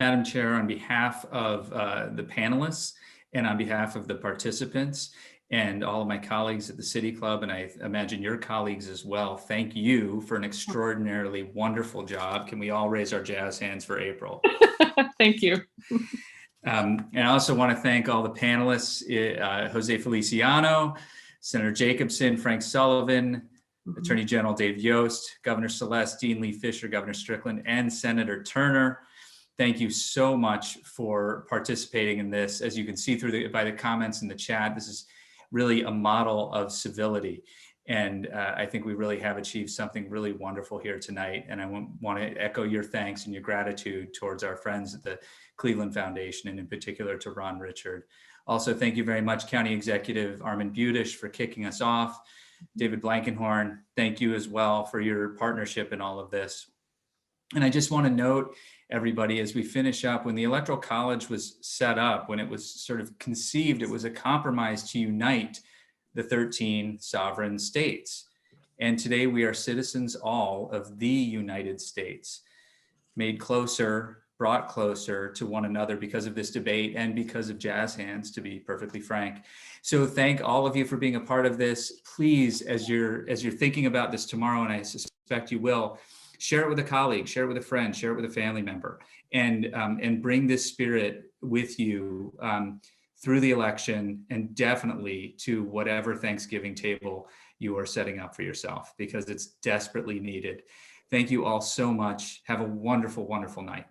Madam Chair, on behalf of the panelists and on behalf of the participants and all of my colleagues at the City Club, and I imagine your colleagues as well, thank you for an extraordinarily wonderful job. Can we all raise our jazz hands for April? Thank you. And I also want to thank all the panelists, José Feliciano, Senator Jacobson, Frank Sullivan, Attorney General Dave Yost, Governor Celeste, Dean Lee Fisher, Governor Strickland, and Senator Turner. Thank you so much for participating in this. As you can see by the comments in the chat, this is really a model of civility. And I think we really have achieved something really wonderful here tonight. And I want to echo your thanks and your gratitude towards our friends at the Cleveland Foundation, and in particular to Ron Richard. Also, thank you very much, County Executive Armin Budish, for kicking us off. David Blankenhorn, thank you as well for your partnership in all of this. And I just want to note, everybody, as we finish up, when the Electoral College was set up, when it was sort of conceived, it was a compromise to unite the 13 sovereign states. And today we are citizens all of the United States, made closer, brought closer to one another because of this debate and because of jazz hands, to be perfectly frank. So thank all of you for being a part of this. Please, as you're thinking about this tomorrow, and I suspect you will, share it with a colleague, share it with a friend, share it with a family member, and bring this spirit with you through the election, and definitely to whatever Thanksgiving table you are setting up for yourself, because it's desperately needed. Thank you all so much. Have a wonderful, wonderful night.